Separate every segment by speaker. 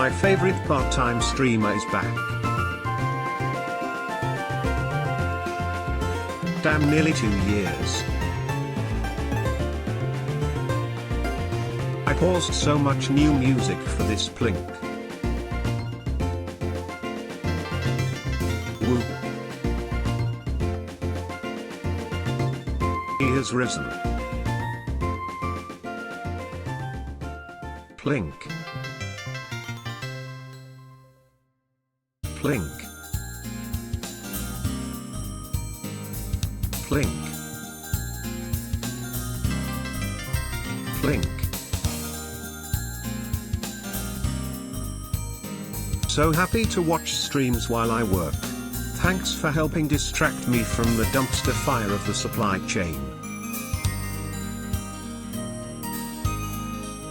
Speaker 1: My favorite part-time streamer is back. Damn, nearly 2 years. I paused so much new music for this plink. Woo. He has risen. Plink. Plink. Plink. Plink. So happy to watch streams while I work. Thanks for helping distract me from the dumpster fire of the supply chain.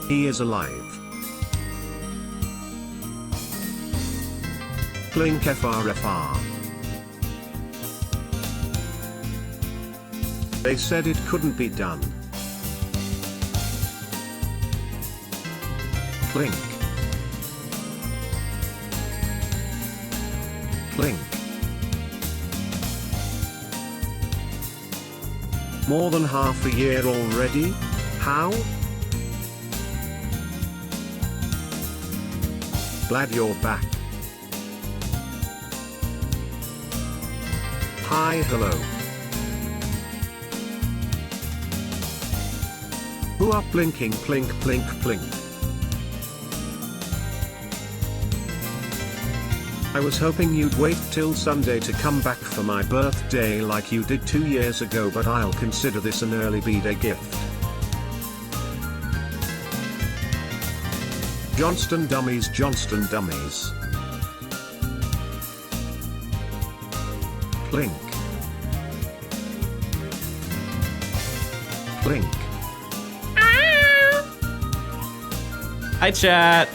Speaker 1: He is alive. Plink FRFR. They said it couldn't be done. Plink. Plink. More than half a year already? How? Glad you're back. Hi, hello. Who are blinking plink plink plink? I was hoping you'd wait till Sunday to come back for my birthday like you did 2 years ago, but I'll consider this an early B-Day gift. Johnstone dummies, Johnstone dummies. Plink. Plink.
Speaker 2: Hi chat.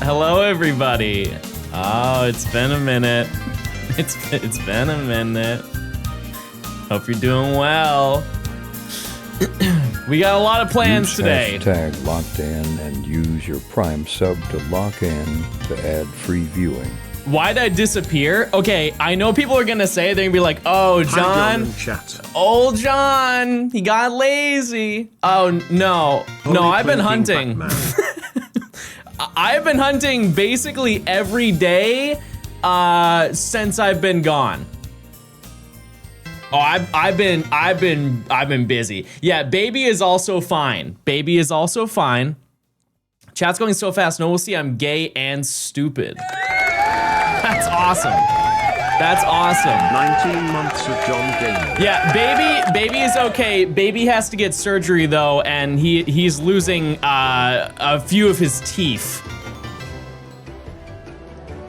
Speaker 2: Hello everybody. Oh, it's been a minute. It's been a minute. Hope you're doing well. We got a lot of plans today.
Speaker 3: Hashtag locked in and use your Prime sub to lock in to add free viewing.
Speaker 2: Why'd I disappear? Okay, I know people are gonna say, they're gonna be like, oh, John, old John, he got lazy. Oh, no, I've been hunting. I've been hunting basically every day since I've been gone. Oh, I've been busy. Yeah, baby is also fine. Baby is also fine. Chat's going so fast. No, we'll see. I'm gay and stupid. That's awesome. That's awesome.
Speaker 1: 19 months of John Gaming.
Speaker 2: Yeah, baby is okay. Baby has to get surgery though, and he's losing a few of his teeth.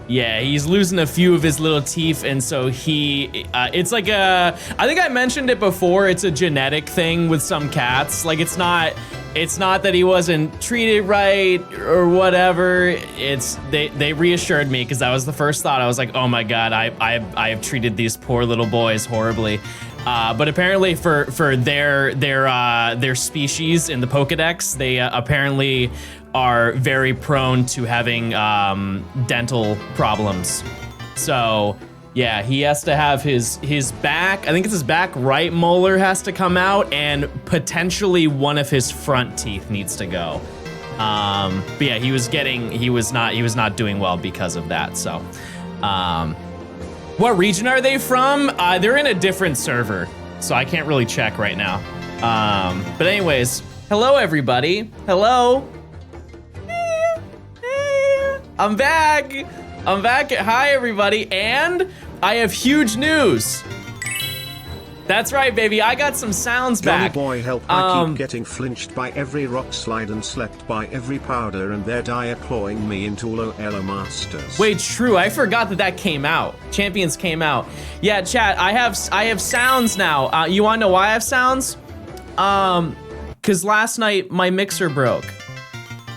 Speaker 2: Yeah, he's losing a few of his little teeth, and so it's like I think I mentioned it before, it's a genetic thing with some cats. Like it's not that he wasn't treated right or whatever. They reassured me, because that was the first thought. I was like, oh my God, I have treated these poor little boys horribly. But apparently for their species in the Pokedex, they apparently are very prone to having dental problems. So yeah, he has to have his back, I think it's his back right molar has to come out, and potentially one of his front teeth needs to go. But yeah, he was not doing well because of that. So what region are they from? They're in a different server, so I can't really check right now. But anyways, hello everybody. Hello. I'm back. Hi everybody, and I have huge news. That's right, baby. I got some sounds back.
Speaker 1: Johnny boy, help! I keep getting flinched by every rock slide and slept by every powder, and they're clawing me into Elo Masters.
Speaker 2: Wait, true. I forgot that came out. Champions came out. Yeah, chat. I have sounds now. You wanna know why I have sounds? Cause last night my mixer broke.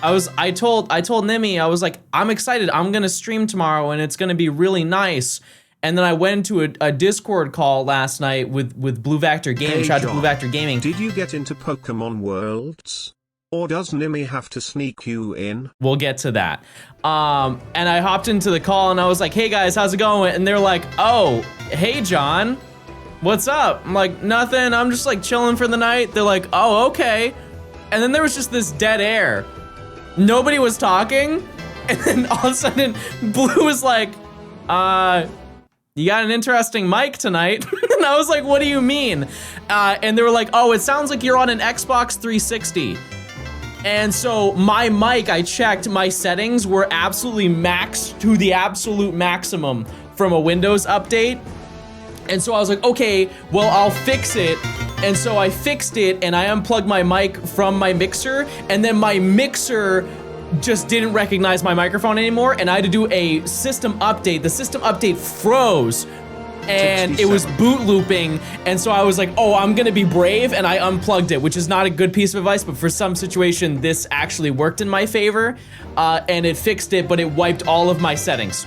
Speaker 2: I told Nimi, I was like, I'm excited. I'm gonna stream tomorrow, and it's gonna be really nice. And then I went to a Discord call last night with Blue Vector Gaming.
Speaker 1: Hey,
Speaker 2: Shout out to
Speaker 1: John,
Speaker 2: Blue Vector Gaming.
Speaker 1: Did you get into Pokemon Worlds? Or does Nimmy have to sneak you in?
Speaker 2: We'll get to that. And I hopped into the call and I was like, hey guys, how's it going? And they're like, oh, hey John, what's up? I'm like, nothing, I'm just like chilling for the night. They're like, oh, okay. And then there was just this dead air. Nobody was talking. And then all of a sudden, Blue was like, you got an interesting mic tonight. And I was like, what do you mean? And they were like, oh, it sounds like you're on an Xbox 360. And so my mic, I checked, my settings were absolutely maxed to the absolute maximum from a Windows update. And so I was like, okay, well, I'll fix it. And so I fixed it and I unplugged my mic from my mixer, and then my mixer just didn't recognize my microphone anymore, and I had to do a system update. The system update froze and
Speaker 1: 67.
Speaker 2: it was boot looping, and so I was like, oh, I'm gonna be brave, and I unplugged it, which is not a good piece of advice, but for some situation, this actually worked in my favor, and it fixed it, but it wiped all of my settings.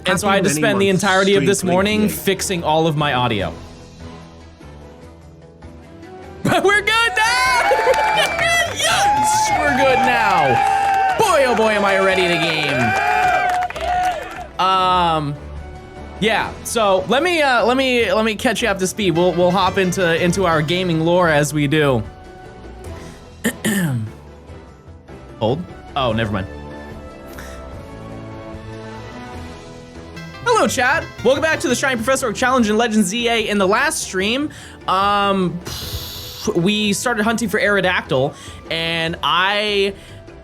Speaker 2: And so I had to spend the entirety of this morning fixing all of my audio. But we're good now! Yes, we're good now. Boy, oh boy, am I ready to game. Yeah. So let me catch you up to speed. We'll hop into our gaming lore as we do. Hold. Oh, never mind. Hello, chat. Welcome back to the Shiny Professor Oak Challenge in Legends ZA. In the last stream, we started hunting for Aerodactyl, and I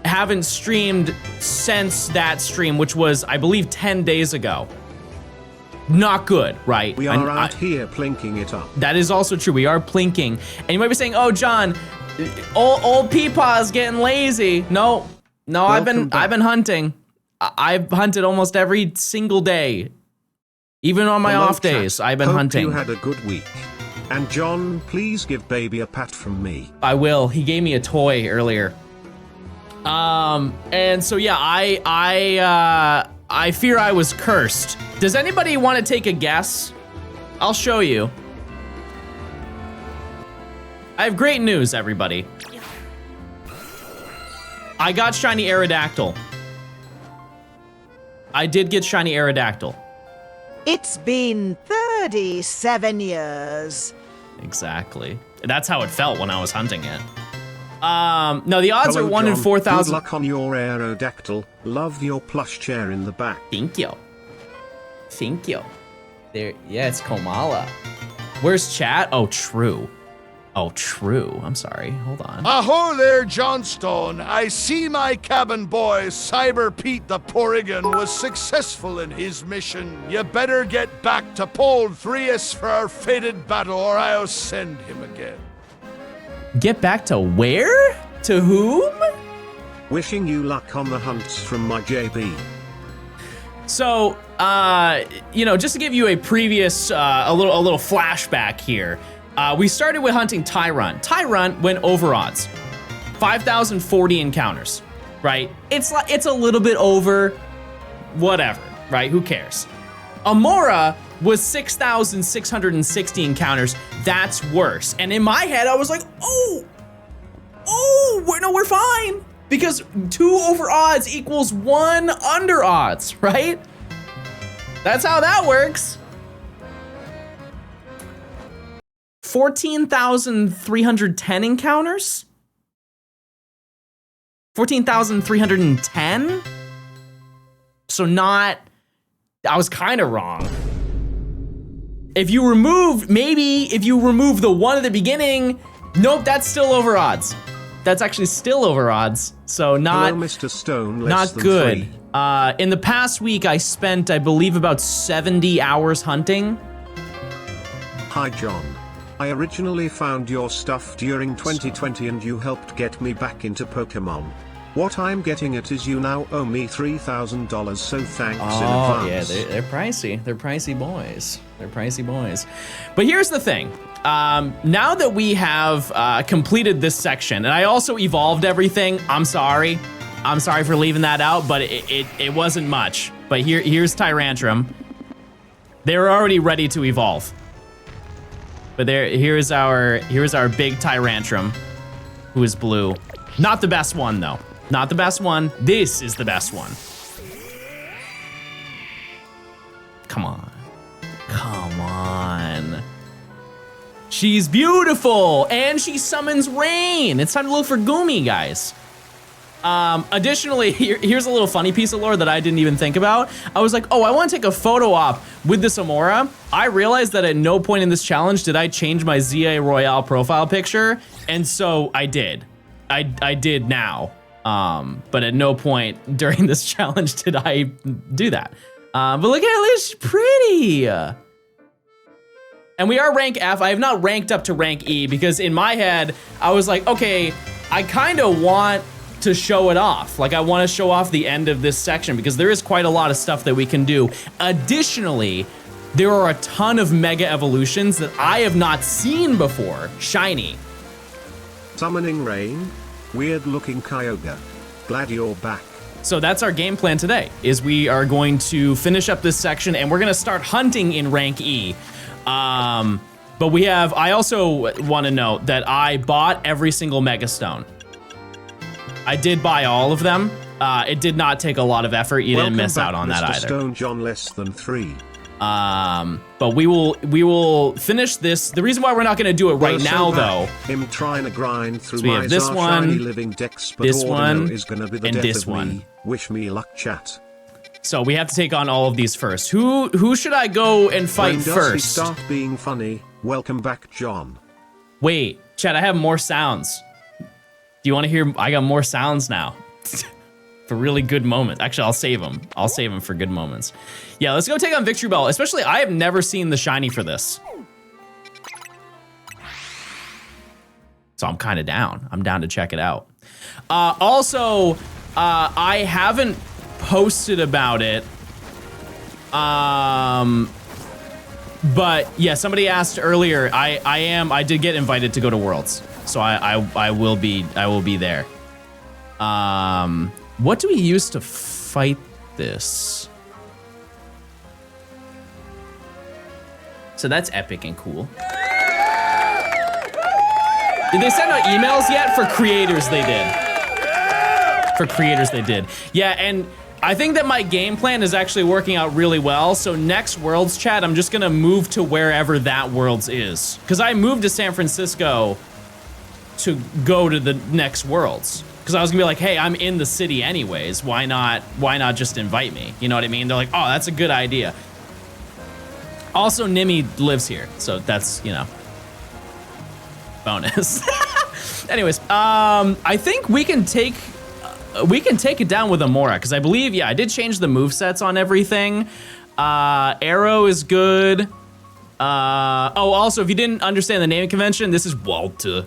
Speaker 2: haven't streamed since that stream, which was, I believe, 10 days ago. Not good, right?
Speaker 1: We are out here plinking it up.
Speaker 2: That is also true. We are plinking. And you might be saying, oh, John, old Peepaw's getting lazy. No, I've been hunting. I've hunted almost every single day. Even on my off days, I've been hunting.
Speaker 1: Hope you had a good week. And John, please give baby a pat from me.
Speaker 2: I will. He gave me a toy earlier. And so yeah, I fear I was cursed. Does anybody want to take a guess? I'll show you. I have great news, everybody. I got shiny Aerodactyl. I did get shiny Aerodactyl.
Speaker 4: It's been 37 years.
Speaker 2: Exactly. That's how it felt when I was hunting it. No, the odds
Speaker 1: Hello,
Speaker 2: are 1 in
Speaker 1: John.
Speaker 2: 4,000.
Speaker 1: Good luck on your Aerodactyl. Love your plush chair in the back.
Speaker 2: Thank you. Thank you. There, yeah, it's Komala. Where's chat? Oh, true. Oh, true. I'm sorry. Hold on.
Speaker 5: Aho there, Johnstone. I see my cabin boy, Cyber Pete the Porrigan, was successful in his mission. You better get back to Pole 3S for our fated battle, or I'll send him again.
Speaker 2: Get back to where? To whom?
Speaker 1: Wishing you luck on the hunts from my JB.
Speaker 2: So, just to give you a previous, a little flashback here. We started with hunting Tyrunt. Tyrunt went over odds, 5,040 encounters, right? It's a little bit over, whatever, right? Who cares? Amora was 6,660 encounters. That's worse. And in my head, I was like, we're fine, because 2 over odds equals 1 under odds, right? That's how that works. 14,310 encounters? 14,310? So I was kind of wrong. If you remove the 1 at the beginning, nope, that's still over odds. That's actually still over odds. So not,
Speaker 1: Hello, Mr. Stone, less
Speaker 2: not
Speaker 1: than
Speaker 2: good.
Speaker 1: 3.
Speaker 2: In the past week, I spent, I believe, about 70 hours hunting.
Speaker 1: Hi, John. I originally found your stuff during 2020 and you helped get me back into Pokemon. What I'm getting at is you now owe me $3,000, so thanks in advance.
Speaker 2: Yeah, they're pricey. They're pricey boys. They're pricey boys. But here's the thing. Now that we have completed this section, and I also evolved everything, I'm sorry. I'm sorry for leaving that out, but it wasn't much. But here's Tyrantrum. They were already ready to evolve. But here's our big Tyrantrum. who is blue. Not the best one, though. Not the best one. This is the best one. Come on. Come on. She's beautiful, and she summons rain. It's time to look for Gumi, guys. Additionally, here's a little funny piece of lore that I didn't even think about. I was like, oh, I want to take a photo op with this Amora. I realized that at no point in this challenge did I change my ZA Royale profile picture, and so I did. I did now, but at no point during this challenge did I do that. But look at it, she's pretty. And we are rank F. I have not ranked up to rank E because in my head, I was like, okay, I kind of want to show it off. Like I want to show off the end of this section because there is quite a lot of stuff that we can do. Additionally, there are a ton of mega evolutions that I have not seen before. Shiny.
Speaker 1: Summoning rain. Weird looking Kyogre. Glad you're back.
Speaker 2: So that's our game plan today, is we are going to finish up this section and we're gonna start hunting in rank E. But I also want to note that I bought every single Mega Stone. I did buy all of them. It did not take a lot of effort. You didn't miss out on that either.
Speaker 1: Stone John less than 3.
Speaker 2: But we will finish this. The reason why we're not going to do it right now, though.
Speaker 1: Him trying to grind through
Speaker 2: So we have this one,
Speaker 1: living decks, but
Speaker 2: this one,
Speaker 1: is gonna be the
Speaker 2: and
Speaker 1: death
Speaker 2: this
Speaker 1: of
Speaker 2: one.
Speaker 1: me. Wish me luck, chat.
Speaker 2: So we have to take on all of these first. Who should I go and fight
Speaker 1: When does
Speaker 2: first?
Speaker 1: he start being funny? Welcome back, John.
Speaker 2: Wait, Chad, I have more sounds. Do you want to hear? I got more sounds now. For really good moments. Actually, I'll save them. I'll save them for good moments. Yeah, let's go take on Victory Bell. Especially, I have never seen the shiny for this. So I'm kind of down. I'm down to check it out. Also, I haven't posted about it. But yeah, somebody asked earlier. I did get invited to go to Worlds, so I will be there. What do we use to fight this? So that's epic and cool. Did they send out emails yet? For creators, they did. For creators, they did. Yeah, and I think that my game plan is actually working out really well. So next Worlds, chat, I'm just gonna move to wherever that Worlds is. Because I moved to San Francisco to go to the next Worlds. Because I was gonna be like, hey, I'm in the city anyways. Why not just invite me? You know what I mean? They're like, oh, that's a good idea. Also, Nimi lives here, so that's, you know, bonus. Anyways, I think we can take it down with Amora, because I believe, yeah, I did change the movesets on everything. AERO is good. Oh, also, if you didn't understand the naming convention, this is Walter.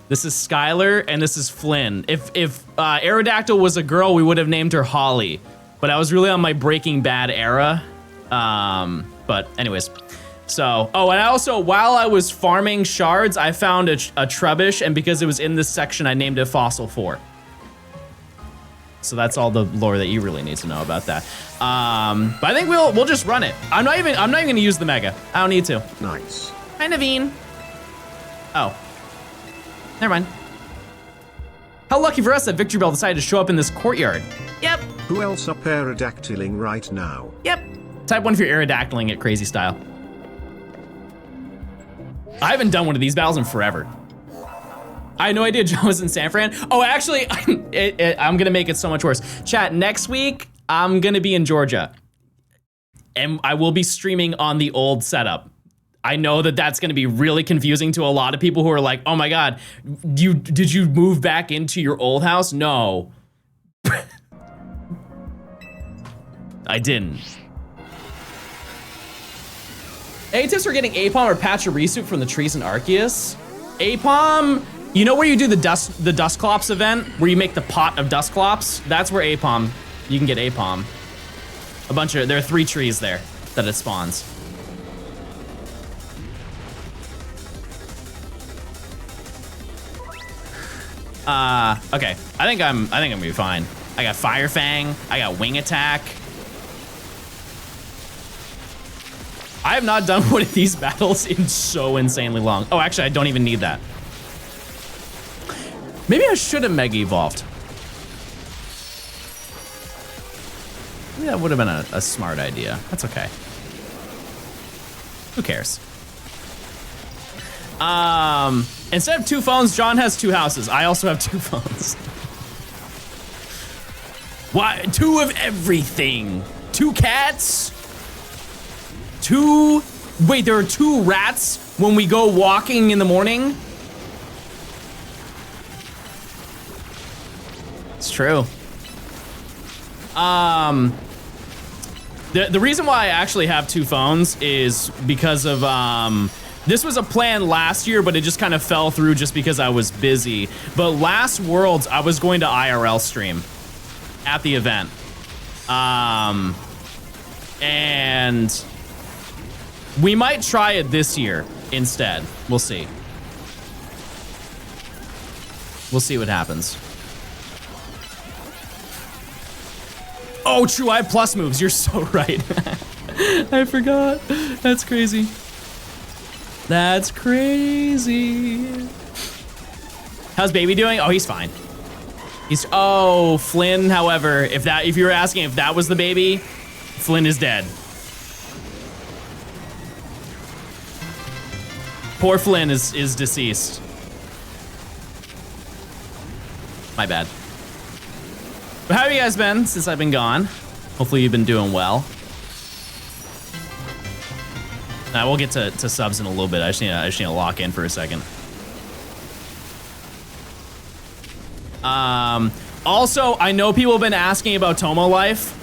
Speaker 2: This is Skylar, and this is Flynn. If Aerodactyl was a girl, we would have named her Holly. But I was really on my Breaking Bad era. But anyways, so, oh, and I also, while I was farming shards, I found a Trubbish, and because it was in this section, I named it Fossil 4. So that's all the lore that you really need to know about that. But I think we'll just run it. I'm not even gonna use the Mega. I don't need to.
Speaker 1: Nice.
Speaker 2: Hi, Naveen. Oh. Never mind. How lucky for us that Victory Bell decided to show up in this courtyard. Yep.
Speaker 1: Who else up aerodactyling right now?
Speaker 2: Yep. Type 1 if you're aerodactyling it crazy style. I haven't done one of these battles in forever. I had no idea John was in San Fran. Oh, actually, I'm gonna make it so much worse. Chat, next week, I'm gonna be in Georgia. And I will be streaming on the old setup. I know that that's gonna be really confusing to a lot of people who are like, oh my God, did you move back into your old house? No. I didn't. Any tips for getting Apom or Pachirisu from the trees in Arceus? Apom, you know where you do the Dusclops event, where you make the pot of Dusclops? That's where Apom, you can get Apom. There are 3 trees there that it spawns. Okay, I think I'm gonna be fine. I got Fire Fang, I got Wing Attack. I have not done one of these battles in so insanely long. Oh, actually, I don't even need that. Maybe I should have Mega Evolved. Maybe that would have been a smart idea. That's okay. Who cares? Instead of 2 phones, John has 2 houses. I also have 2 phones. Why? 2 of everything. 2 cats. 2. Wait, there are 2 rats when we go walking in the morning? It's true. The reason why I actually have 2 phones is because of, this was a plan last year, but it just kind of fell through just because I was busy. But last Worlds, I was going to IRL stream at the event. And we might try it this year instead. We'll see. We'll see what happens. Oh, true, I have plus moves. You're so right. I forgot. That's crazy. That's crazy. How's baby doing? Oh, he's fine. Oh, Flynn, however, if you were asking if that was the baby, Flynn is dead. Poor Flynn is deceased. My bad. But how have you guys been since I've been gone? Hopefully you've been doing well. We'll get to subs in a little bit. I just need to lock in for a second. Also, I know people have been asking about Tomo Life.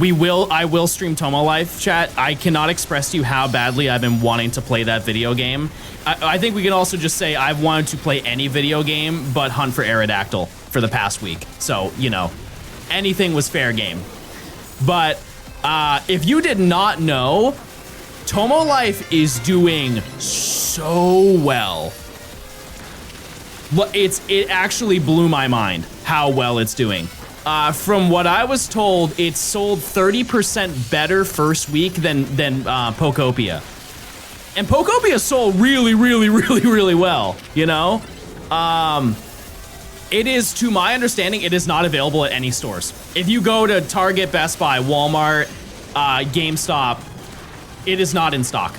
Speaker 2: I will stream Tomo Life, chat. I cannot express to you how badly I've been wanting to play that video game. I think we can also just say I've wanted to play any video game but Hunt for Aerodactyl for the past week. So, you know, anything was fair game. But if you did not know, Tomo Life is doing so well. It actually blew my mind how well it's doing. From what I was told, it sold 30% better first week than Pokopia. And Pokopia sold really, really, really, really well, you know? It is, to my understanding, it is not available at any stores. If you go to Target, Best Buy, Walmart, GameStop, it is not in stock.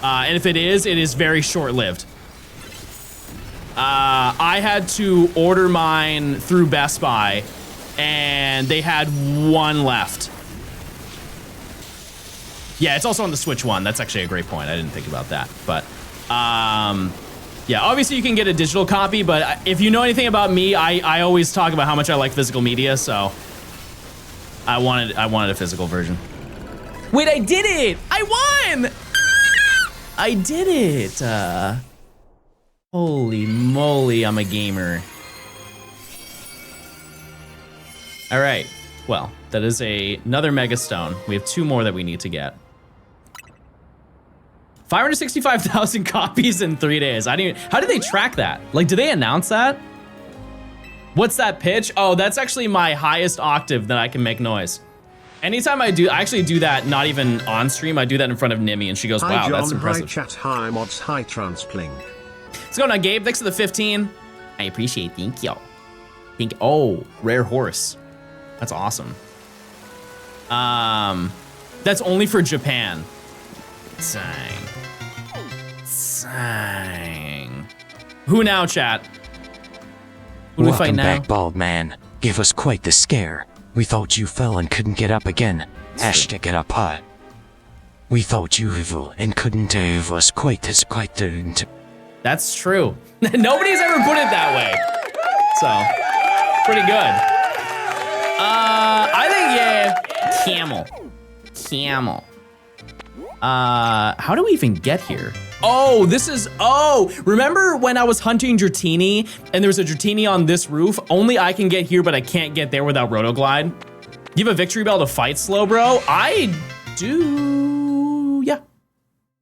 Speaker 2: And if it is very short-lived. I had to order mine through Best Buy, and they had 1 left. Yeah, it's also on the Switch one. That's actually a great point. I didn't think about that. But, yeah, obviously you can get a digital copy, but if you know anything about me, I always talk about how much I like physical media, so I wanted a physical version. Wait, I did it! I won! I did it! Holy moly, I'm a gamer. All right, well, that is another Mega Stone. We have 2 more that we need to get. 565,000 copies in 3 days. How did they track that? Like, did they announce that? What's that pitch? Oh, that's actually my highest octave that I can make noise. Anytime I actually do that, not even on stream, I do that in front of Nimi, and she goes, wow,
Speaker 1: Hi John,
Speaker 2: that's impressive.
Speaker 1: Hi chat, hi mods, hi Transplink.
Speaker 2: What's going on, Gabe? Thanks for the 15. I appreciate it. Thank you. Oh, rare horse. That's awesome. That's only for Japan. Sang. Who now, chat? Who do we fight now?
Speaker 6: Welcome back, bald man. Give us quite the scare. We thought you fell and couldn't get up again. Hashtag get up high. We thought you evil and couldn't have us quite.
Speaker 2: That's true. Nobody's ever put it that way. So, pretty good. I think, yeah, camel. How do we even get here? Oh, remember when I was hunting Dratini and there was a Dratini on this roof? Only I can get here, but I can't get there without Rotoglide. You have a victory bell to fight slow, bro? I do, yeah.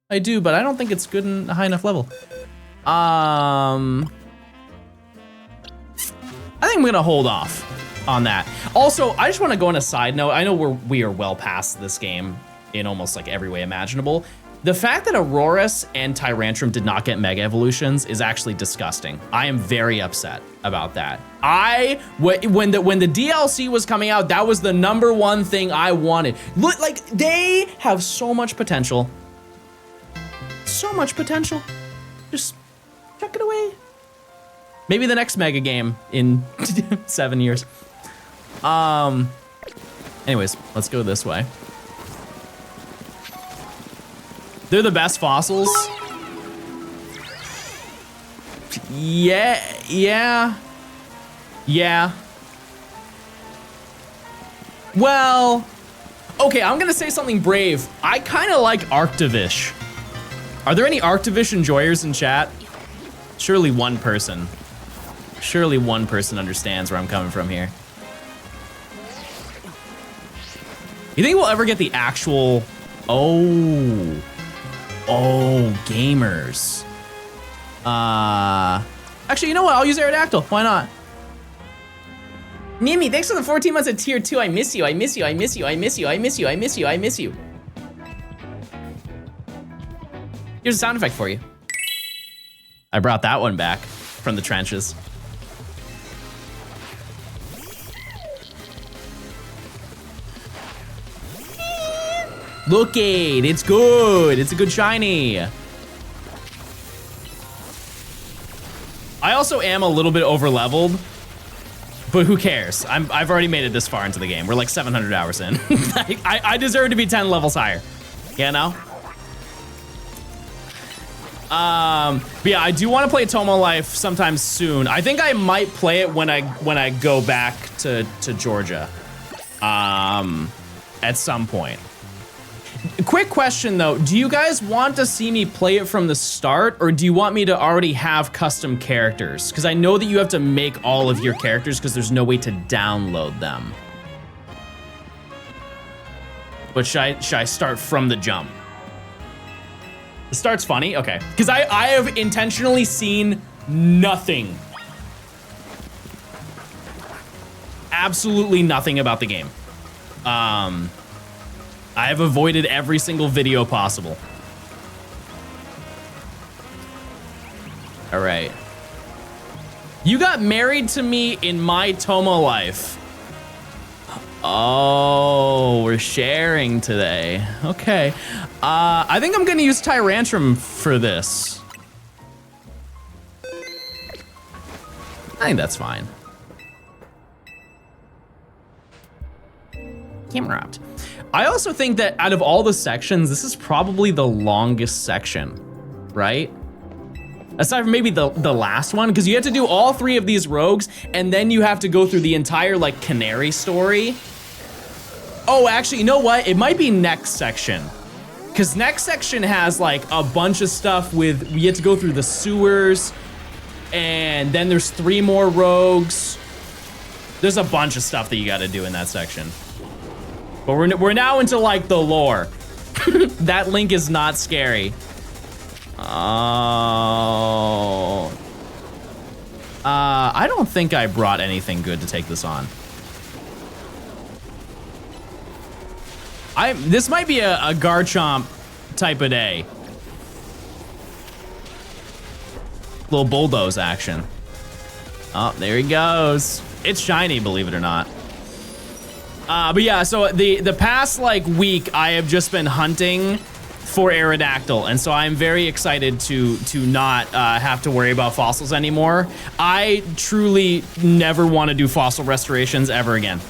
Speaker 2: I do, but I don't think it's good in a high enough level. I think I'm gonna hold off on that. Also, I just want to go on a side note. I know we are well past this game in almost like every way imaginable. The fact that Aurorus and Tyrantrum did not get Mega Evolutions is actually disgusting. I am very upset about that. When the DLC was coming out, that was the #1 thing I wanted. Look, like, they have so much potential. So much potential. Just chuck it away. Maybe the next Mega game in 7 years. Anyways, let's go this way. They're the best fossils. Yeah. Well, okay, I'm gonna say something brave. I kind of like Arctivish. Are there any Arctivish enjoyers in chat? Surely one person understands where I'm coming from here. You think we'll ever get the actual, oh, gamers. Actually, you know what? I'll use Aerodactyl. Why not? Mimi, thanks for the 14 months of tier 2. I miss you. Here's a sound effect for you. I brought that one back from the trenches. Look it, it's good. It's a good shiny. I also am a little bit over leveled, but who cares? I've already made it this far into the game. We're like 700 hours in. I deserve to be 10 levels higher. You know? But yeah, I do want to play Tomo Life sometime soon. I think I might play it when I go back to Georgia. At some point. Quick question though, do you guys want to see me play it from the start, or do you want me to already have custom characters? Because I know that you have to make all of your characters because there's no way to download them. But should I start from the jump? The start's funny? Okay. Because I have intentionally seen nothing. Absolutely nothing about the game. I have avoided every single video possible. All right. You got married to me in my Tomo life. Oh, we're sharing today. Okay. I think I'm gonna use Tyrantrum for this. I think that's fine. Camera out. I also think that out of all the sections, this is probably the longest section, right? Aside from maybe the last one, because you have to do all 3 of these rogues, and then you have to go through the entire like Canary story. Oh, actually, you know what? It might be next section. Because next section has like a bunch of stuff with, you have to go through the sewers, and then there's 3 more rogues. There's a bunch of stuff that you gotta do in that section. But we're now into like the lore. That link is not scary. Oh. I don't think I brought anything good to take this on. This might be a Garchomp type of day. Little bulldoze action. Oh, there he goes. It's shiny, believe it or not. But yeah, so the past like week, I have just been hunting for Aerodactyl, and so I'm very excited to not have to worry about fossils anymore. I truly never want to do fossil restorations ever again.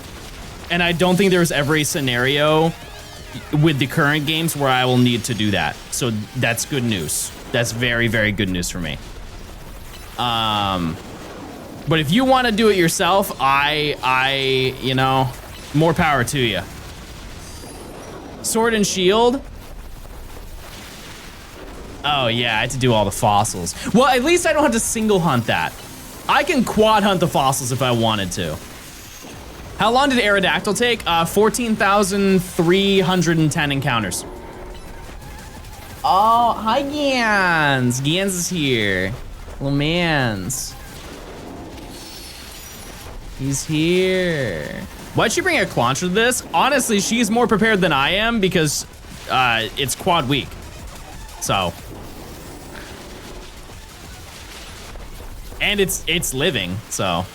Speaker 2: And I don't think there's ever a scenario with the current games where I will need to do that. So that's good news. That's very, very good news for me. But if you want to do it yourself, you know, more power to you. Sword and Shield. Oh yeah, I had to do all the fossils. Well, at least I don't have to single hunt that. I can quad hunt the fossils if I wanted to. How long did Aerodactyl take? 14,310 encounters. Oh, hi Gans. Gans is here. Little mans. He's here. Why'd she bring a Clauncher to this? Honestly, she's more prepared than I am because it's quad week. So, and it's living, so.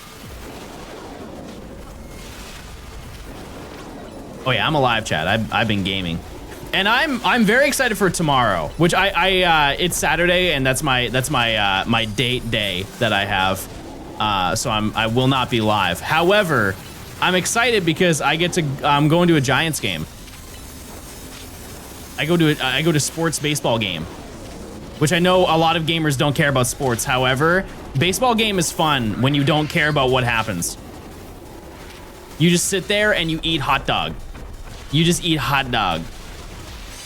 Speaker 2: Oh yeah, I'm alive, chat. I've been gaming, and I'm very excited for tomorrow, which it's Saturday, and that's my my date day that I have. So I will not be live. However, I'm excited because I'm going to a Giants game. I go to sports baseball game, which I know a lot of gamers don't care about sports. However, baseball game is fun when you don't care about what happens. You just sit there and you eat hot dog. You just eat hot dog.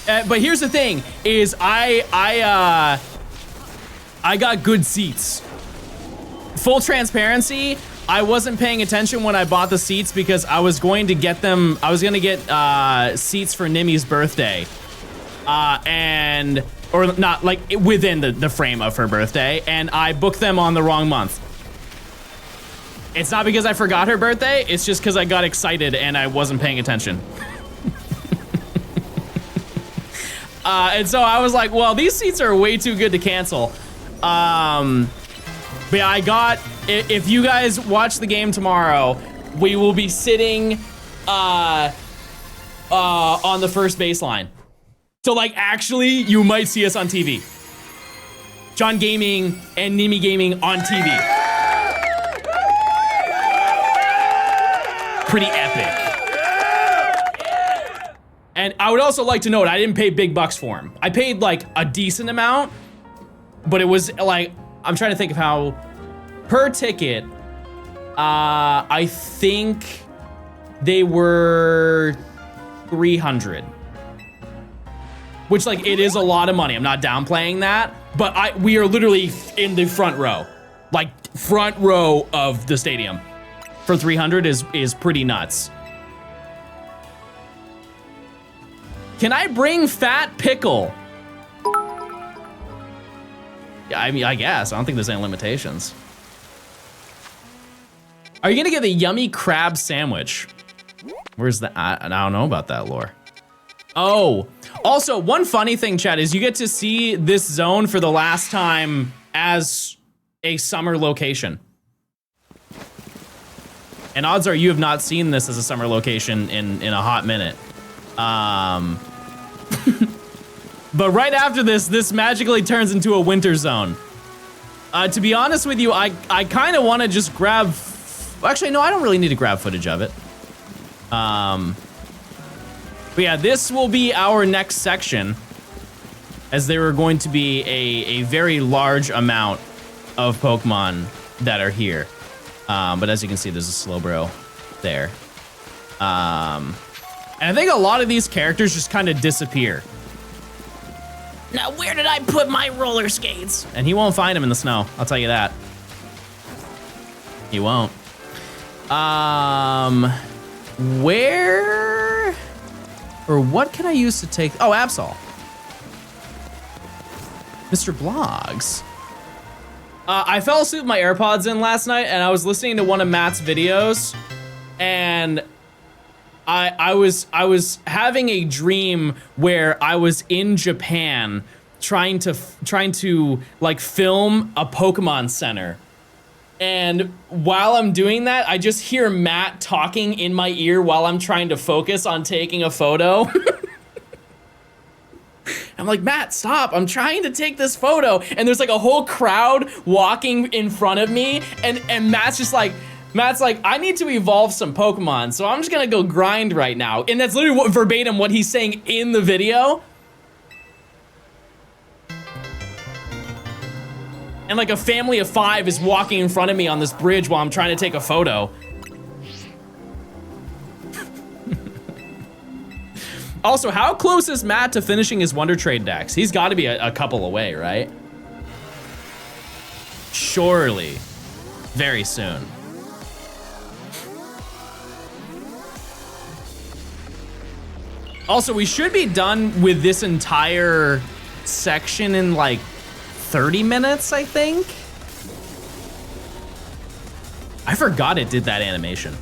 Speaker 2: But here's the thing: is I got good seats. Full transparency, I wasn't paying attention when I bought the seats because I was going to get them. I was gonna get seats for Nimi's birthday, or not like within the frame of her birthday, and I booked them on the wrong month. It's not because I forgot her birthday. It's just because I got excited and I wasn't paying attention. And so I was like, well, these seats are way too good to cancel. But yeah, if you guys watch the game tomorrow, we will be sitting on the first baseline. So like, actually, you might see us on TV. John Gaming and Nimi Gaming on TV. Pretty epic. And I would also like to note, I didn't pay big bucks for him. I paid like a decent amount, but it was like, I'm trying to think of how, per ticket, I think they were 300. Which like, it is a lot of money. I'm not downplaying that, but we are literally in the front row. Like front row of the stadium. For 300 is pretty nuts. Can I bring Fat Pickle? Yeah, I mean, I guess. I don't think there's any limitations. Are you gonna get the yummy crab sandwich? Where's the, I don't know about that, lore. Oh, also one funny thing, chat, is you get to see this zone for the last time as a summer location. And odds are you have not seen this as a summer location in a hot minute. But right after this magically turns into a winter zone. To be honest with you, I kind of want to just grab, actually, no, I don't really need to grab footage of it. But yeah, this will be our next section, as there are going to be a very large amount of Pokemon that are here. But as you can see, there's a Slowbro there. And I think a lot of these characters just kind of disappear. Now, where did I put my roller skates? And he won't find them in the snow, I'll tell you that. He won't. Where, or what can I use to take, oh, Absol. Mr. Blogs. I fell asleep with my AirPods in last night, and I was listening to one of Matt's videos, and I was having a dream where I was in Japan trying to like film a Pokemon Center. And while I'm doing that, I just hear Matt talking in my ear while I'm trying to focus on taking a photo. I'm like, Matt, stop, I'm trying to take this photo. And there's like a whole crowd walking in front of me, and Matt's like, I need to evolve some Pokemon, so I'm just gonna go grind right now. And that's literally verbatim what he's saying in the video. And like a family of 5 is walking in front of me on this bridge while I'm trying to take a photo. Also, how close is Matt to finishing his Wonder Trade decks? He's gotta be a couple away, right? Surely. Very soon. Also, we should be done with this entire section in like 30 minutes, I think. I forgot it did that animation.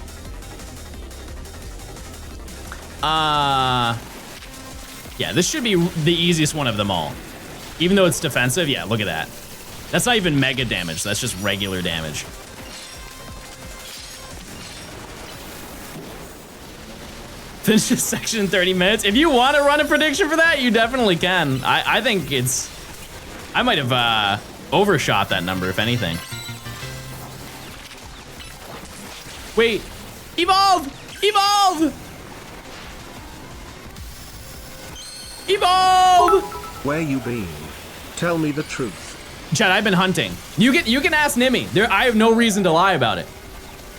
Speaker 2: Yeah, this should be the easiest one of them all. Even though it's defensive, yeah, look at that. That's not even mega damage, that's just regular damage. Finish this section in 30 minutes. If you want to run a prediction for that, you definitely can. I think it's... I might have overshot that number, if anything. Wait. Evolve! Evolve! Evolve!
Speaker 1: Where you been? Tell me the truth.
Speaker 2: Chad, I've been hunting. You can ask Nimmy. I have no reason to lie about it.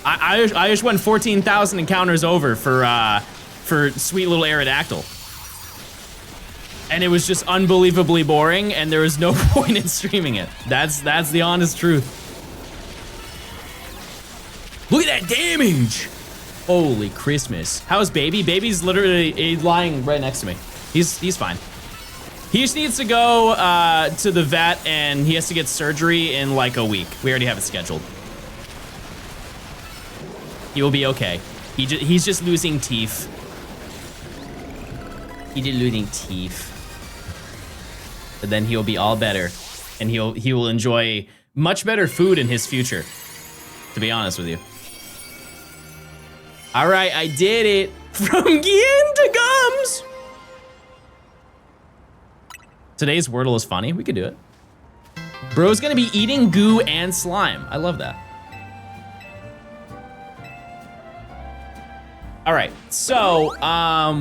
Speaker 2: I just went 14,000 encounters over for sweet little Aerodactyl. And it was just unbelievably boring, and there was no point in streaming it. That's the honest truth. Look at that damage! Holy Christmas. How's Baby? Baby's literally lying right next to me. He's fine. He just needs to go to the vet, and he has to get surgery in like a week. We already have it scheduled. He will be okay. He's just losing teeth. He's just losing teeth. But then he'll be all better, and he will enjoy much better food in his future, to be honest with you. All right, I did it. From Gien to Gums. Today's Wordle is funny. We could do it. Bro's gonna be eating goo and slime. I love that. All right, so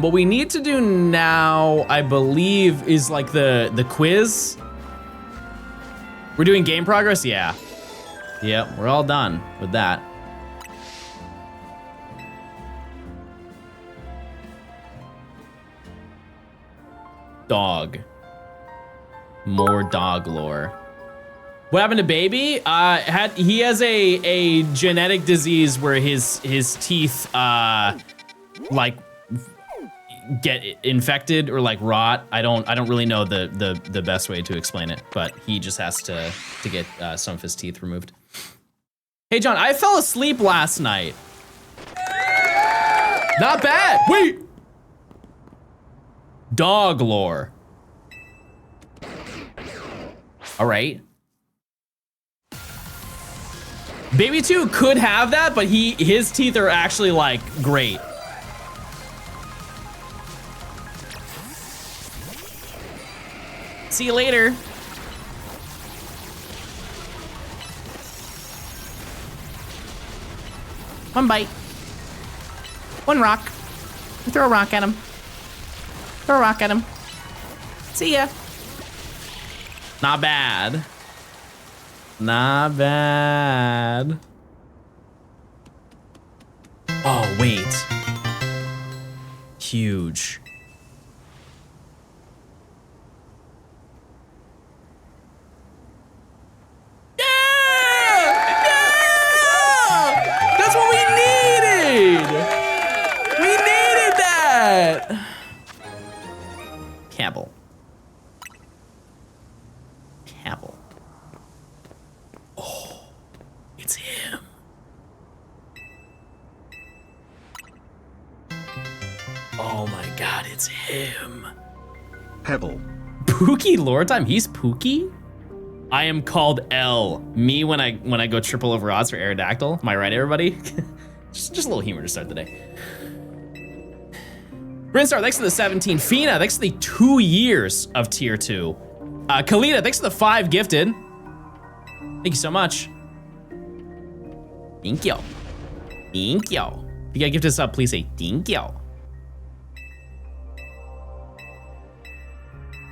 Speaker 2: what we need to do now, I believe, is like the quiz. We're doing game progress, yeah. Yep, we're all done with that. Dog. More dog lore. What happened to Baby? He has a genetic disease where his teeth like get infected or like rot. I don't really know the best way to explain it, but he just has to get some of his teeth removed. Hey John, I fell asleep last night. Not bad. Wait. Dog lore. All right. Baby 2 could have that, but his teeth are actually like great. See you later. One bite. One rock. Throw a rock at him. Throw a rock at him. See ya. Not bad. Not bad. Oh, wait. Huge. Yeah! Yeah! That's what we needed! We needed that! Campbell. Campbell. Oh, it's him. Oh my God, it's him.
Speaker 1: Pebble.
Speaker 2: Pookie lore time? He's Pookie? I am called L. Me when I go triple over odds for Aerodactyl. Am I right, everybody? just a little humor to start the day. Brinstar, thanks for the 17. Fina, thanks for the 2 years of tier 2. Kalita, thanks for the 5 gifted. Thank you so much. Thank you. Thank you. If you gotta gift us up, please say thank you. I'm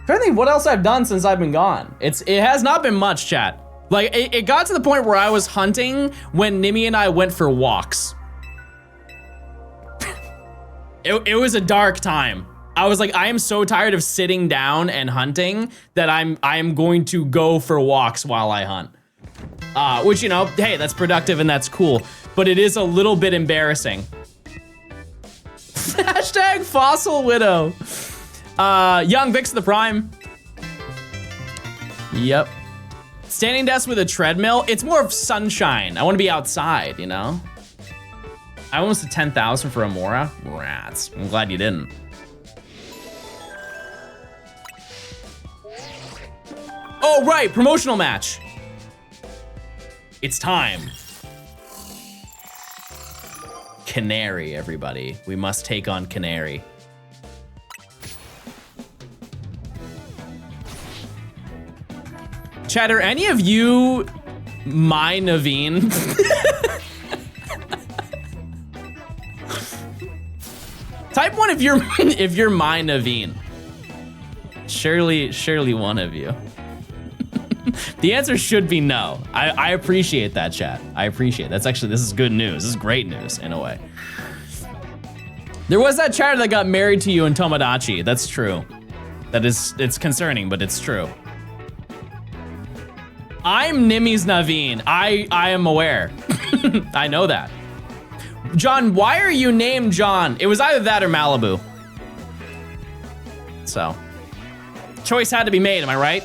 Speaker 2: trying to think what else I've done since I've been gone. It has not been much, chat. Like, it got to the point where I was hunting when Nimmy and I went for walks. It was a dark time. I was like, I am so tired of sitting down and hunting that I am going to go for walks while I hunt. Which, you know, hey, that's productive and that's cool, but it is a little bit embarrassing. Hashtag fossil widow. Young Vix the Prime. Yep. Standing desk with a treadmill. It's more of sunshine. I want to be outside, you know? I almost did 10,000 for Amora. Rats. I'm glad you didn't. Oh, right, promotional match. It's time. Canary, everybody. We must take on Canary. Chat, are any of you my Naveen? Type one if you're my Naveen. Surely one of you. The answer should be no. I appreciate that, chat. I appreciate it. This is good news. This is great news in a way. There was that chatter that got married to you in Tomodachi. That's true. It's concerning, but it's true. I'm Nimi's Naveen. I am aware. I know that. John, why are you named John? It was either that or Malibu. So, choice had to be made, am I right?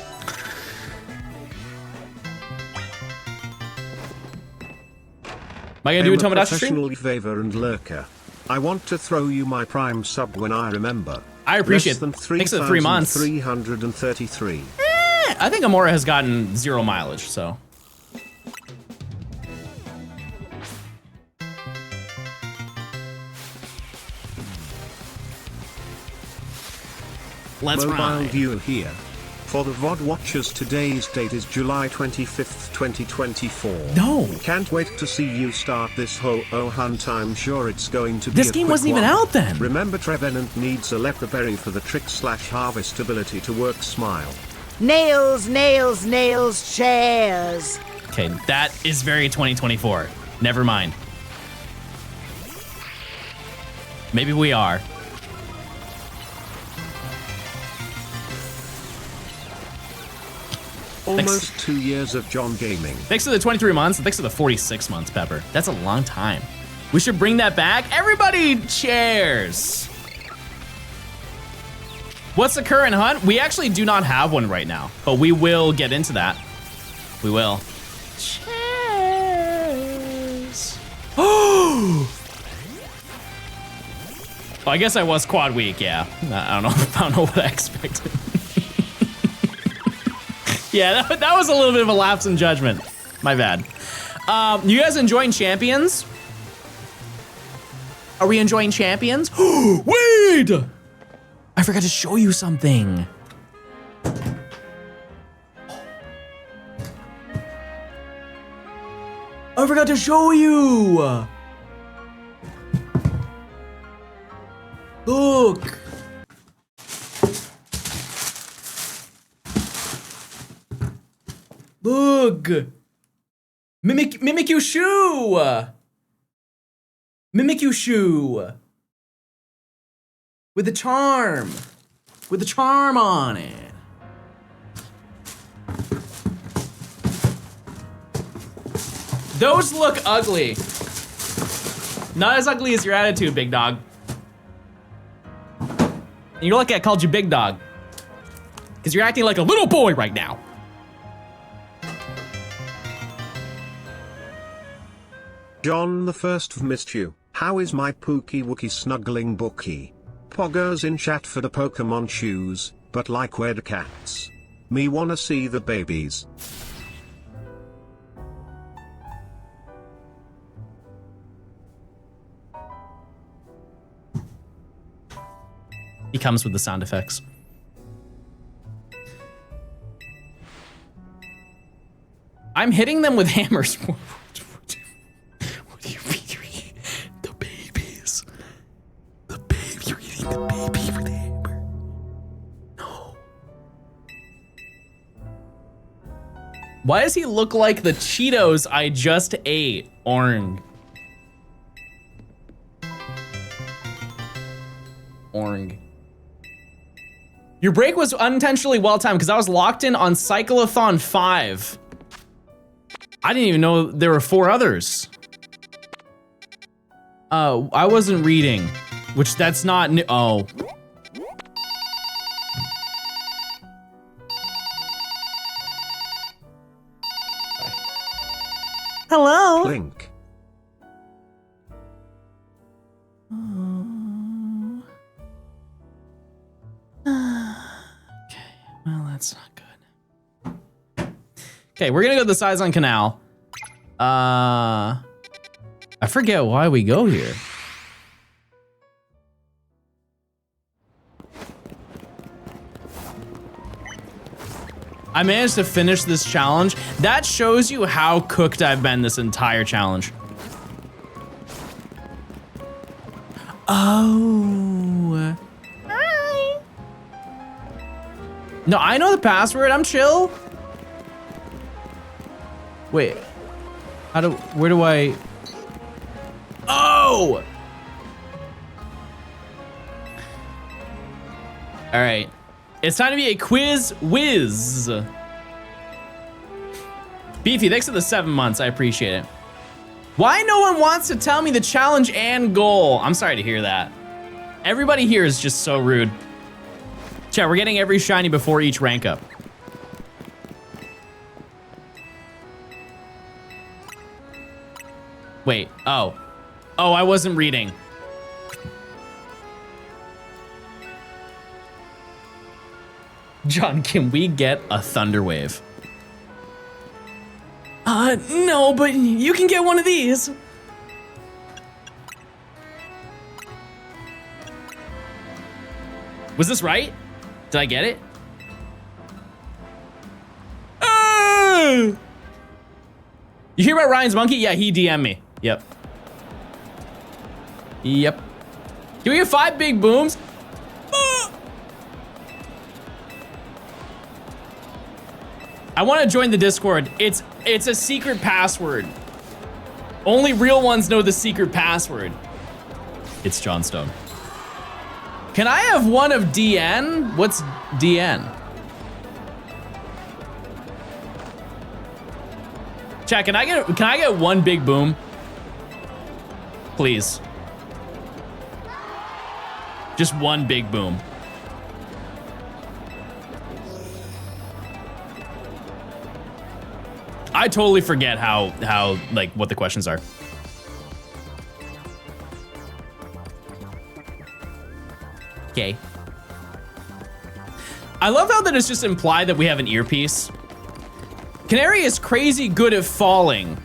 Speaker 2: Am I gonna do a Tomodachi stream?
Speaker 1: Professional Vaver and Lurker. I want to throw you my prime sub when I remember.
Speaker 2: I appreciate
Speaker 1: Less than
Speaker 2: it. Thanks for the 3 months.
Speaker 1: 333.
Speaker 2: I think Amora has gotten 0 mileage, so. Let's
Speaker 1: Mobile
Speaker 2: ride.
Speaker 1: view here. For the VOD watchers, today's date is July 25th, 2024.
Speaker 2: No.
Speaker 1: Can't wait to see you start this ho-oh hunt. I'm sure it's going to be
Speaker 2: This
Speaker 1: a
Speaker 2: game
Speaker 1: quick
Speaker 2: wasn't even
Speaker 1: one.
Speaker 2: out then.
Speaker 1: Remember, Trevenant needs a leper berry for the trick/harvest ability to work. Smile.
Speaker 4: Nails, nails, nails, chairs.
Speaker 2: Okay, that is very 2024. Never mind. Maybe we are.
Speaker 1: Almost 2 years of John gaming.
Speaker 2: Thanks for the 23 months, and thanks for the 46 months, Pepper. That's a long time. We should bring that back. Everybody, cheers. What's the current hunt? We actually do not have one right now, but we will get into that. We will. Cheers. Oh! Well, I guess I was quad week, yeah. I don't know what I expected. Yeah, that was a little bit of a lapse in judgment. My bad. You guys enjoying Champions? Are we enjoying Champions? Wait! I forgot to show you something. I forgot to show you. Look. Look. Mimikyu shoe. Mimikyu shoe. With a charm. With a charm on it. Those look ugly. Not as ugly as your attitude, big dog. And you're lucky I called you big dog. Because you're acting like a little boy right now.
Speaker 1: John the First, missed you. How is my Pookie Wookie snuggling bookie? Poggers in chat for the Pokemon shoes, but like wed cats. Me wanna see the babies.
Speaker 2: He comes with the sound effects. I'm hitting them with hammers. What do you mean you're eating the babies? The baby, you're eating the baby with a hammer. No. Why does he look like the Cheetos I just ate? Orange. Orange. Your break was unintentionally well-timed because I was locked in on Cyclothon 5. I didn't even know there were 4 others. I wasn't reading, which that's not new. Oh.
Speaker 4: Hello?
Speaker 1: Link.
Speaker 2: Okay, well, that's not good. Okay, we're gonna go to the Saison Canal. I forget why we go here. I managed to finish this challenge. That shows you how cooked I've been this entire challenge. Oh. Hi. No, I know the password. I'm chill. Wait. Where do I? Oh! All right. It's time to be a quiz whiz. Beefy, thanks for the 7 months. I appreciate it. Why no one wants to tell me the challenge and goal? I'm sorry to hear that. Everybody here is just so rude. Chat, we're getting every shiny before each rank up. Wait, oh. Oh, I wasn't reading. John, can we get a thunder wave? No, but you can get one of these. Was this right? Did I get it? You hear about Ryan's monkey? Yeah, he DM'd me. Yep. Yep. Can we get 5 big booms? I want to join the Discord. It's a secret password. Only real ones know the secret password. It's Johnstone. Can I have one of DN? What's DN? Chat, can I get one big boom? Please. Just one big boom. I totally forget how like what the questions are. Okay. I love how that it's just implied that we have an earpiece. Canary is crazy good at falling.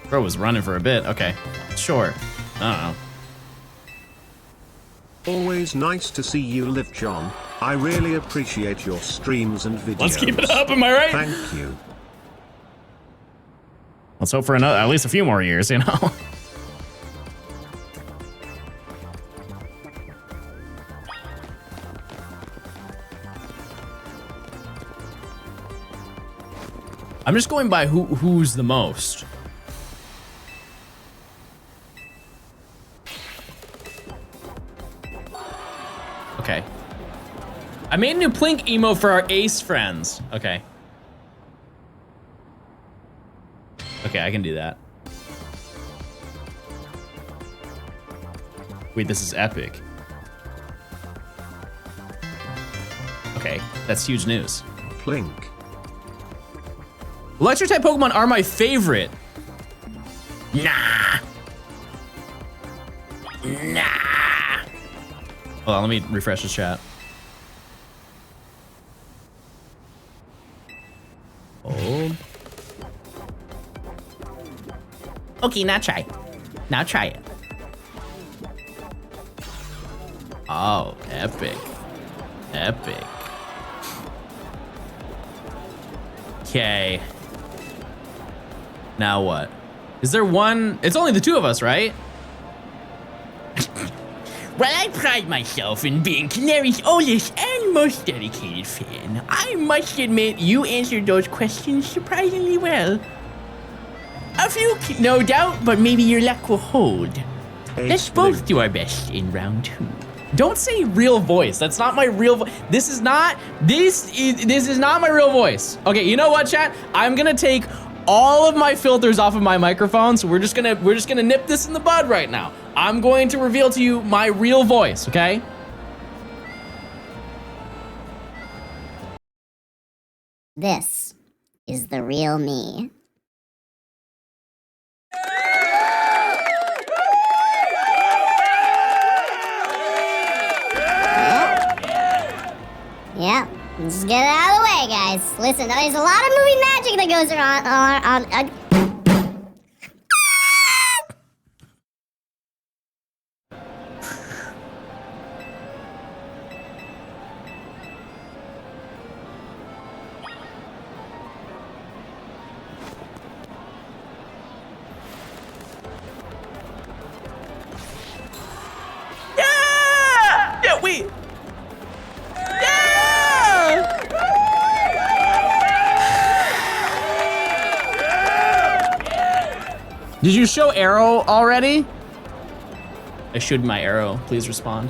Speaker 2: Bro was running for a bit. Okay, sure. I don't know.
Speaker 1: Always nice to see you live, John. I really appreciate your streams and videos.
Speaker 2: Let's keep it up, am I right?
Speaker 1: Thank you.
Speaker 2: Let's hope for another, at least a few more years, you know? I'm just going by who's the most. Okay. I made a new Plink emo for our ace friends. Okay. Okay, I can do that. Wait, this is epic. Okay, that's huge news.
Speaker 1: Plink.
Speaker 2: Electric type Pokemon are my favorite. Nah. Nah. Hold on, let me refresh the chat. Oh. Okay, now try. Now try it. Oh, epic. Epic. Okay. Now what? Is there one? It's only the two of us, right? Well, I pride myself in being Canary's oldest and most dedicated fan. I must admit, you answered those questions surprisingly well. A few, no doubt, but maybe your luck will hold. Let's both do our best in round 2. Don't say real voice. That's not my real voice. This is not my real voice. Okay, you know what, chat? I'm gonna take all of my filters off of my microphone, so we're just gonna nip this in the bud right now. I'm going to reveal to you my real voice, okay?
Speaker 7: This is the real me. Yeah, just get it out of the way, guys. Listen, there's a lot of movie magic that goes on.
Speaker 2: Yeah, wait. Yeah! Did you show AERO already? I showed my AERO. Please respond.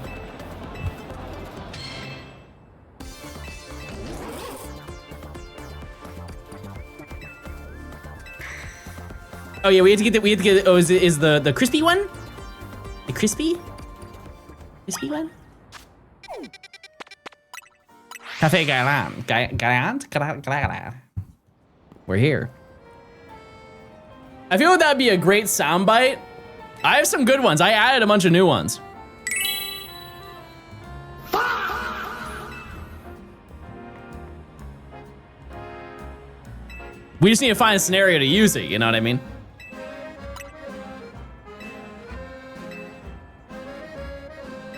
Speaker 2: Oh yeah, we have to get oh, is the crispy one? The crispy one? Cafe Galant. We're here. I feel like that'd be a great soundbite. I have some good ones. I added a bunch of new ones. We just need to find a scenario to use it, you know what I mean?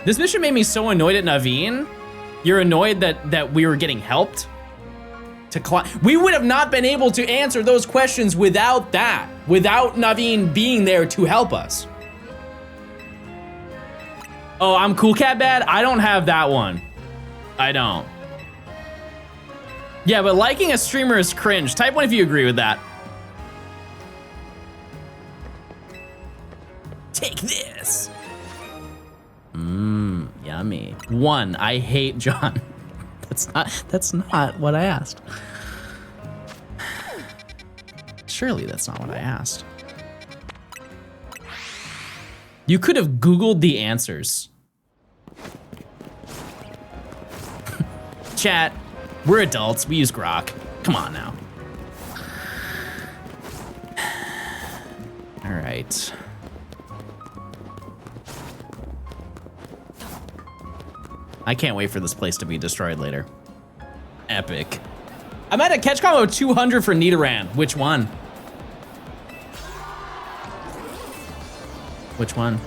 Speaker 2: This mission made me so annoyed at Naveen. You're annoyed that we were getting helped to climb. We would have not been able to answer those questions without that, without Naveen being there to help us. Oh, I'm Cool Cat Bad? I don't have that one. I don't. Yeah, but liking a streamer is cringe. Type 1 if you agree with that. Take this. Mmm, yummy. 1, I hate John. That's not what I asked. Surely that's not what I asked. You could have Googled the answers. Chat, we're adults, we use Grok. Come on now. All right. I can't wait for this place to be destroyed later. Epic. I'm at a catch combo 200 for Nidoran. Which one? Which one?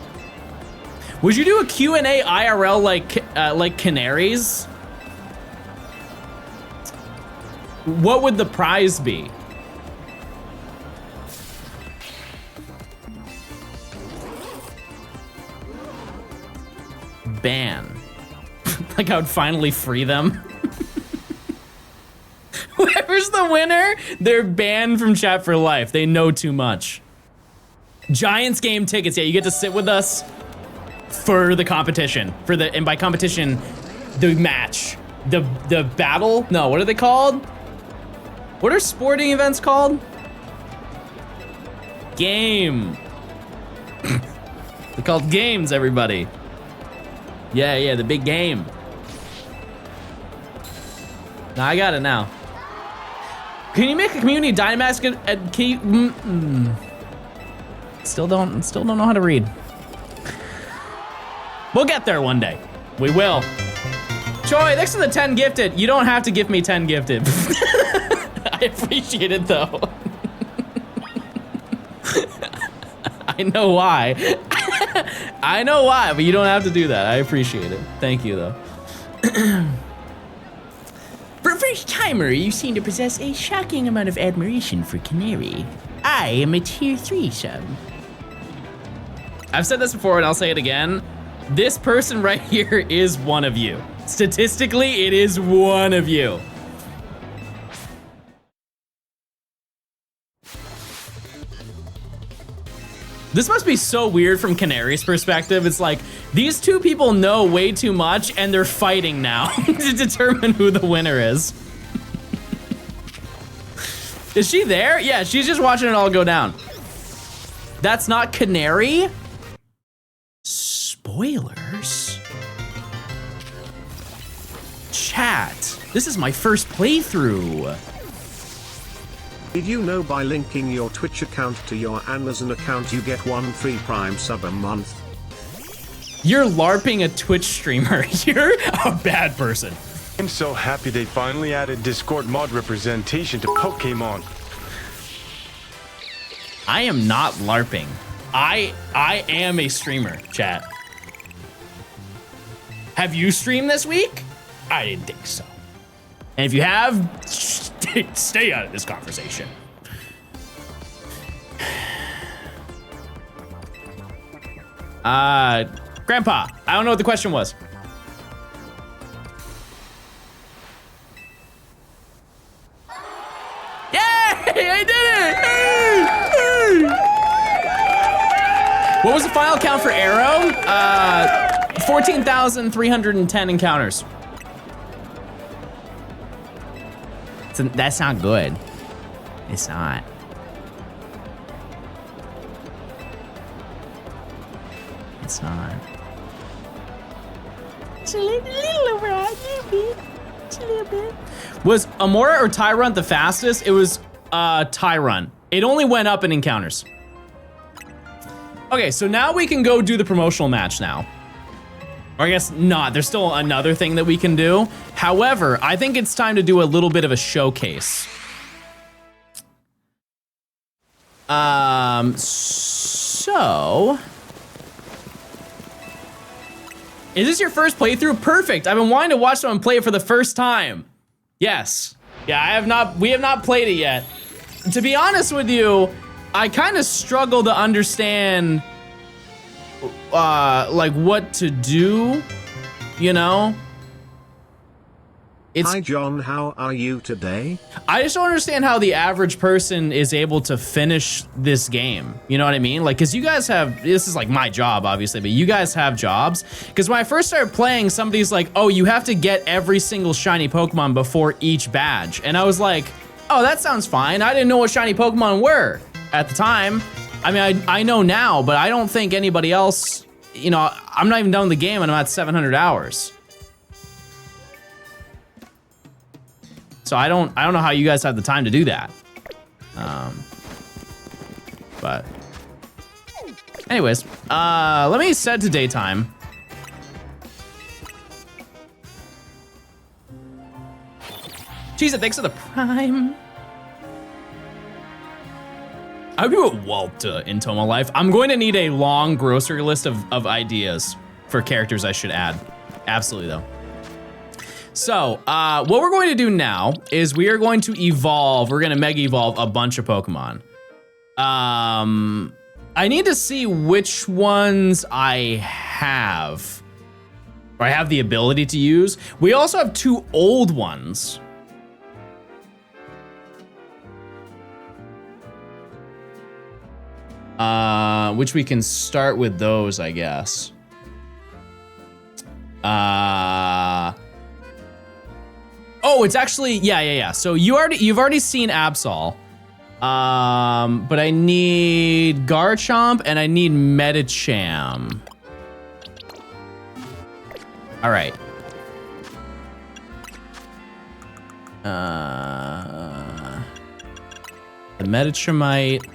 Speaker 2: Would you do a Q&A IRL like Canaries? What would the prize be? Ban. Like I would finally free them. Whoever's the winner, they're banned from chat for life. They know too much. Giants game tickets, yeah, you get to sit with us for the competition. And by competition, the match. The battle? No, what are they called? What are sporting events called? Game. They're called games, everybody. Yeah, the big game. No, I got it now. Can you make a community Dynamax? Can you, Still don't know how to read. We'll get there one day. We will. Choi, thanks for the 10 gifted. You don't have to give me 10 gifted. I appreciate it though. I know why. I know why, but you don't have to do that. I appreciate it. Thank you though. For a first timer, you seem to possess a shocking amount of admiration for Canary. I am a tier 3 sub. I've said this before and I'll say it again. This person right here is one of you. Statistically, it is one of you. This must be so weird from Canary's perspective. It's like, these two people know way too much and they're fighting now to determine who the winner is. Is she there? Yeah, she's just watching it all go down. That's not Canary? Spoilers? Chat, this is my first playthrough.
Speaker 1: Did you know by linking your Twitch account to your Amazon account you get 1 free Prime sub a month?
Speaker 2: You're LARPing a Twitch streamer. You're a bad person.
Speaker 8: I'm so happy they finally added Discord mod representation to Pokemon.
Speaker 2: I am not LARPing. I am a streamer, chat. Have you streamed this week? I didn't think so. And if you have, stay out of this conversation. Grandpa, I don't know what the question was. Yay! I did it! What was the final count for AERO? 14,310 encounters. That's not good. It's not. It's not. It's a little over, a little bit. It's a little bit. Was Amora or Tyrant the fastest? It was Tyrant. It only went up in encounters. Okay, so now we can go do the promotional match now. Or I guess not, there's still another thing that we can do. However, I think it's time to do a little bit of a showcase. So... Is this your first playthrough? Perfect, I've been wanting to watch someone play it for the first time. Yes, yeah, we have not played it yet. To be honest with you, I kind of struggle to understand like what to do, you know?
Speaker 1: Hi John, how are you today?
Speaker 2: I just don't understand how the average person is able to finish this game. You know what I mean? Like, cause you guys have, this is like my job obviously, but you guys have jobs. Cause when I first started playing, somebody's like, oh, you have to get every single shiny Pokemon before each badge. And I was like, oh, that sounds fine. I didn't know what shiny Pokemon were at the time. I mean, I know now, but I don't think anybody else, you know, I'm not even done with the game and I'm at 700 hours. So I don't know how you guys have the time to do that. But anyways, let me set to daytime. Jeez, thanks for the prime. I would do a Walt in Toma Life. I'm going to need a long grocery list of ideas for characters I should add. Absolutely though. So, what we're going to do now is we are going to evolve, we're gonna mega evolve a bunch of Pokemon. I need to see which ones I have, or I have the ability to use. We also have 2 old ones. Which we can start with those, I guess. Oh, it's actually, yeah. So you've already seen Absol. But I need Garchomp and I need Medicham. All right. The Medichamite.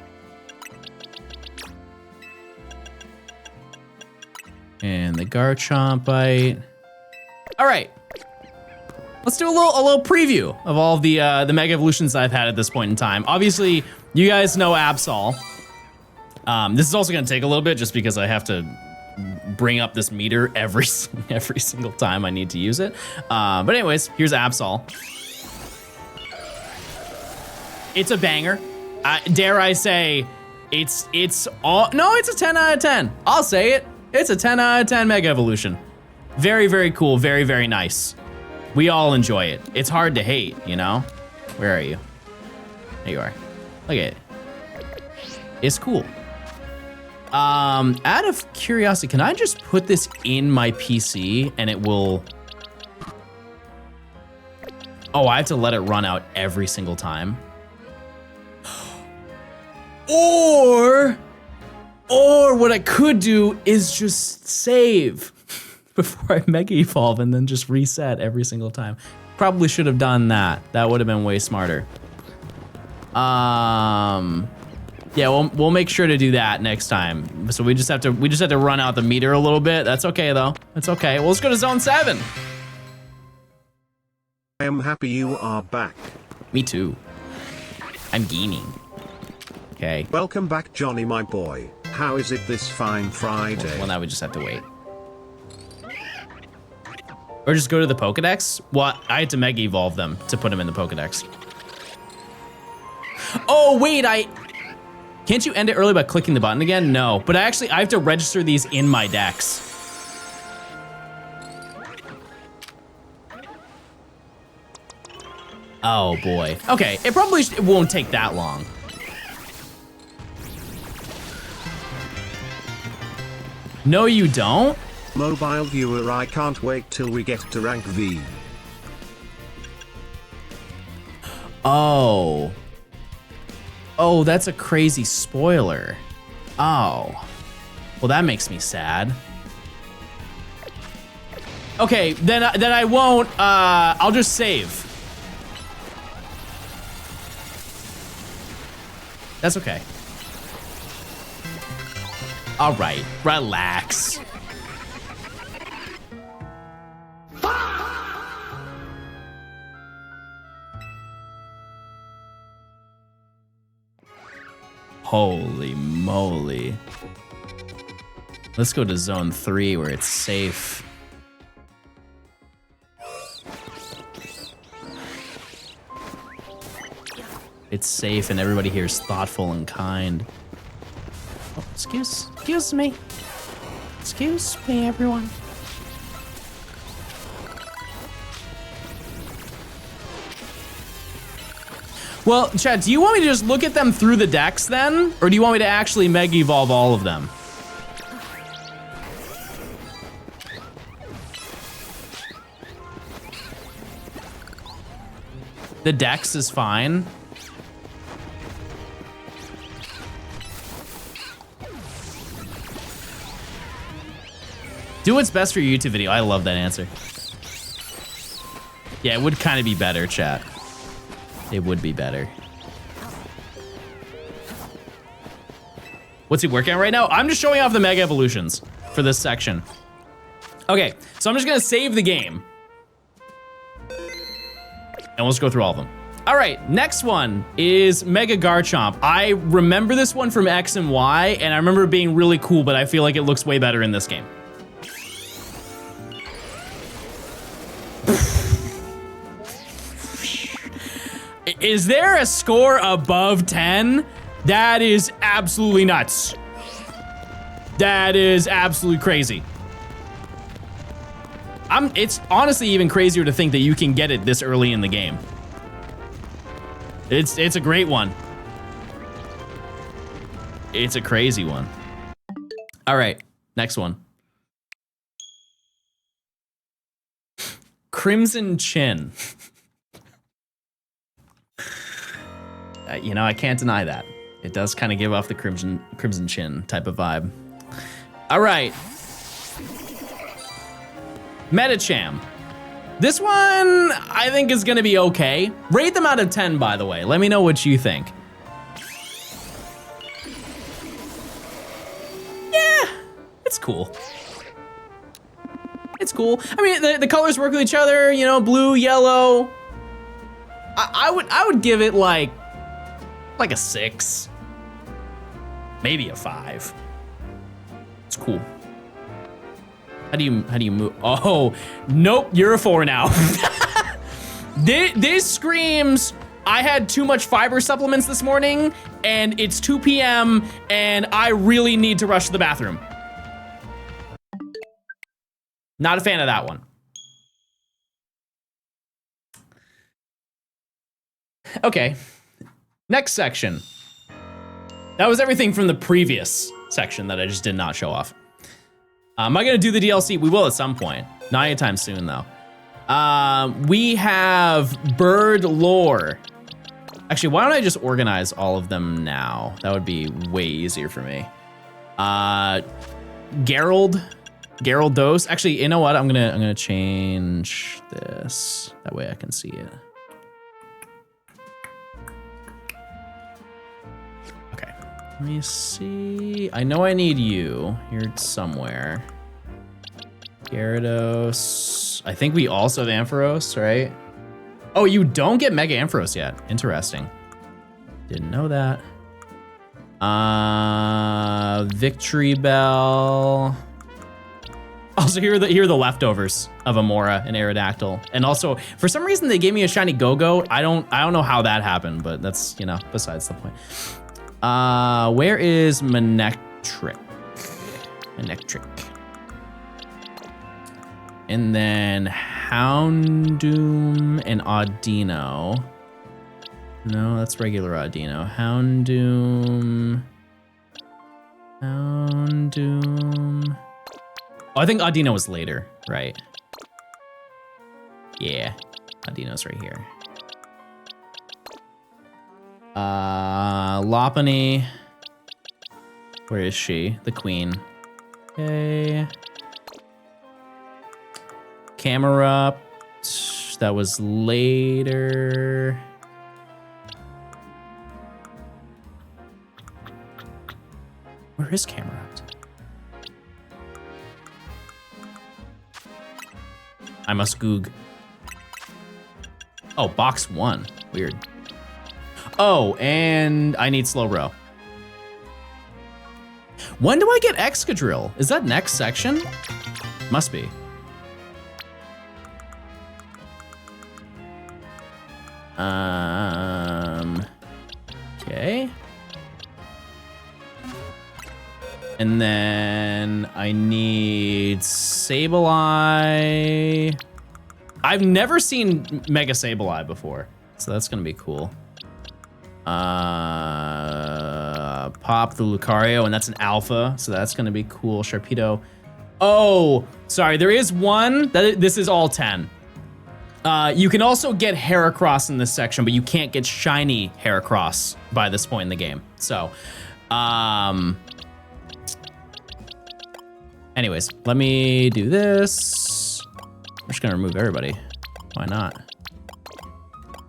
Speaker 2: And the Garchompite. All right. Let's do a little preview of all the Mega Evolutions I've had at this point in time. Obviously, you guys know Absol. This is also gonna take a little bit just because I have to bring up this meter every single time I need to use it. But anyways, here's Absol. It's a banger. Dare I say, it's a 10 out of 10. I'll say it. It's a 10 out of 10 Mega Evolution. Very, very cool, very, very nice. We all enjoy it. It's hard to hate, you know? Where are you? There you are. Look at it. It's cool. Out of curiosity, can I just put this in my PC and it will... Oh, I have to let it run out every single time. Or what I could do is just save before I Mega Evolve and then just reset every single time. Probably should have done that. That would have been way smarter. Yeah, we'll make sure to do that next time. So we just have to run out the meter a little bit. That's okay though. That's okay. Well, let's go to Zone 7.
Speaker 1: I am happy you are back.
Speaker 2: Me too. I'm gaining. Okay.
Speaker 1: Welcome back, Johnny, my boy. How is it this fine Friday?
Speaker 2: Well, now we just have to wait. Or just go to the Pokedex? Well, I had to Mega Evolve them to put them in the Pokedex. Oh, wait, Can't you end it early by clicking the button again? No, but I have to register these in my Dex. Oh boy. Okay, it probably won't take that long. No, you don't?
Speaker 1: Mobile viewer, I can't wait till we get to rank V.
Speaker 2: Oh. Oh, that's a crazy spoiler. Oh. Well, that makes me sad. Okay, then I won't, I'll just save. That's okay. All right, relax. Holy moly. Let's go to zone 3 where it's safe. It's safe and everybody here is thoughtful and kind. Oh, excuse me. Excuse me, everyone. Well, Chad, do you want me to just look at them through the decks then? Or do you want me to actually Mega Evolve all of them? The dex is fine. Do what's best for your YouTube video. I love that answer. Yeah, it would kind of be better, chat. It would be better. What's he working on right now? I'm just showing off the Mega Evolutions for this section. Okay, so I'm just gonna save the game. And we'll just go through all of them. All right, next one is Mega Garchomp. I remember this one from X and Y, and I remember it being really cool, but I feel like it looks way better in this game. Is there a score above 10? That is absolutely nuts. That is absolutely crazy. It's honestly even crazier to think that you can get it this early in the game. It's a great one. It's a crazy one. All right, next one. Crimson Chin. You know, I can't deny that. It does kind of give off the Crimson Chin type of vibe. All right. Metacham. This one, I think, is gonna be okay. Rate them out of 10, by the way. Let me know what you think. Yeah, it's cool. It's cool. I mean, the colors work with each other, you know, blue, yellow. I would give it like a 6. Maybe a 5. It's cool. How do you move? Oh, nope, you're a 4 now. This screams, I had too much fiber supplements this morning and it's 2 p.m. and I really need to rush to the bathroom. Not a fan of that one. Okay, next section. That was everything from the previous section that I just did not show off. Am I gonna do the DLC? We will at some point. Not anytime soon though. We have bird lore. Actually, why don't I just organize all of them now? That would be way easier for me. Gyarados. Actually, you know what? I'm gonna change this. That way I can see it. Let me see. I know I need you. You're somewhere. Gyarados. I think we also have Ampharos, right? Oh, you don't get Mega Ampharos yet. Interesting. Didn't know that. Victory Bell. Also, here are the leftovers of Amora and Aerodactyl. And also, for some reason, they gave me a shiny Go-Go. I don't know how that happened, but that's, you know, besides the point. Where is Manectric? Manectric. And then Houndoom and Audino. No, that's regular Audino. Houndoom. Oh, I think Audino was later, right? Yeah, Audino's right here. Lopunny. Where is she? The queen. Okay. Camerupt. That was later. Where is Camerupt? I must goog. Oh, box 1. Weird. Oh, and I need Slowbro. When do I get Excadrill? Is that next section? Must be. Okay. And then I need Sableye. I've never seen Mega Sableye before, so that's gonna be cool. Pop the Lucario, and that's an alpha, so that's gonna be cool. Sharpedo. Oh, sorry, there is one. This is all 10. You can also get Heracross in this section, but you can't get shiny Heracross by this point in the game. So, anyways, let me do this. I'm just gonna remove everybody. Why not?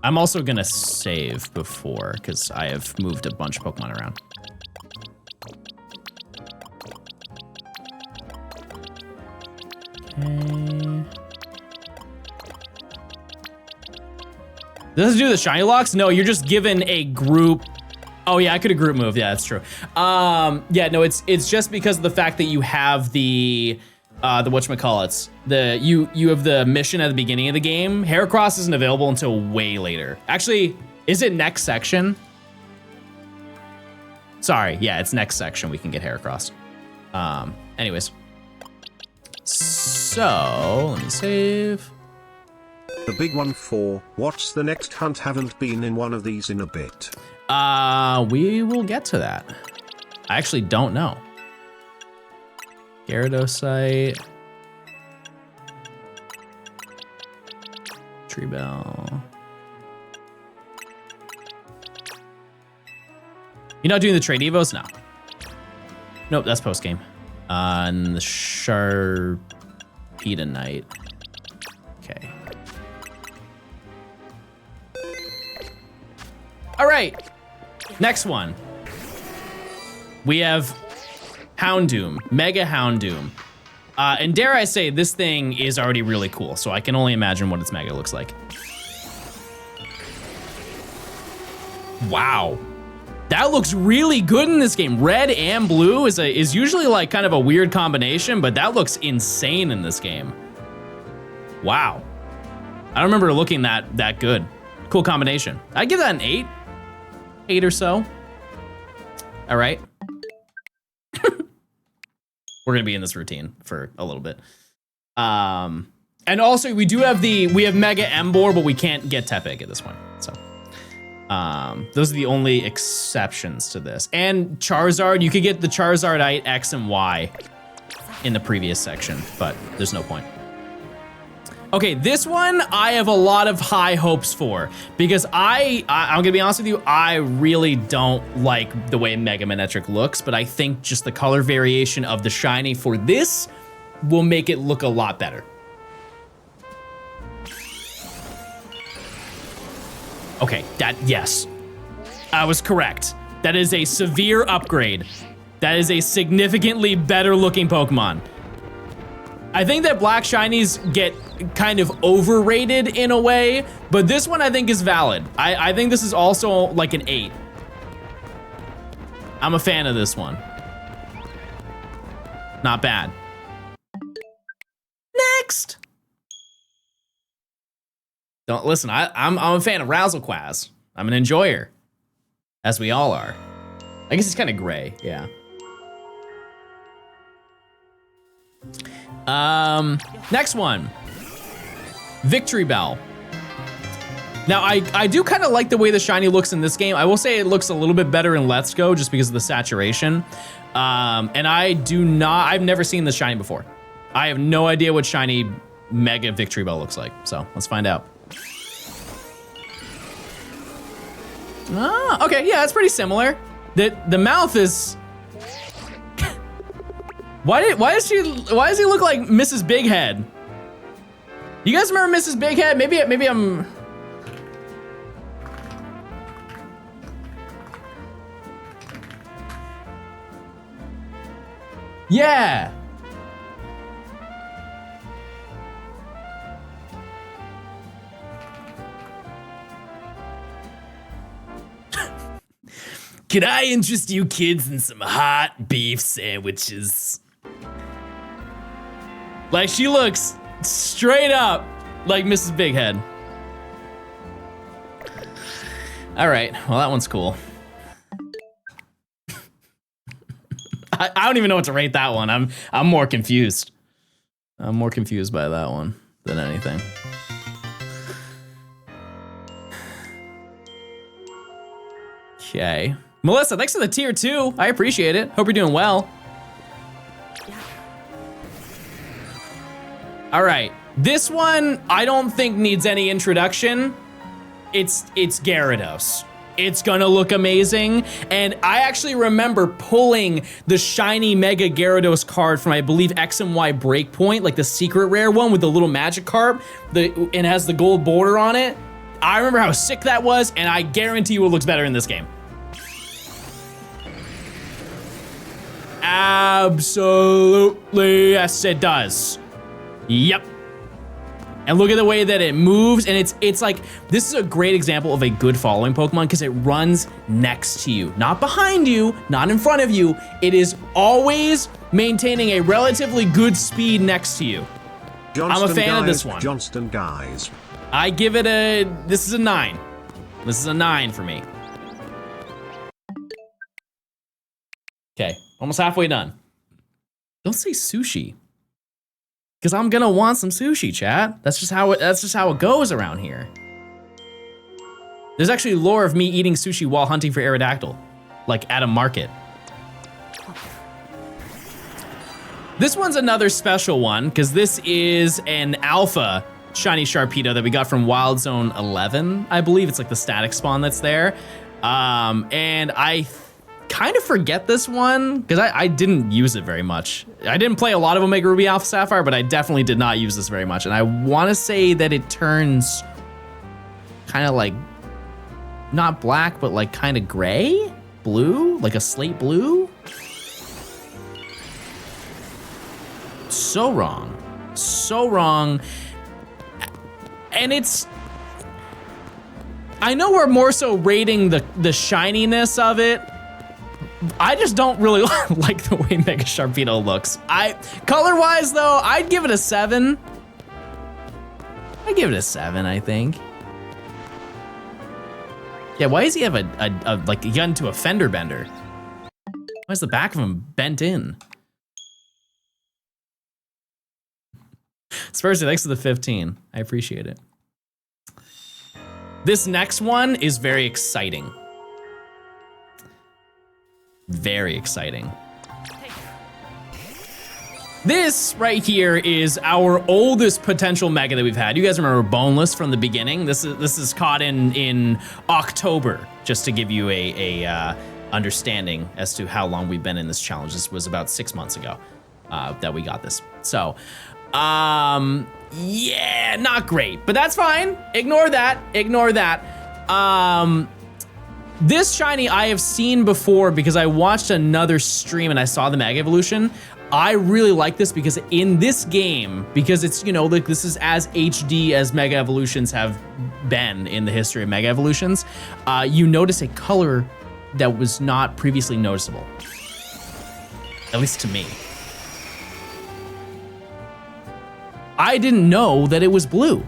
Speaker 2: I'm also gonna save before, because I have moved a bunch of Pokemon around. Okay. Does it do the shiny locks? No, you're just given a group. Oh yeah, I could have group moved. Yeah, that's true. Yeah, no, it's just because of the fact that you have the whatchamacallits. You have the mission at the beginning of the game. Heracross isn't available until way later. Actually, is it next section? Sorry, yeah, it's next section we can get Heracross. Anyways. So, let me save.
Speaker 1: The big one 4, what's the next hunt? Haven't been in one of these in a bit.
Speaker 2: We will get to that. I actually don't know. Gyarados, Tree Bell. You're not doing the trade evos? No. Nope, that's post game. And the Sharpedo. Okay. All right, next one. We have Houndoom, Mega Houndoom. And dare I say, this thing is already really cool, so I can only imagine what its Mega looks like. Wow. That looks really good in this game. Red and blue is usually like kind of a weird combination, but that looks insane in this game. Wow. I don't remember it looking that good. Cool combination. I'd give that an 8. 8 or so. All right. We're gonna be in this routine for a little bit. And also we have Mega Emboar, but we can't get Tepig at this point. So those are the only exceptions to this. And Charizard, you could get the Charizardite X and Y in the previous section, but there's no point. Okay, this one I have a lot of high hopes for because I'm gonna be honest with you, I really don't like the way Mega Manectric looks, but I think just the color variation of the shiny for this will make it look a lot better. Okay, yes, I was correct. That is a severe upgrade. That is a significantly better looking Pokemon. I think that black shinies get kind of overrated in a way, but this one I think is valid. I think this is also like an 8. I'm a fan of this one. Not bad. Next. Don't listen, I'm a fan of Razzlequaz. I'm an enjoyer, as we all are. I guess it's kind of gray, yeah. Next one. Victory Bell. Now, I do kind of like the way the shiny looks in this game. I will say it looks a little bit better in Let's Go just because of the saturation. And I've never seen this shiny before. I have no idea what shiny Mega Victory Bell looks like. So let's find out. Ah, okay, yeah, it's pretty similar. The mouth is. Why does he look like Mrs. Big Head? You guys remember Mrs. Big Head? Maybe I'm. Yeah. Can I interest you kids in some hot beef sandwiches? Like, she looks straight up like Mrs. Big Head. All right, well, that one's cool. I don't even know what to rate that one. I'm more confused. I'm more confused by that one than anything. Okay. Melissa, thanks for the tier 2. I appreciate it. Hope you're doing well. All right. This one, I don't think needs any introduction. It's Gyarados. It's gonna look amazing. And I actually remember pulling the shiny Mega Gyarados card from, I believe, X and Y Breakpoint, like the secret rare one with the little magic carp, and has the gold border on it. I remember how sick that was, and I guarantee you it looks better in this game. Absolutely, yes it does. Yep. And look at the way that it moves, and it's like, this is a great example of a good following Pokemon because it runs next to you, not behind you, not in front of you. It is always maintaining a relatively good speed next to you.
Speaker 1: Johnstone
Speaker 2: I'm a fan
Speaker 1: guys,
Speaker 2: of this one.
Speaker 1: Johnstone guys.
Speaker 2: I give it this is a 9. This is a 9 for me. Okay, almost halfway done. Don't say sushi. Because I'm gonna want some sushi, chat. That's just how it goes around here. There's actually lore of me eating sushi while hunting for Aerodactyl, like at a market. This one's another special one, because this is an alpha shiny Sharpedo that we got from Wild Zone 11. I believe it's like the static spawn that's there. And I kind of forget this one because I didn't use it very much. I didn't play a lot of Omega Ruby Alpha Sapphire, but I definitely did not use this very much. And I want to say that it turns kind of like, not black, but like kind of gray, blue, like a slate blue. So wrong, so wrong. And it's, I know we're more so rating the shininess of it. I just don't really like the way Mega Sharpedo looks. Color-wise though, I'd give it a 7. I'd give it a 7, I think. Yeah, why does he have a like a gun to a fender bender? Why is the back of him bent in? Spursy, thanks for the 15. I appreciate it. This next one is very exciting. Very exciting. This right here is our oldest potential Mega that we've had. You guys remember Boneless from the beginning? This is caught in October, just to give you a understanding as to how long we've been in this challenge. This was about 6 months ago that we got this. So, yeah, not great, but that's fine. Ignore that, ignore that. This shiny I have seen before because I watched another stream and I saw the Mega Evolution. I really like this because in this game, because it's, you know, like this is as HD as Mega Evolutions have been in the history of Mega Evolutions, you notice a color that was not previously noticeable. At least to me. I didn't know that it was blue.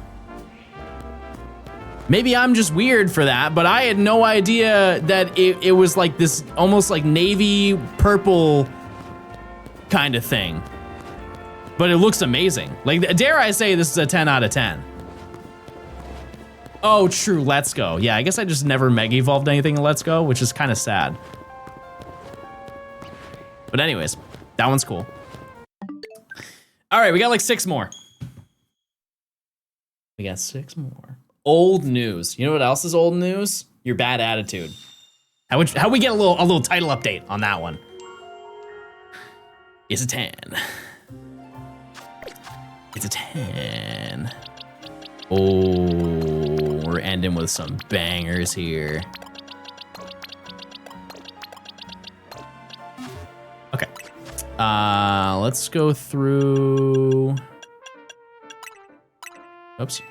Speaker 2: Maybe I'm just weird for that, but I had no idea that it was like this almost like navy purple kind of thing. But it looks amazing. Like, dare I say this is a 10 out of 10. Oh, true, Let's Go. Yeah, I guess I just never Mega Evolved anything in Let's Go, which is kind of sad. But anyways, that one's cool. All right, we got like 6 more. We got 6 more. Old news. You know what else is old news? Your bad attitude. How we get a little title update on that one? It's a 10. It's a 10. Oh, we're ending with some bangers here. Okay. Let's go through. Oops.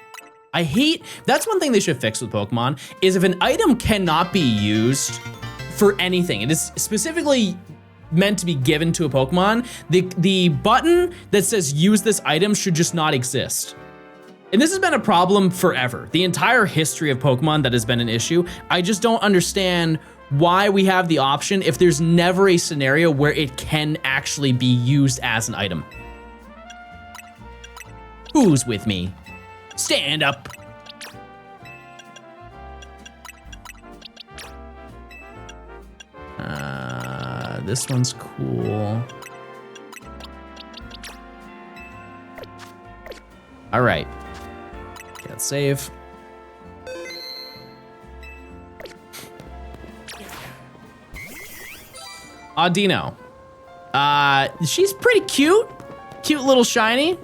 Speaker 2: I hate, that's one thing they should fix with Pokemon, is if an item cannot be used for anything, it is specifically meant to be given to a Pokemon, the button that says use this item should just not exist. And this has been a problem forever. The entire history of Pokemon that has been an issue. I just don't understand why we have the option if there's never a scenario where it can actually be used as an item. Who's with me? Stand up. This one's cool. All right. Can't save. Audino. She's pretty cute. Cute little shiny.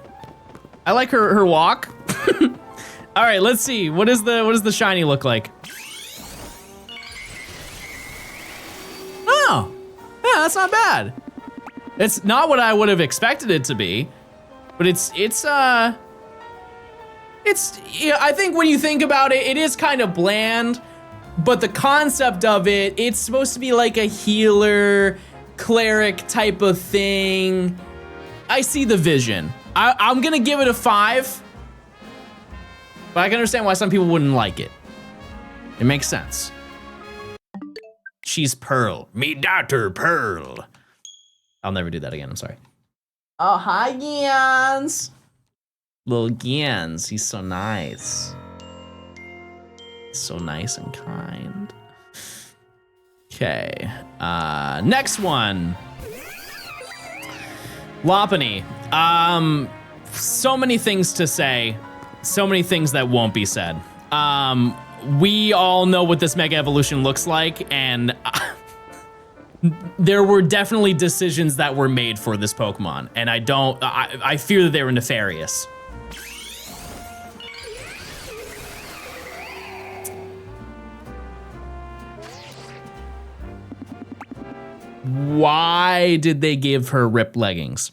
Speaker 2: I like her walk. All right, let's see. What does the shiny look like? Oh, yeah, that's not bad. It's not what I would have expected it to be, but it's yeah, I think when you think about it, it is kind of bland, but the concept of it, it's supposed to be like a healer, cleric type of thing. I see the vision. I'm gonna give it a 5. But I can understand why some people wouldn't like it. It makes sense. She's Pearl. Me daughter, Pearl. I'll never do that again, I'm sorry. Oh, hi, Gians. Little Gians, he's so nice. So nice and kind. Okay, next one. Lopunny. So many things to say. So many things that won't be said. We all know what this Mega Evolution looks like, and there were definitely decisions that were made for this Pokemon, and I fear that they were nefarious. Why did they give her ripped leggings?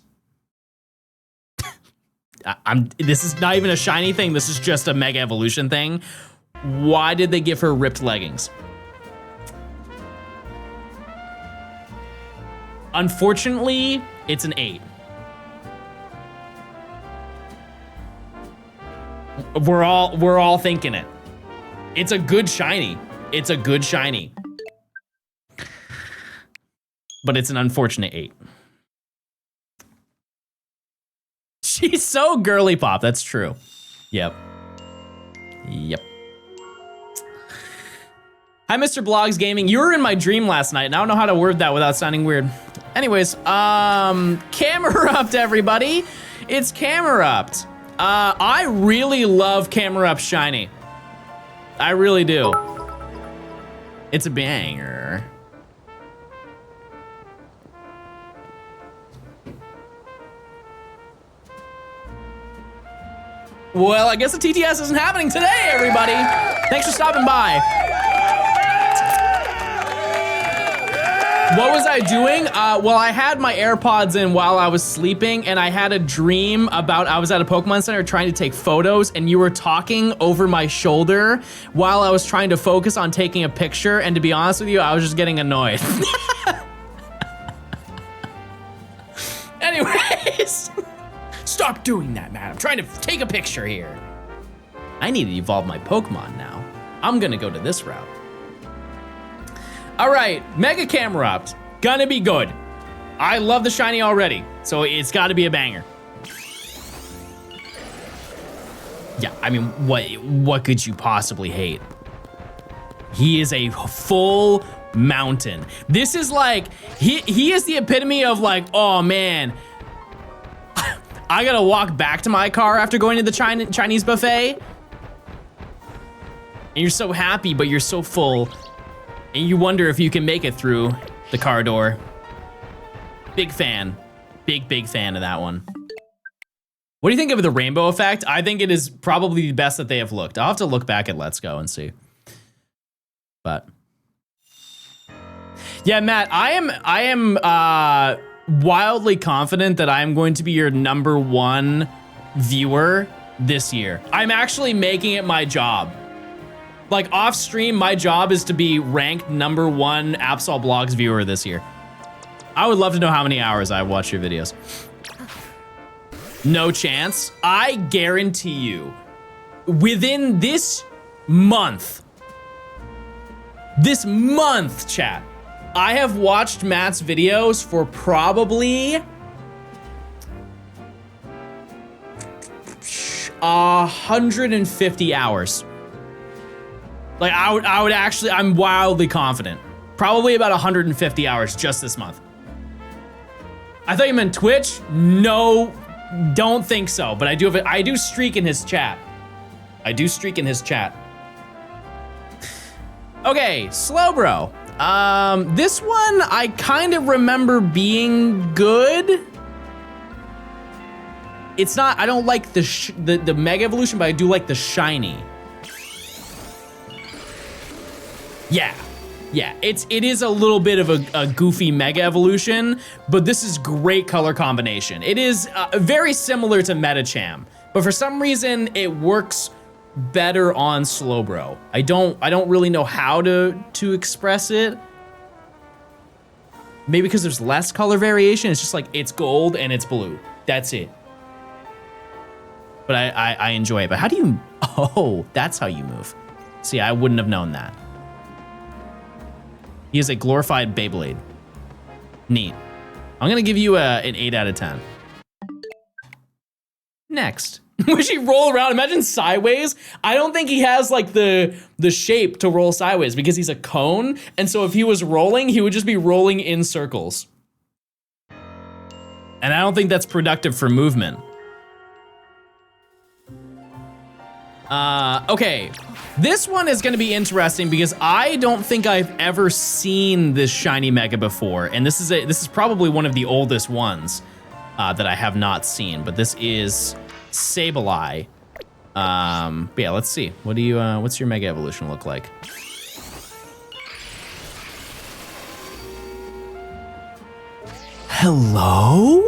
Speaker 2: This is not even a shiny thing. This is just a Mega Evolution thing. Why did they give her ripped leggings? Unfortunately, it's an 8. We're all thinking it. It's a good shiny. It's a good shiny. But it's an unfortunate 8. She's so girly pop, that's true. Yep. Yep. Hi, Mr. Blogs Gaming. You were in my dream last night, and I don't know how to word that without sounding weird. Anyways, Camerupt, everybody. It's Camerupt. I really love Camerupt Shiny. I really do. It's a banger. Well, I guess the TTS isn't happening today, everybody. Thanks for stopping by. What was I doing? Well, I had my AirPods in while I was sleeping, and I had a dream about I was at a Pokemon Center trying to take photos, and you were talking over my shoulder while I was trying to focus on taking a picture, and to be honest with you, I was just getting annoyed. Anyways, stop doing that, man. I'm trying to take a picture here. I need to evolve my Pokemon now. I'm gonna go to this route. All right, Mega Camerupt, gonna be good. I love the shiny already, so it's gotta be a banger. Yeah, I mean, what could you possibly hate? He is a full mountain. This is like, he is the epitome of like, oh man, I gotta walk back to my car after going to the Chinese buffet. And you're so happy, but you're so full. And you wonder if you can make it through the car door. Big fan. Big fan of that one. What do you think of the rainbow effect? I think it is probably the best that they have looked. I'll have to look back at Let's Go and see. But yeah, Matt, I am wildly confident that I am going to be your #1 viewer this year. I'm actually making it my job. Like off stream, my job is to be ranked #1 Absol Blogs viewer this year. I would love to know how many hours I've watched your videos. No chance. I guarantee you, within this month, chat, I have watched Matt's videos for probably 150 hours. Like I would actually, I'm wildly confident. Probably about 150 hours just this month. I thought you meant Twitch. No, don't think so. But I do streak in his chat. Okay, Slowbro. This one I kind of remember being good. It's not, I don't like the Mega Evolution, but I do like the shiny. Yeah, it is a little bit of a goofy Mega Evolution, but this is great color combination. It is very similar to Metacham, but for some reason it works better on Slowbro. I don't really know how to express it. Maybe because there's less color variation. It's just like it's gold and it's blue. That's it. But I enjoy it. But how do you? Oh, that's how you move. See, I wouldn't have known that. He is a glorified Beyblade. Neat. I'm gonna give you an 8 out of 10. Next. Would he roll around? Imagine sideways. I don't think he has like the shape to roll sideways because he's a cone. And so if he was rolling, he would just be rolling in circles. And I don't think that's productive for movement. Okay. This one is gonna be interesting because I don't think I've ever seen this shiny Mega before. And this is probably one of the oldest ones that I have not seen, but this is Sableye. But yeah, let's see. What's your Mega Evolution look like? Hello?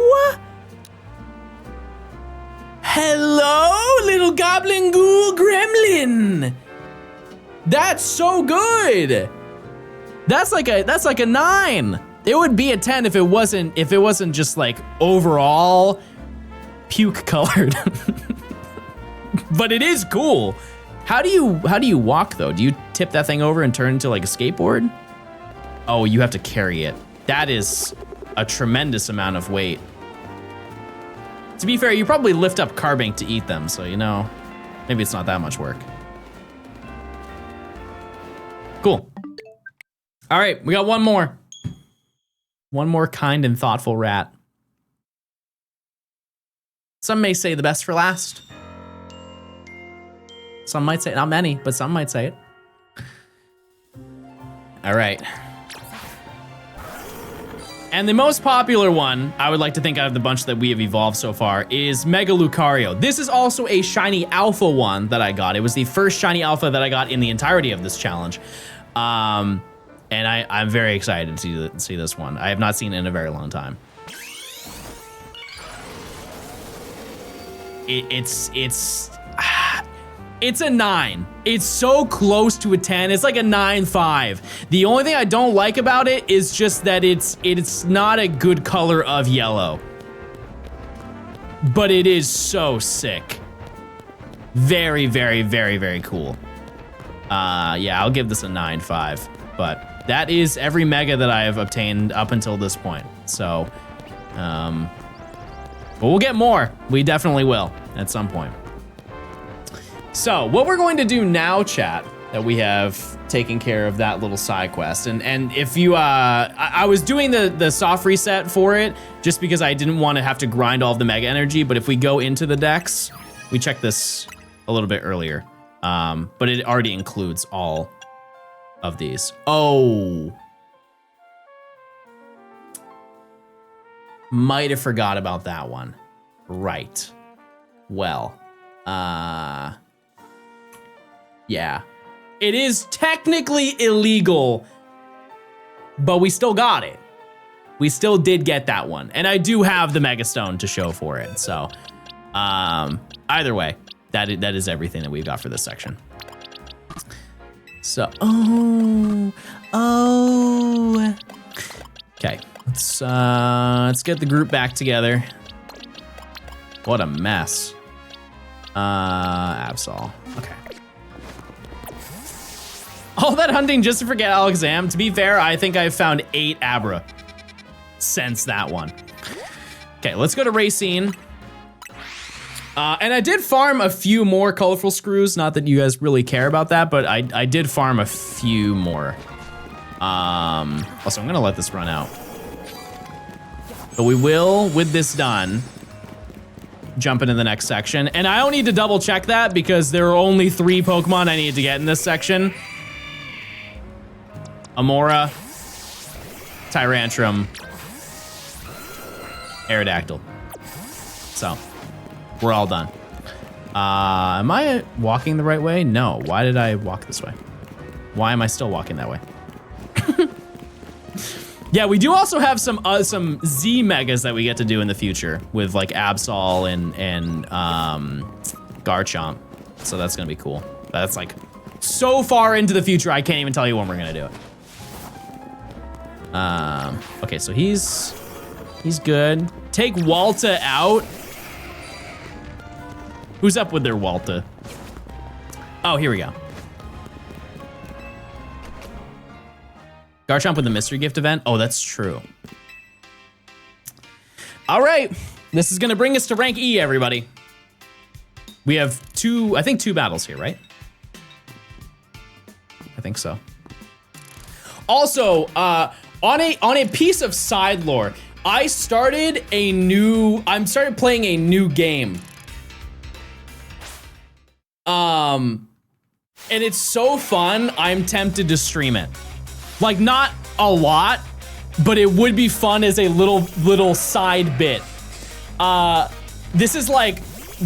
Speaker 2: Hello, little goblin ghoul gremlin. That's so good. That's like a 9. It would be a 10 if it wasn't just like overall puke colored. But it is cool. How do you walk though? Do you tip that thing over and turn into like a skateboard? Oh, you have to carry it. That is a tremendous amount of weight. To be fair, you probably lift up Carbink to eat them, so you know, maybe it's not that much work. Cool. All right, we got one more. One more kind and thoughtful rat. Some may say the best for last. Some might say, not many, but some might say it. All right. And the most popular one, I would like to think out of the bunch that we have evolved so far, is Mega Lucario. This is also a shiny alpha one that I got. It was the first shiny alpha that I got in the entirety of this challenge. And and I'm very excited to see this one. I have not seen it in a very long time. It's a 9. It's so close to a 10. It's like a 9.5. The only thing I don't like about it is just that it's not a good color of yellow. But it is so sick. Very, very, very, very cool. Yeah, I'll give this a 9.5. But that is every mega that I have obtained up until this point. So, but we'll get more. We definitely will at some point. So what we're going to do now, chat, that we have taken care of that little side quest. And if you, I was doing the soft reset for it just because I didn't want to have to grind all of the mega energy. But if we go into the decks, we checked this a little bit earlier. But it already includes all of these. Oh. Might have forgot about that one. Right. Well, yeah. It is technically illegal, but we still got it. We still did get that one. And I do have the Mega Stone to show for it. So, either way, that is everything that we've got for this section. So, okay. Let's get the group back together. What a mess. Absol. Okay. All that hunting just to forget Alexam. To be fair, I think I've found 8 Abra since that one. Okay, let's go to Racine. And I did farm a few more colorful screws. Not that you guys really care about that, but I did farm a few more. Also, I'm gonna let this run out. But we will, with this done, jump into the next section. And I don't need to double check that because there are only 3 Pokemon I need to get in this section. Amora, Tyrantrum, Aerodactyl. So, we're all done. Am I walking the right way? No. Why did I walk this way? Why am I still walking that way? Yeah, we do also have some Z megas that we get to do in the future with like Absol and Garchomp. So that's gonna be cool. That's like so far into the future, I can't even tell you when we're gonna do it. Okay, so he's good. Take Walta out. Who's up with their Walta? Oh, here we go. Garchomp with the mystery gift event. Oh, that's true. All right, this is gonna bring us to rank E, everybody. We have I think two battles here, right? I think so. Also, on a piece of side lore, I'm started playing a new game. And it's so fun, I'm tempted to stream it. Like, not a lot, but it would be fun as a little side bit. This is like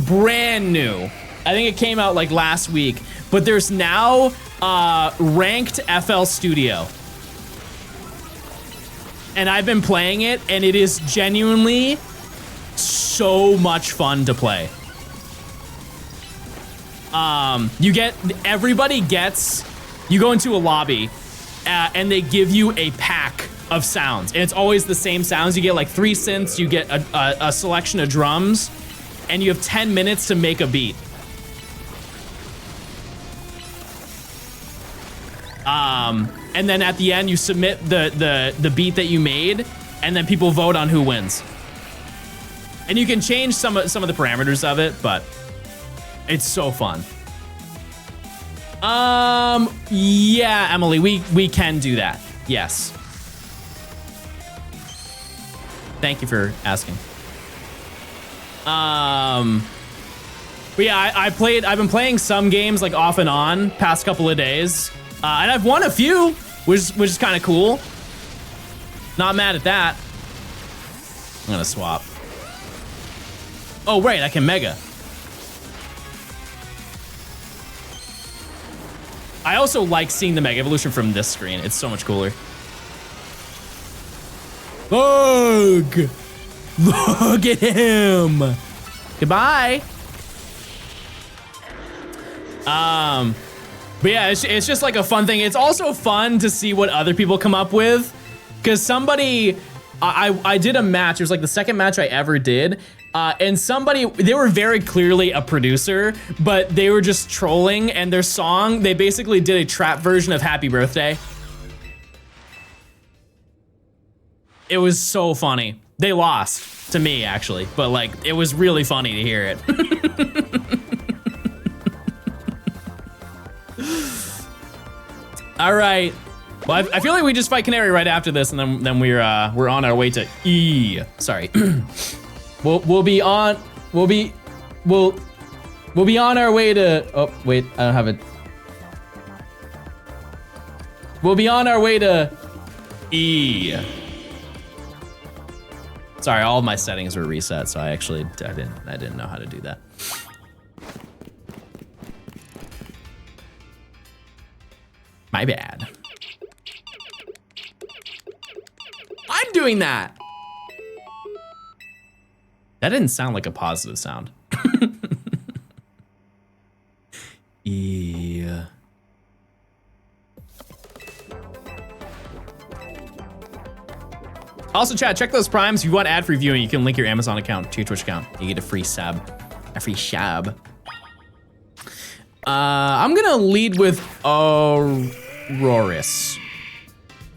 Speaker 2: brand new. I think it came out like last week, but there's now ranked FL Studio. And I've been playing it, and it is genuinely so much fun to play. You go into a lobby, and they give you a pack of sounds, and it's always the same sounds. You get like 3 synths, you get a selection of drums, and you have 10 minutes to make a beat. And then at the end, you submit the beat that you made, and then people vote on who wins. And you can change some of the parameters of it, but it's so fun. Yeah, Emily, we can do that. Yes. Thank you for asking. But yeah, I've been playing some games like off and on past couple of days. And I've won a few, which is kind of cool. Not mad at that. I'm gonna swap. Oh, right, I can Mega. I also like seeing the Mega Evolution from this screen. It's so much cooler. Look! Look at him! Goodbye. But yeah, it's just like a fun thing. It's also fun to see what other people come up with. Because somebody, I did a match. It was like the second match I ever did. And somebody, they were very clearly a producer, but they were just trolling, and their song, they basically did a trap version of Happy Birthday. It was so funny. They lost to me, actually, but like, it was really funny to hear it. All right. Well, I feel like we just fight Canary right after this, and then we're on our way to E. Sorry. we'll be on our way to. Oh wait, I don't have it. We'll be on our way to E. Sorry, all of my settings were reset, so I didn't know how to do that. My bad. I'm doing that. That didn't sound like a positive sound. Yeah. Also, chat, check those primes. If you want ad-free viewing, you can link your Amazon account to your Twitch account. You get a free sub. A free shab. I'm gonna lead with Auroris.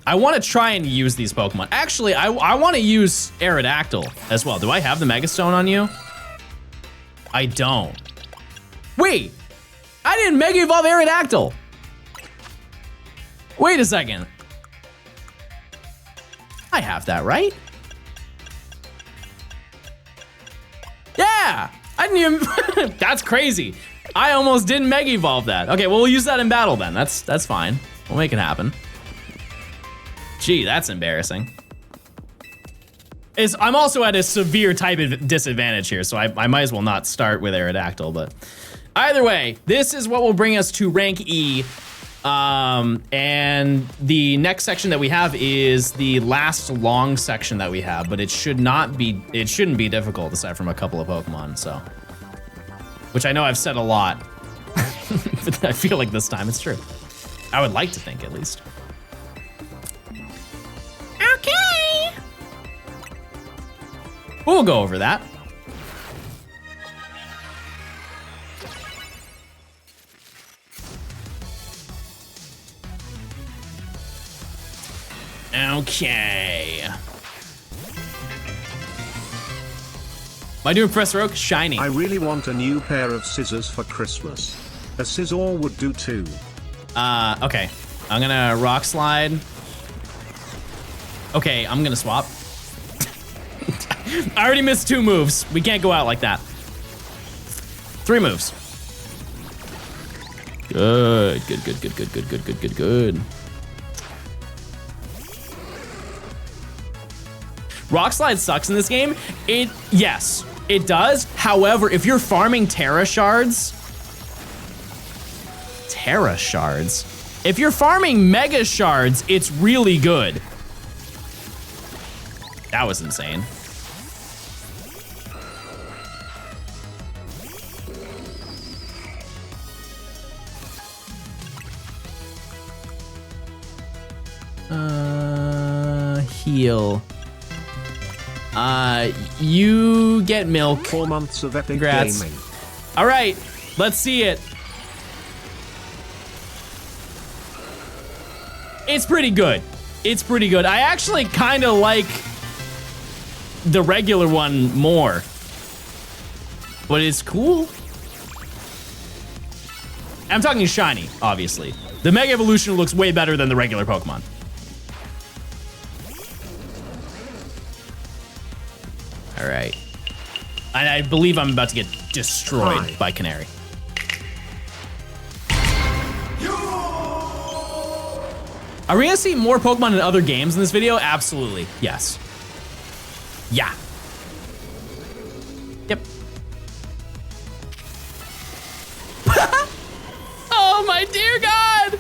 Speaker 2: I want to try and use these Pokemon. Actually, I want to use Aerodactyl as well. Do I have the Mega Stone on you? I don't. Wait, I didn't Mega Evolve Aerodactyl. Wait a second. I have that, right? Yeah, I didn't even, that's crazy. I almost didn't Mega Evolve that. Okay, well, we'll use that in battle then. That's fine. We'll make it happen. Gee, that's embarrassing. I'm also at a severe type of disadvantage here, so I might as well not start with Aerodactyl, but either way, this is what will bring us to rank E. And the next section that we have is the last long section that we have, but it shouldn't be difficult aside from a couple of Pokemon, so. Which I know I've said a lot, but I feel like this time it's true. I would like to think, at least. Okay. We'll go over that. Okay. Am I doing Professor Oak? Shiny.
Speaker 1: I really want a new pair of scissors for Christmas. A scissor would do too.
Speaker 2: Okay. I'm gonna Rock Slide. Okay, I'm gonna swap. I already missed 2 moves. We can't go out like that. 3 moves. Good. Rock Slide sucks in this game. Yes, it does. However, if you're farming Terra Shards, if you're farming Mega Shards, it's really good. That was insane. Heal. You get milk.
Speaker 1: 4 months of epic
Speaker 2: Congrats.
Speaker 1: gaming.
Speaker 2: All right, let's see it. It's pretty good. It's pretty good. I actually kind of like the regular one more, but it's cool. I'm talking shiny, obviously. The Mega Evolution looks way better than the regular Pokemon. All right. And I believe I'm about to get destroyed by Canary. Are we gonna see more Pokemon in other games in this video? Absolutely, yes. Yeah. Yep. Oh my dear God!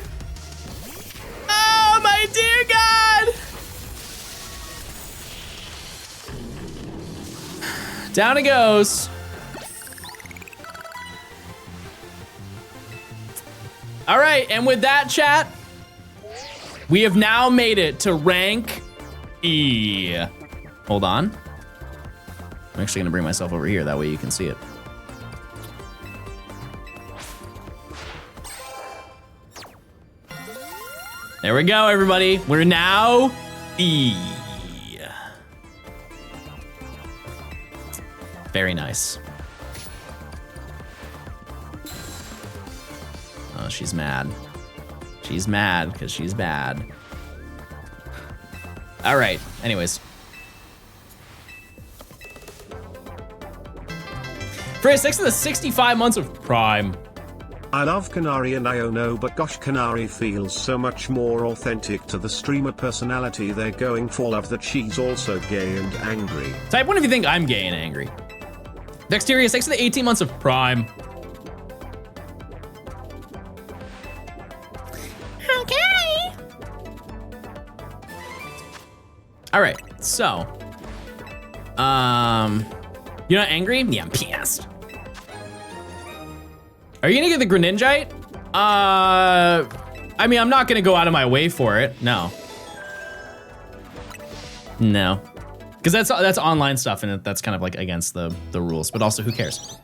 Speaker 2: Down it goes. All right, and with that, chat, we have now made it to rank E. Hold on. I'm actually gonna bring myself over here, that way you can see it. There we go, everybody. We're now E. Very nice. Oh, she's mad. She's mad because she's bad. All right, anyways. For 6 of the 65 months of Prime.
Speaker 1: I love Canary and I know, but gosh, Canary feels so much more authentic to the streamer personality they're going for. Love that she's also gay and angry.
Speaker 2: Type 1 if you think I'm gay and angry. Dexteria, 6 of the 18 months of Prime.
Speaker 7: Okay.
Speaker 2: All right, so. You're not angry? Yeah, I'm pissed. Are you gonna get the Greninjite? I mean, I'm not gonna go out of my way for it. No. No. Because that's online stuff, and that's kind of like against the rules, but also who cares?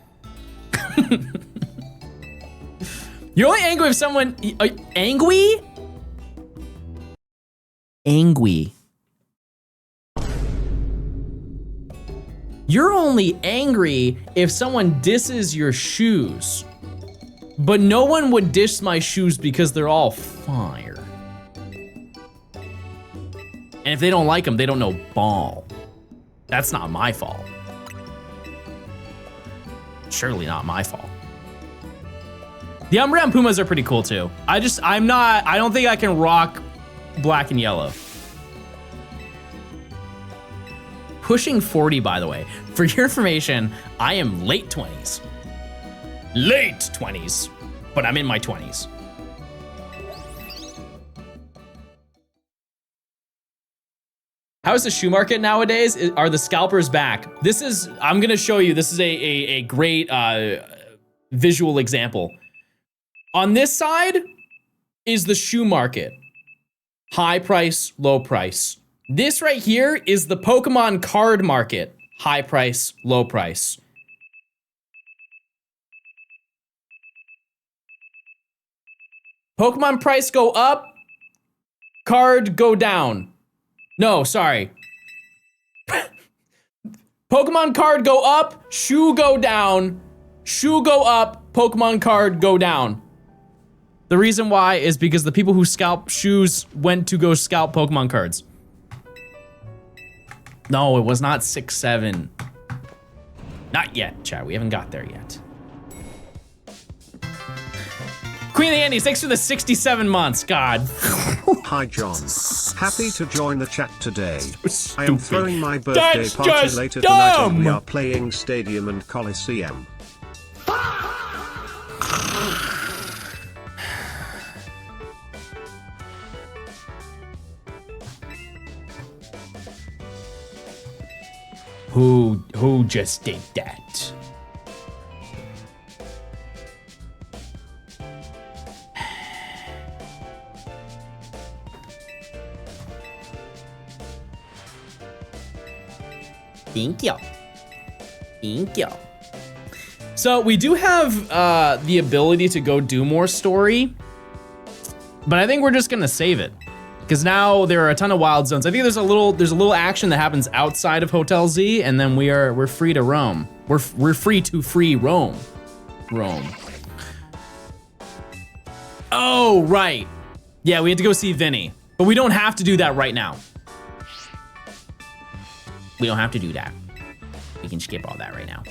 Speaker 2: You're only angry if someone, angry? Angry. You're only angry if someone disses your shoes. But no one would diss my shoes because they're all fire. And if they don't like them, they don't know ball. That's not my fault. Surely not my fault. The Umbreon Pumas are pretty cool too. I don't think I can rock black and yellow. Pushing 40, by the way. For your information, I am late 20s. Late 20s, but I'm in my 20s. How's the shoe market nowadays? Are the scalpers back? I'm gonna show you, this is a great visual example. On this side is the shoe market. High price, low price. This right here is the Pokemon card market. High price, low price. Pokemon price go up, card go down. No, sorry. Pokemon card go up, shoe go down, shoe go up, Pokemon card go down. The reason why is because the people who scalp shoes went to go scalp Pokemon cards. No, it was not 6-7. Not yet, chat. We haven't got there yet. Queen of the Andes, thanks for the 67 months. God.
Speaker 1: Hi, John. Happy to join the chat today.
Speaker 2: Stupid.
Speaker 1: I am throwing my birthday
Speaker 2: That's
Speaker 1: party
Speaker 2: just
Speaker 1: later tonight and we
Speaker 2: dumb.
Speaker 1: are playing Stadium and Coliseum.
Speaker 2: Who just did that? Thank you. Thank you. So we do have the ability to go do more story, but I think we're just gonna save it. Because now there are a ton of wild zones. I think there's a little action that happens outside of Hotel Z, and then we're free to roam. We're free to roam. Oh, right. Yeah, we had to go see Vinny, but we don't have to do that right now. We don't have to do that. We can skip all that right now.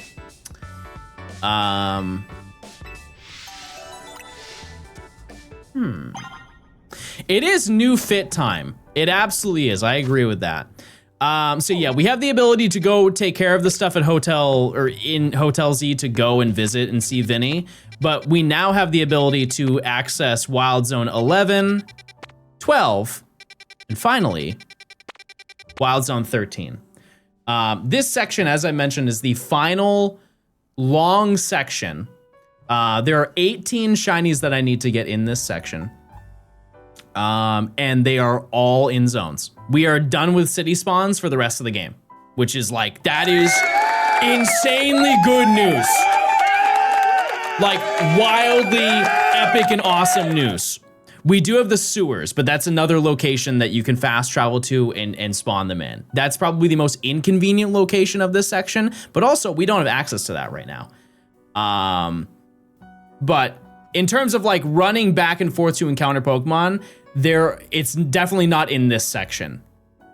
Speaker 2: It is new fit time. It absolutely is. I agree with that. So yeah, we have the ability to go take care of the stuff at in Hotel Z to go and visit and see Vinny, but we now have the ability to access Wild Zone 11, 12, and finally, Wild Zone 13. This section, as I mentioned, is the final long section. There are 18 shinies that I need to get in this section. And they are all in zones. We are done with city spawns for the rest of the game, which is like, that is insanely good news. Like wildly epic and awesome news. We do have the sewers, but that's another location that you can fast travel to and spawn them in. That's probably the most inconvenient location of this section, but also we don't have access to that right now. But in terms of like running back and forth to encounter Pokemon, it's definitely not in this section.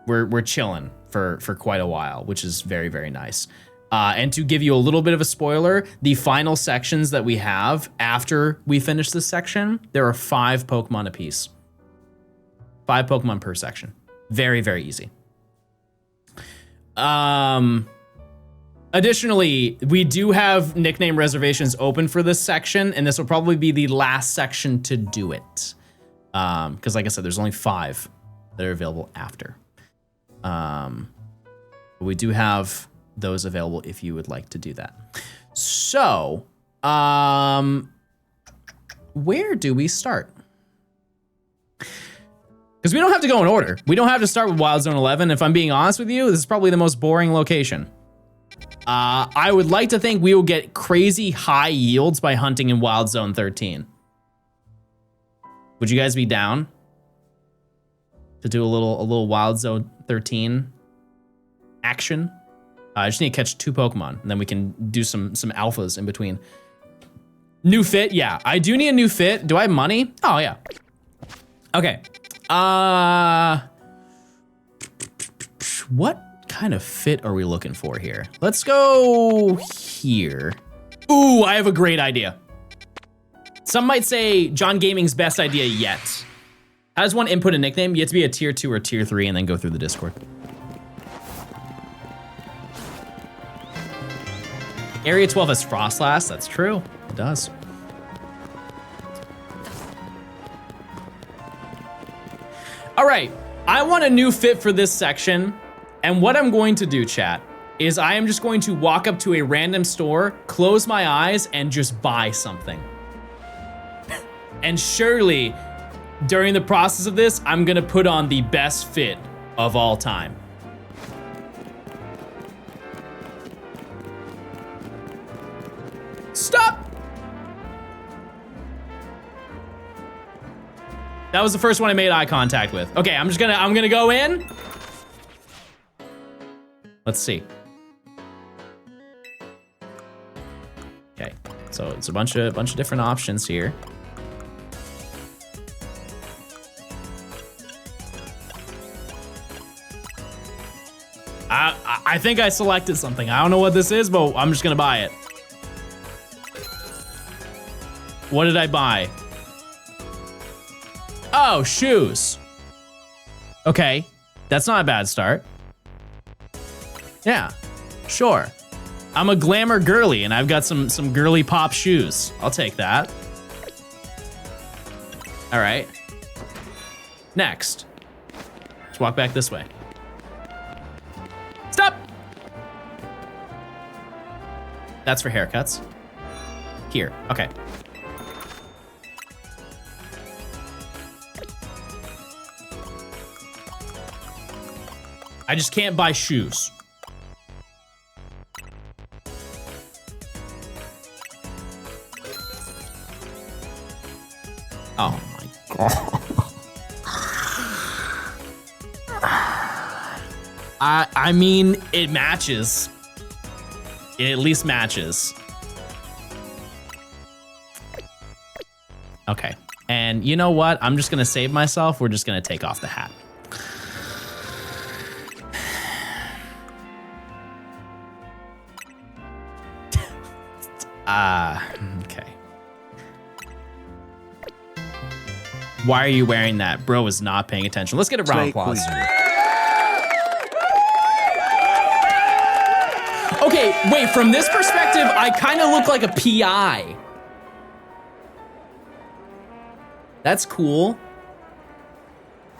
Speaker 2: We're chilling for quite a while, which is very, very nice. And to give you a little bit of a spoiler, the final sections that we have after we finish this section, there are 5 Pokemon apiece. 5 Pokemon per section. Very, very easy. Additionally, we do have nickname reservations open for this section, and this will probably be the last section to do it. Because like I said, there's only 5 that are available after. We do have those available if you would like to do that. So, where do we start? Because we don't have to go in order. We don't have to start with Wild Zone 11. If I'm being honest with you, this is probably the most boring location. I would like to think we will get crazy high yields by hunting in Wild Zone 13. Would you guys be down to do a little Wild Zone 13 action? I just need to catch 2 Pokemon, and then we can do some alphas in between. New fit, yeah. I do need a new fit. Do I have money? Oh, yeah. Okay. What kind of fit are we looking for here? Let's go here. Ooh, I have a great idea. Some might say John Gaming's best idea yet. How does one input a nickname? You have to be a tier 2 or tier 3 and then go through the Discord. Area 12 has Frostlass, that's true, it does. All right, I want a new fit for this section, and what I'm going to do, chat, is I am just going to walk up to a random store, close my eyes, and just buy something. And surely, during the process of this, I'm gonna put on the best fit of all time. Stop! That was the first one I made eye contact with. Okay, I'm gonna go in. Let's see. Okay, so it's a bunch of different options here. I think I selected something. I don't know what this is, but I'm just gonna buy it. What did I buy? Oh, shoes. Okay, that's not a bad start. Yeah, sure. I'm a glamour girly and I've got some girly pop shoes. I'll take that. All right. Next. Let's walk back this way. Stop! That's for haircuts. Here, okay. I just can't buy shoes. Oh my god. I mean, it matches. It at least matches. Okay, and you know what? I'm just gonna save myself. We're just gonna take off the hat. Okay. Why are you wearing that? Bro is not paying attention. Let's get a round of applause. Okay, wait, from this perspective, I kind of look like a PI. That's cool.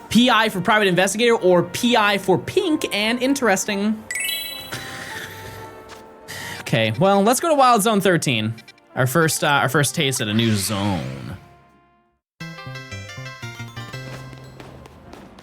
Speaker 2: PI for private investigator or PI for pink and interesting. Okay, well, let's go to Wild Zone 13. Our first taste at a new zone.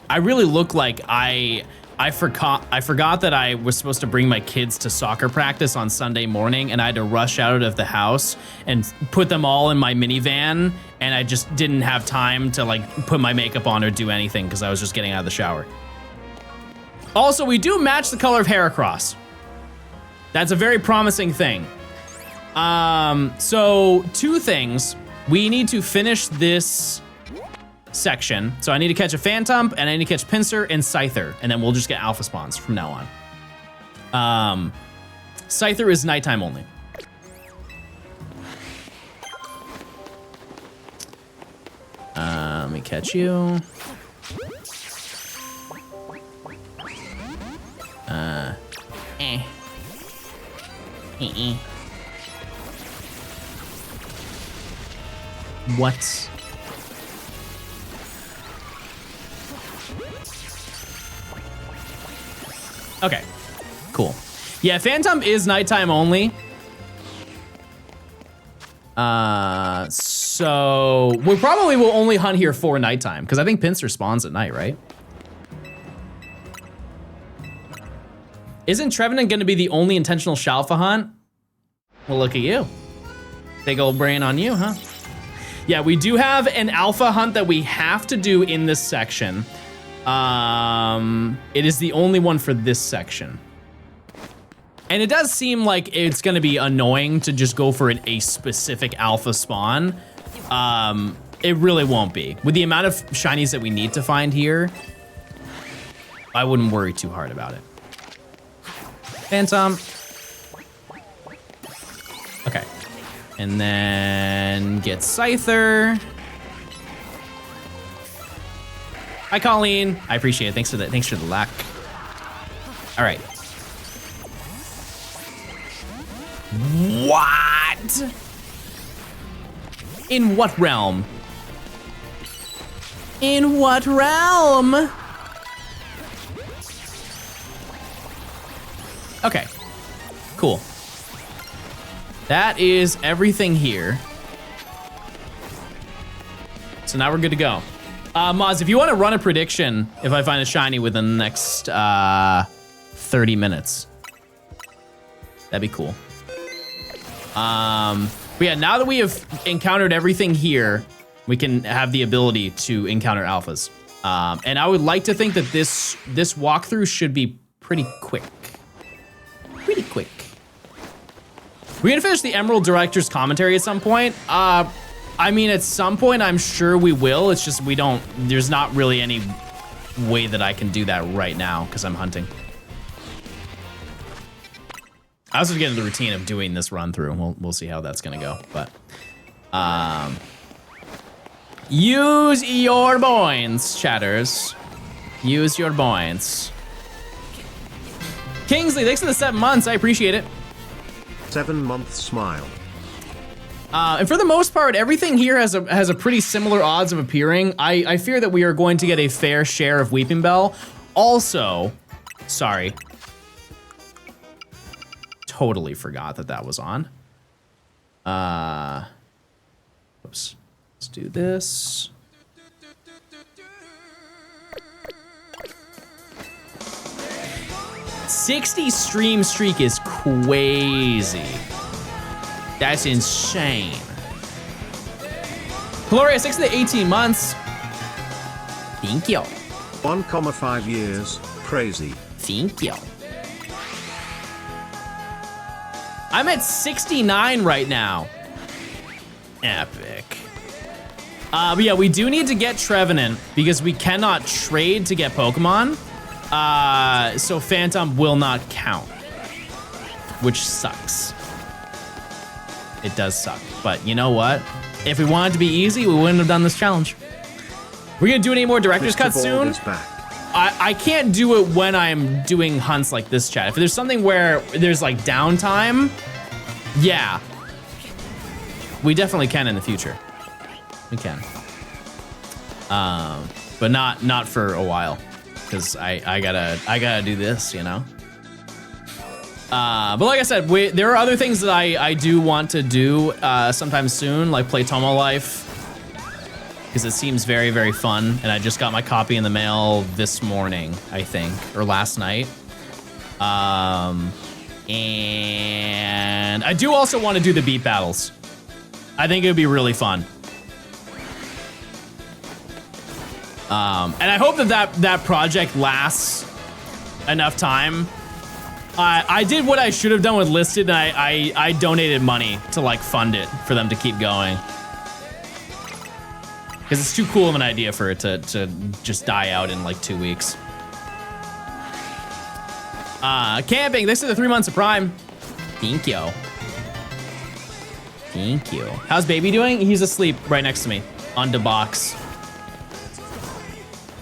Speaker 2: I really look like I forgot that I was supposed to bring my kids to soccer practice on Sunday morning, and I had to rush out of the house and put them all in my minivan, and I just didn't have time to like put my makeup on or do anything because I was just getting out of the shower. Also, we do match the color of hair across. That's a very promising thing. So 2 things. We need to finish this section. So I need to catch a Phantom, and I need to catch Pincer and Scyther, and then we'll just get alpha spawns from now on. Scyther is nighttime only. Let me catch you. What? Okay, cool. Yeah, Phantom is nighttime only. So we probably will only hunt here for nighttime because I think Pincer spawns at night, right? Isn't Trevenant going to be the only intentional Shalfa hunt? Well, look at you. Big old brain on you, huh? Yeah, we do have an alpha hunt that we have to do in this section. It is the only one for this section. And it does seem like it's gonna be annoying to just go for a specific alpha spawn. It really won't be. With the amount of shinies that we need to find here, I wouldn't worry too hard about it. Phantom. Okay. And then get Scyther. Hi, Colleen. I appreciate it. Thanks for the luck. All right. What? In what realm? In what realm? Okay, cool. That is everything here. So now we're good to go. Moz, if you want to run a prediction, if I find a shiny within the next 30 minutes, that'd be cool. But yeah, now that we have encountered everything here, we can have the ability to encounter alphas. And I would like to think that this walkthrough should be pretty quick. Pretty quick. We're gonna finish the Emerald Director's commentary at some point. I mean, at some point, I'm sure we will. It's just there's not really any way that I can do that right now because I'm hunting. I also get into the routine of doing this run through. We'll see how that's gonna go, but use your points, chatters. Use your points. Kingsley, thanks for the 7 months. I appreciate it.
Speaker 1: 7-month smile.
Speaker 2: And for the most part, everything here has a pretty similar odds of appearing. I fear that we are going to get a fair share of Weeping Bell. Also, sorry. Totally forgot that was on. Oops. Let's do this. $60 stream streak is crazy. That's insane. Gloria, 6 to the 18 months. Thank you.
Speaker 1: 1,5 years. Crazy.
Speaker 2: Thank you. I'm at 69 right now. Epic. But yeah, we do need to get Trevenant because we cannot trade to get Pokemon. So Phantom will not count, which sucks. It does suck, but you know what? If we wanted to be easy, we wouldn't have done this challenge. We're gonna do any more director's cuts soon. I can't do it when I'm doing hunts like this, chat. If there's something where there's like downtime, yeah, we definitely can in the future. We can, but not for a while, because I gotta do this, you know. But like I said, there are other things that I do want to do sometime soon, like play Tomo Life, because it seems very, very fun. And I just got my copy in the mail this morning, I think, or last night. And I do also want to do the beat battles. I think it would be really fun. And I hope that project lasts enough time. I did what I should have done with Listed, and I donated money to like fund it for them to keep going. Because it's too cool of an idea for it to just die out in like 2 weeks. Camping, this is the 3 months of Prime. Thank you. Thank you. How's baby doing? He's asleep right next to me on the box.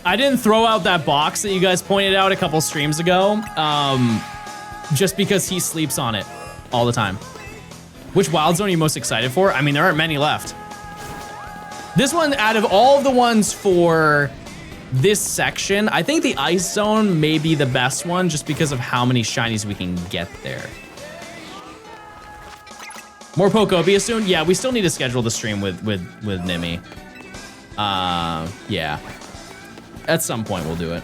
Speaker 2: I didn't throw out that box that you guys pointed out a couple streams ago, just because he sleeps on it all the time. Which wild zone are you most excited for? I mean, there aren't many left. This one, out of all of the ones for this section, I think the ice zone may be the best one just because of how many shinies we can get there. More Pokopia soon? Yeah, we still need to schedule the stream with Nimi. Yeah. At some point, we'll do it.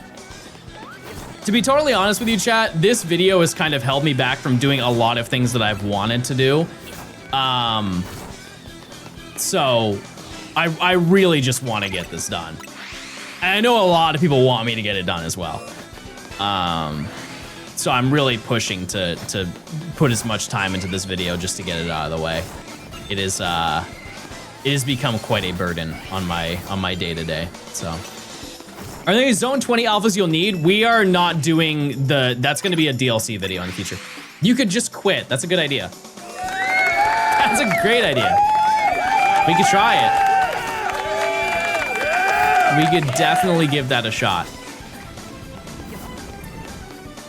Speaker 2: To be totally honest with you, chat, this video has kind of held me back from doing a lot of things that I've wanted to do. So I really just want to get this done. And I know a lot of people want me to get it done as well. So I'm really pushing to put as much time into this video just to get it out of the way. It has become quite a burden on my day-to-day, so. Are there any Zone 20 alphas you'll need? We are not doing that's gonna be a DLC video in the future. You could just quit, that's a good idea. That's a great idea. We could try it. We could definitely give that a shot.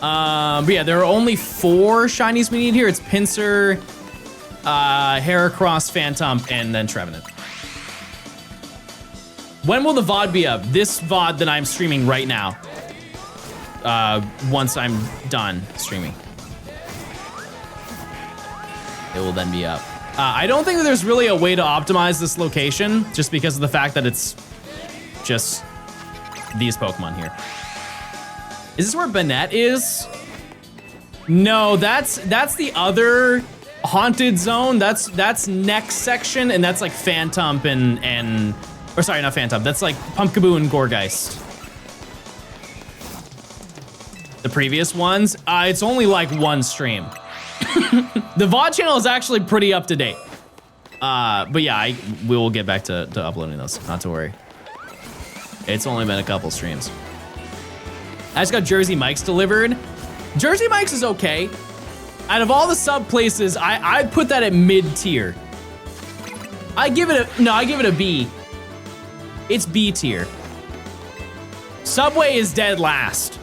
Speaker 2: But yeah, there are only 4 shinies we need here. It's Pinsir, Heracross, Phantom, and then Trevenant. When will the VOD be up? This VOD that I'm streaming right now. Once I'm done streaming. It will then be up. I don't think that there's really a way to optimize this location just because of the fact that it's just these Pokemon here. Is this where Banette is? No, that's the other haunted zone. That's next section, and that's like Phantom and or sorry, not Phantom. That's like Pumpkaboo and Gorgeist. The previous ones, it's only like 1 stream. The VOD channel is actually pretty up to date. But yeah, we will get back to uploading those, not to worry. It's only been a couple streams. I just got Jersey Mike's delivered. Jersey Mike's is okay. Out of all the sub places, I'd put that at mid-tier. I give it a B. It's B tier. Subway is dead last.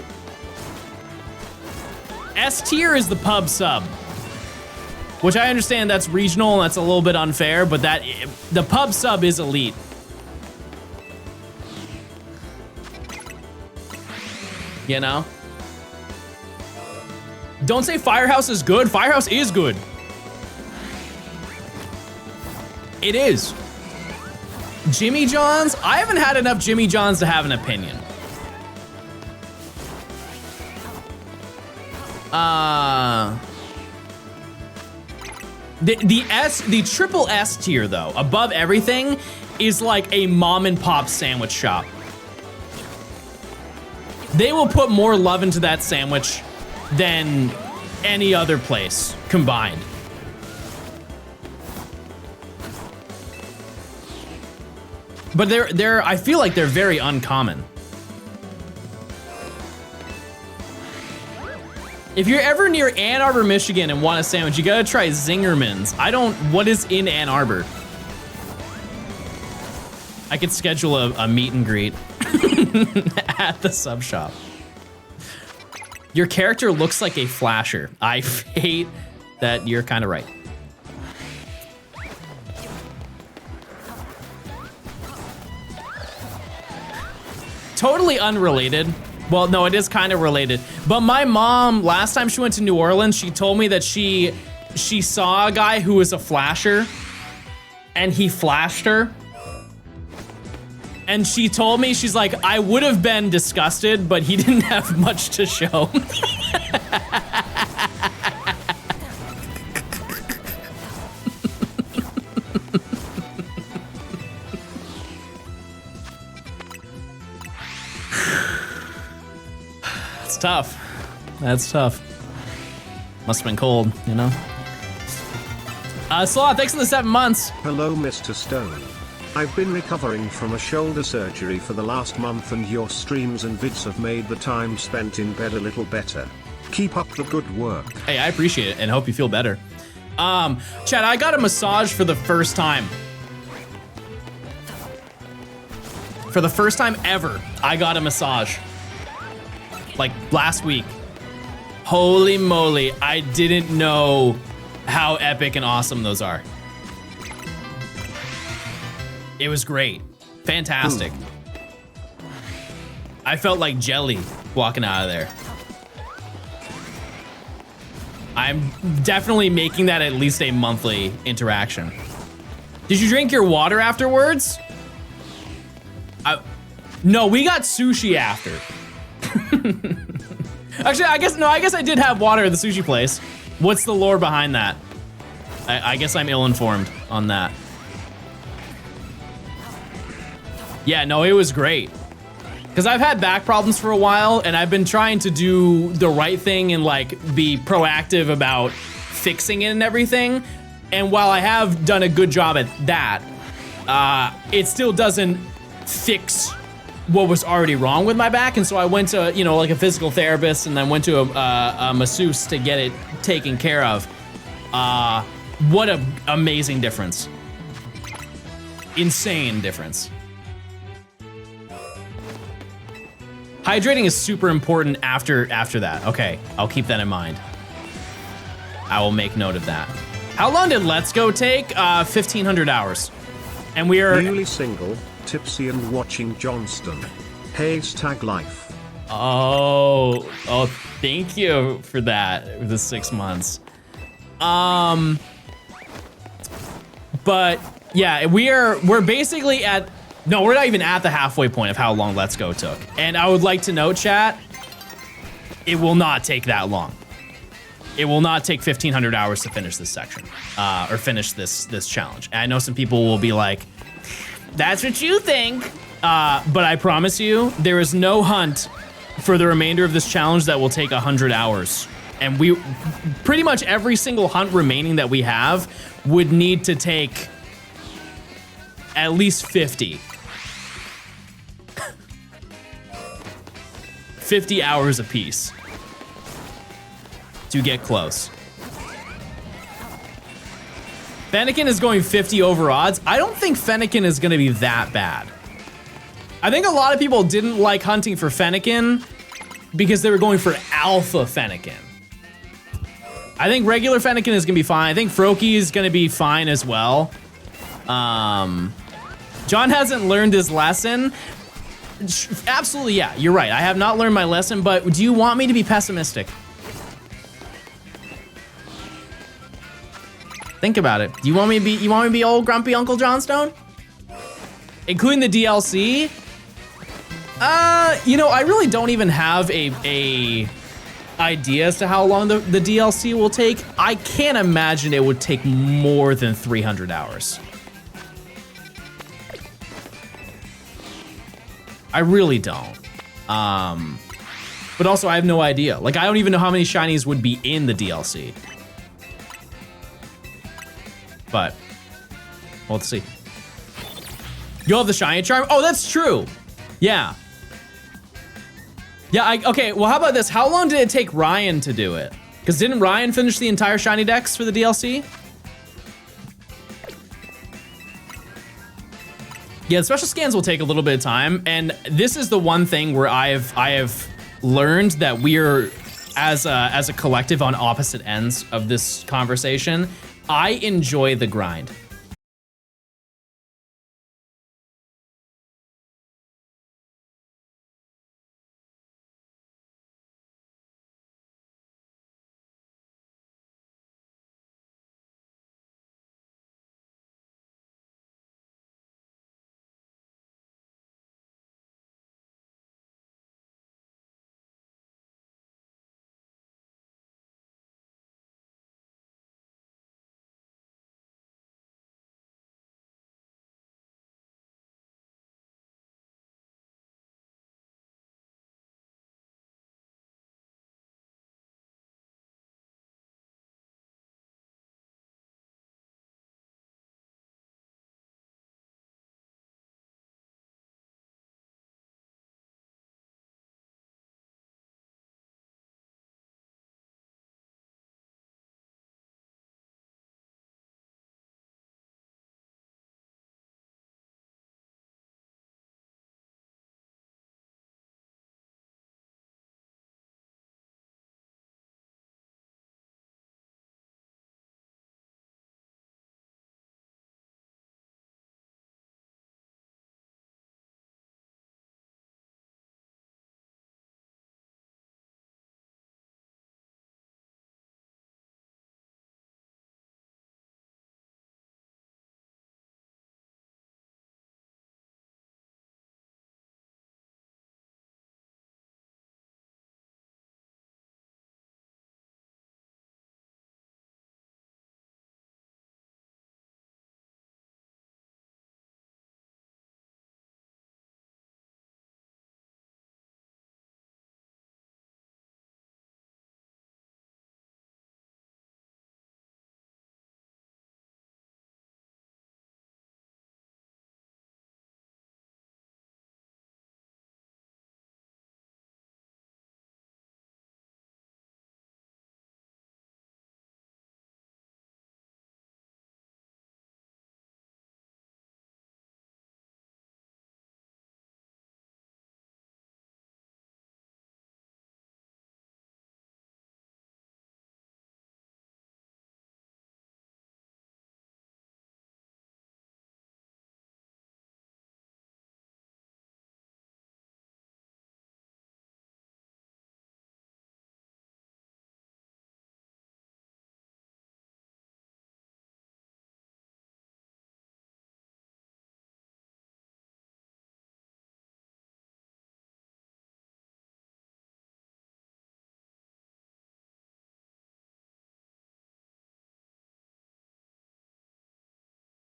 Speaker 2: S tier is the pub sub. Which I understand that's regional and that's a little bit unfair, but the pub sub is elite. You know? Don't say Firehouse is good. Firehouse is good. It is. Jimmy John's? I haven't had enough Jimmy John's to have an opinion. The triple S tier though, above everything, is like a mom and pop sandwich shop. They will put more love into that sandwich than any other place combined. But I feel like they're very uncommon. If you're ever near Ann Arbor, Michigan and want a sandwich, you gotta try Zingerman's. What is in Ann Arbor? I could schedule a meet and greet at the sub shop. Your character looks like a flasher. I hate that you're kind of right. Totally unrelated, Well, no, it is kind of related. But my mom, last time she went to New Orleans, she told me that she saw a guy who was a flasher and he flashed her. And she told me, she's like, I would have been disgusted, but he didn't have much to show. It's tough. That's tough. Must have been cold, you know? Sloth, thanks for the 7 months.
Speaker 1: Hello, Mr. Stone. I've been recovering from a shoulder surgery for the last month, and your streams and vids have made the time spent in bed a little better. Keep up the good work.
Speaker 2: Hey, I appreciate it and hope you feel better. Chad, I got a massage for the first time. For the first time ever, I got a massage. Like last week. Holy moly, I didn't know how epic and awesome those are. It was great. Fantastic. I felt like jelly walking out of there. I'm definitely making that at least a monthly interaction. Did you drink your water afterwards? No, we got sushi after. Actually, I guess I did have water at the sushi place. What's the lore behind that? I guess I'm ill-informed on that. Yeah, no, it was great. Because I've had back problems for a while, and I've been trying to do the right thing and like be proactive about fixing it and everything. And while I have done a good job at that, it still doesn't fix what was already wrong with my back. And so I went to, you know, like a physical therapist, and then went to a masseuse to get it taken care of. What an amazing difference. Insane difference. Hydrating is super important after that. Okay, I'll keep that in mind. I will make note of that. How long did Let's Go take? 1,500 hours. And we are...
Speaker 1: Newly single, tipsy and watching Johnstone. Hashtag life.
Speaker 2: Oh, thank you for that, the 6 months. But yeah, we're basically at... No, we're not even at the halfway point of how long Let's Go took. And I would like to note, chat, it will not take that long. It will not take 1,500 hours to finish this section, or finish this challenge. And I know some people will be like, that's what you think. But I promise you, there is no hunt for the remainder of this challenge that will take 100 hours. And pretty much every single hunt remaining that we have would need to take at least 50. 50 hours apiece to get close. Fennekin is going 50 over odds. I don't think Fennekin is going to be that bad. I think a lot of people didn't like hunting for Fennekin because they were going for alpha Fennekin. I think regular Fennekin is going to be fine. I think Froakie is going to be fine as well. John hasn't learned his lesson. Absolutely, yeah, you're right. I have not learned my lesson, but do you want me to be pessimistic? Think about it. Do you want me to be old grumpy Uncle Johnstone? Including the DLC? You know, I really don't even have a idea as to how long the DLC will take. I can't imagine it would take more than 300 hours. I really don't. But also I have no idea. Like, I don't even know how many shinies would be in the DLC. But well, let's see. You'll have the shiny charm? Oh, that's true. Yeah. Yeah, okay, well, how about this? How long did it take Ryan to do it? Because didn't Ryan finish the entire shiny dex for the DLC? Yeah, the special scans will take a little bit of time, and this is the one thing where I have learned that we're, as a collective, on opposite ends of this conversation. I enjoy the grind.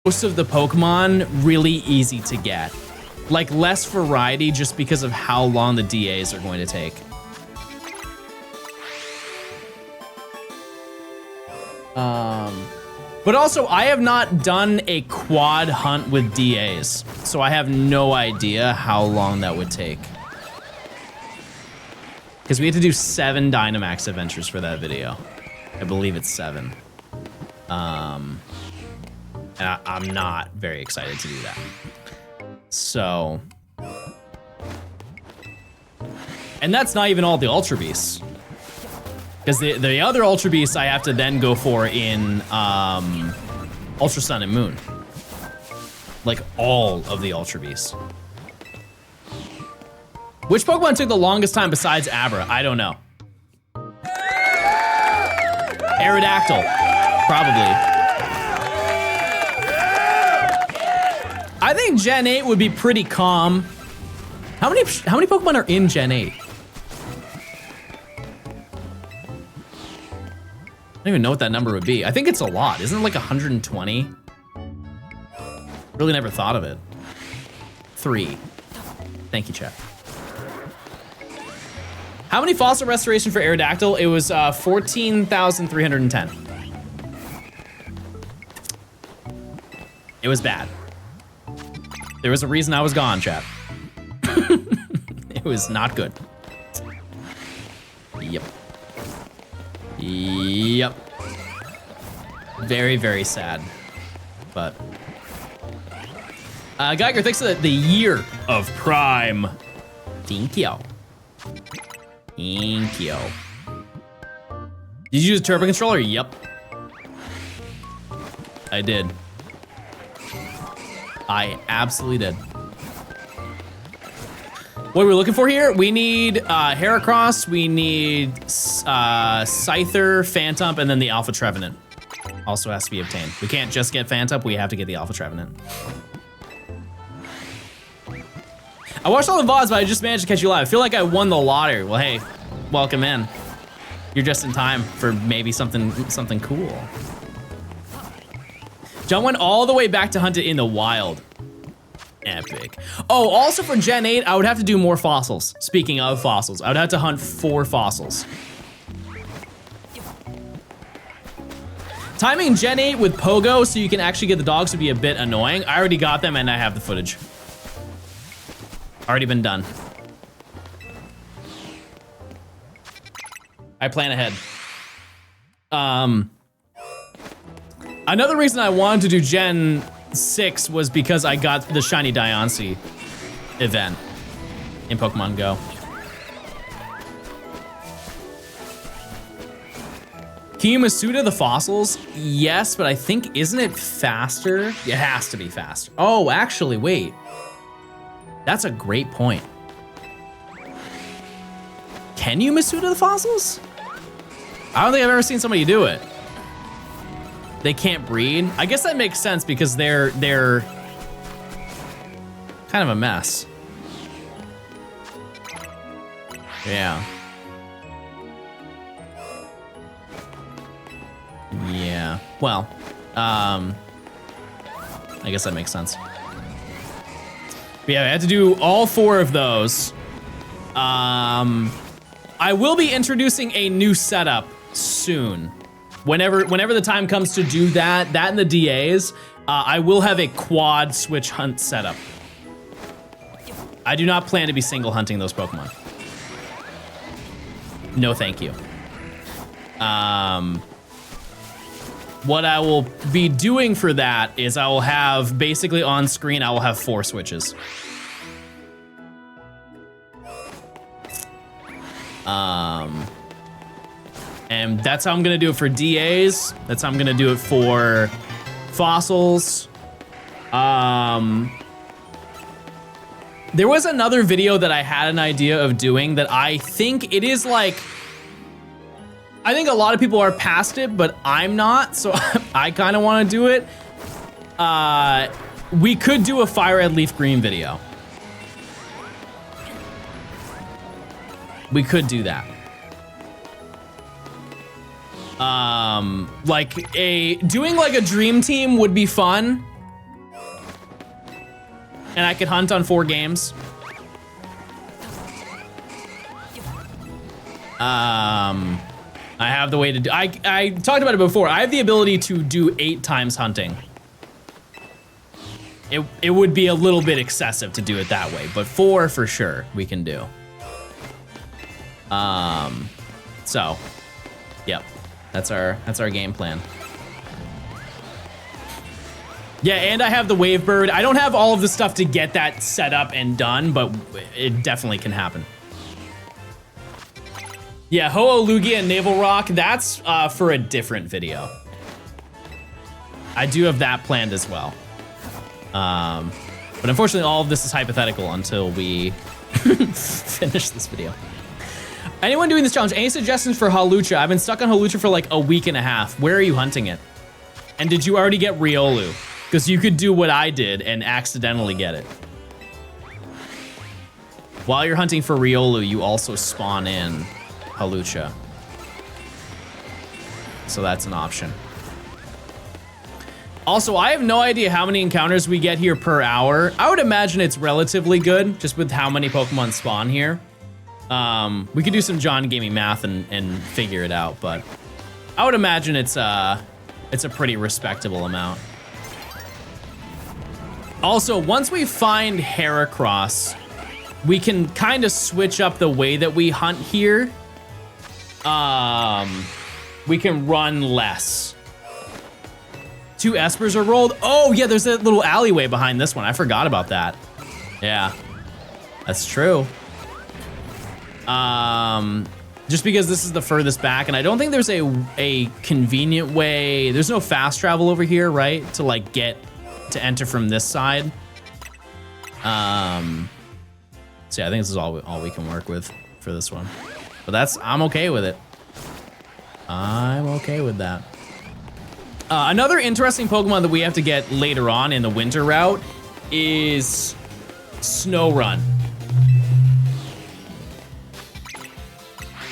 Speaker 2: most of the Pokemon really easy to get. Like less variety just because of how long the DAs are going to take. But also I have not done a quad hunt with DAs, so I have no idea how long that would take. Because we had to do 7 Dynamax adventures for that video. I believe it's 7. And I'm not very excited to do that. So, and that's not even all the Ultra Beasts. Because the other Ultra Beasts I have to then go for in Ultra Sun and Moon. Like all of the Ultra Beasts. Which Pokemon took the longest time besides Abra? I don't know. Aerodactyl, probably. I think Gen 8 would be pretty calm. How many Pokemon are in Gen 8? I don't even know what that number would be. I think it's a lot. Isn't it like 120? Really never thought of it. 3. Thank you, chat. How many fossil restoration for Aerodactyl? It was 14,310. It was bad. There was a reason I was gone, chat. It was not good. Yep. Yep. Very, very sad. But Geiger, thanks for the year of Prime. Thank you. Thank you. Did you use a turbo controller? Yep. I did. I absolutely did. What are we looking for here? We need Heracross, we need Scyther, Phantump, and then the Alpha Trevenant. Also has to be obtained. We can't just get Phantump, we have to get the Alpha Trevenant. I watched all the VODs, but I just managed to catch you live. I feel like I won the lottery. Well, hey, welcome in. You're just in time for maybe something cool. John went all the way back to hunt it in the wild. Epic. Oh, also for Gen 8, I would have to do more fossils. Speaking of fossils, I would have to hunt 4 fossils. Timing Gen 8 with Pogo so you can actually get the dogs would be a bit annoying. I already got them and I have the footage. Already been done. I plan ahead. Another reason I wanted to do Gen 6 was because I got the Shiny Diancie event in Pokemon Go. Can you Masuda the fossils? Yes, but I think, isn't it faster? It has to be faster. Oh, actually, wait. That's a great point. Can you Masuda the fossils? I don't think I've ever seen somebody do it. They can't breed. I guess that makes sense because they're kind of a mess. Yeah. Yeah. Well, I guess that makes sense. But yeah, I had to do all 4 of those. I will be introducing a new setup soon. Whenever the time comes to do that and the DAs, I will have a quad switch hunt setup. I do not plan to be single hunting those Pokemon. No, thank you. What I will be doing for that is I will have, basically on screen, I will have 4 switches. And that's how I'm gonna do it for DAs. That's how I'm gonna do it for fossils. There was another video that I had an idea of doing that I think it is like, I think a lot of people are past it, but I'm not, so I kind of want to do it. We could do a Fire Red Leaf Green video. We could do that. Doing like a dream team would be fun. and I could hunt on 4 games. I have the way to do, I talked about it before. I have the ability to do 8 times hunting. It would be a little bit excessive to do it that way, but 4 for sure we can do. So, yep, that's our game plan. Yeah, and I have the wave bird. I don't have all of the stuff to get that set up and done, but it definitely can happen. Yeah, Ho-Oh Lugia and Naval Rock, that's for a different video. I do have that planned as well. But unfortunately, all of this is hypothetical until we finish this video. Anyone doing this challenge, any suggestions for Halucha? I've been stuck on Halucha for like a week and a half. Where are you hunting it? And did you already get Riolu? Because you could do what I did and accidentally get it. While you're hunting for Riolu, you also spawn in Halucha. So that's an option. Also, I have no idea how many encounters we get here per hour. I would imagine it's relatively good, just with how many Pokemon spawn here. We could do some John Gaming math and figure it out, but I would imagine it's a pretty respectable amount. Also, once we find Heracross, we can kind of switch up the way that we hunt here. We can run less. 2 Espers are rolled. Oh yeah, there's that little alleyway behind this one. I forgot about that. Yeah, that's true. Just because this is the furthest back, and I don't think there's a convenient way. There's no fast travel over here, right? To like get to enter from this side. So yeah, I think this is all we can work with for this one. But I'm okay with it. I'm okay with that. Another interesting Pokemon that we have to get later on in the winter route is Snorunt.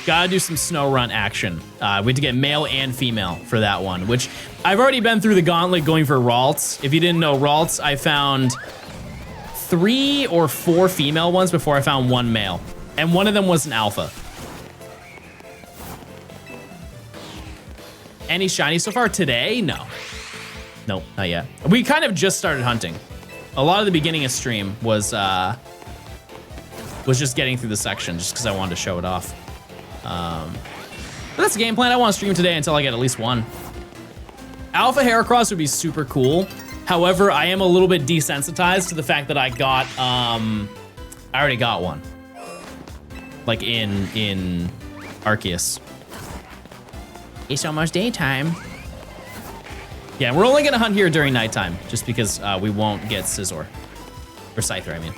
Speaker 2: Gotta do some Snorunt action. We have to get male and female for that one, which I've already been through the gauntlet going for Ralts. If you didn't know Ralts, I found 3 or 4 female ones before I found 1 male. And one of them was an alpha. Any shiny so far today? No. Nope, not yet. We kind of just started hunting. A lot of the beginning of stream was just getting through the section just because I wanted to show it off. But that's the game plan. I want to stream today until I get at least 1. Alpha Heracross would be super cool. However, I am a little bit desensitized to the fact that I already got one. Like in Arceus. It's almost daytime. Yeah, we're only gonna hunt here during nighttime, just because we won't get Scizor. Or Scyther, I mean.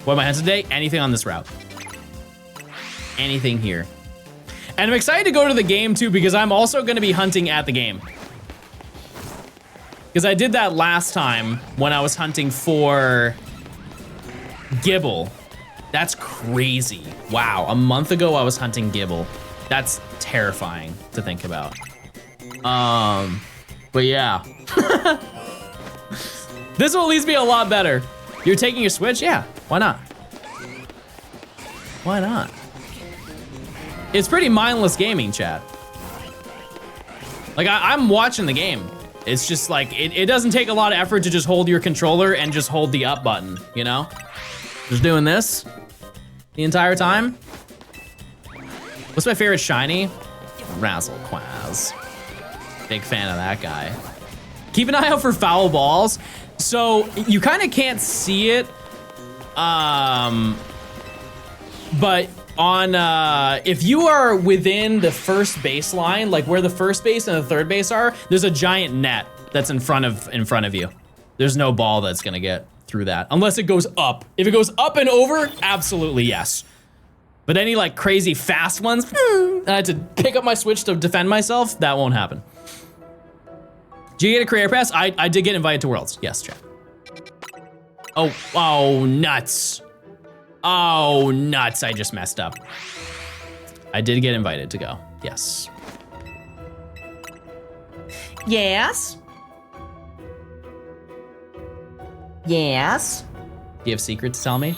Speaker 2: What am I hunting today? Anything on this route. Anything here. And I'm excited to go to the game too, because I'm also gonna be hunting at the game. Because I did that last time when I was hunting for Gibble. That's crazy. Wow, a month ago I was hunting Gibble. That's terrifying to think about. But yeah. This will at least be a lot better. You're taking your Switch? Yeah, why not? Why not? It's pretty mindless gaming, chat. Like, I'm watching the game. It's just like, it doesn't take a lot of effort to just hold your controller and just hold the up button, you know? Just doing this the entire time. What's my favorite shiny? Razzlequaz. Big fan of that guy. Keep an eye out for foul balls. So you kind of can't see it, but on if you are within the first baseline, like where the first base and the third base are, there's a giant net that's in front of you. There's no ball that's gonna get through that unless it goes up. If it goes up and over, absolutely yes. But any like crazy fast ones, I had to pick up my Switch to defend myself. That won't happen. Did you get a career pass? I did get invited to Worlds. Yes, chat. Oh, nuts. Oh, nuts. I just messed up. I did get invited to go. Yes. Yes. Yes? Do you have a secret to tell me?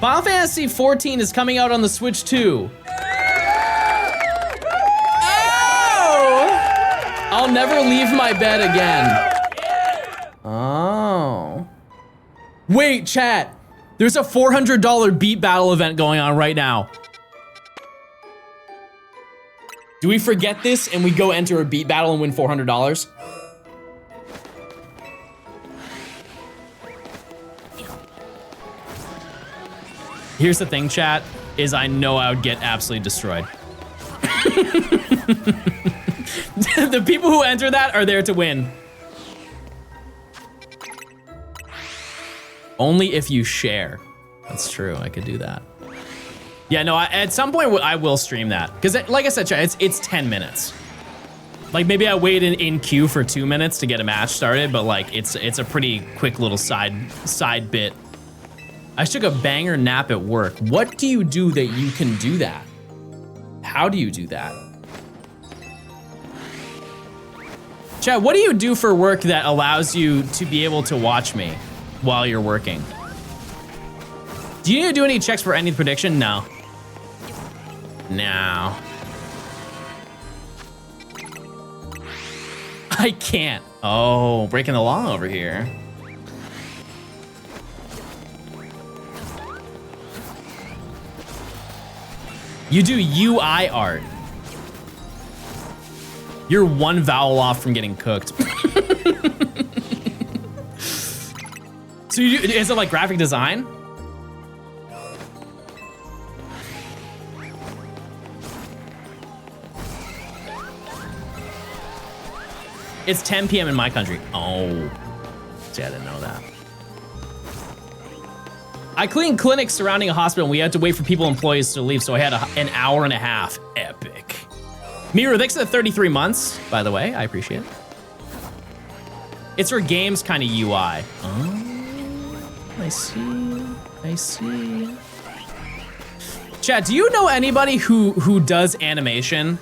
Speaker 2: Final Fantasy 14 is coming out on the Switch too. Oh! I'll never leave my bed again. Oh. Wait, chat. There's a $400 beat battle event going on right now. Do we forget this and we go enter a beat battle and win $400? Here's the thing, chat, is I know I would get absolutely destroyed. The people who enter that are there to win. Only if you share. That's true, I could do that. Yeah, no, at some point I will stream that. Because like I said, chat, it's 10 minutes. Like maybe I wait in queue for 2 minutes to get a match started, but like it's a pretty quick little side bit. I took a banger nap at work. What do you do that you can do that? How do you do that? Chat, what do you do for work that allows you to be able to watch me while you're working? Do you need to do any checks for any prediction? No. No. I can't. Oh, breaking the law over here. You do UI art. You're one vowel off from getting cooked. So you do, is it like graphic design? It's 10 p.m. in my country. Oh, see, I didn't know that. I cleaned clinics surrounding a hospital and we had to wait for employees to leave, so I had an hour and a half. Epic. Miru, thanks for the 33 months, by the way. I appreciate it. It's for games kind of UI. Oh, I see. I see. Chat, do you know anybody who does animation?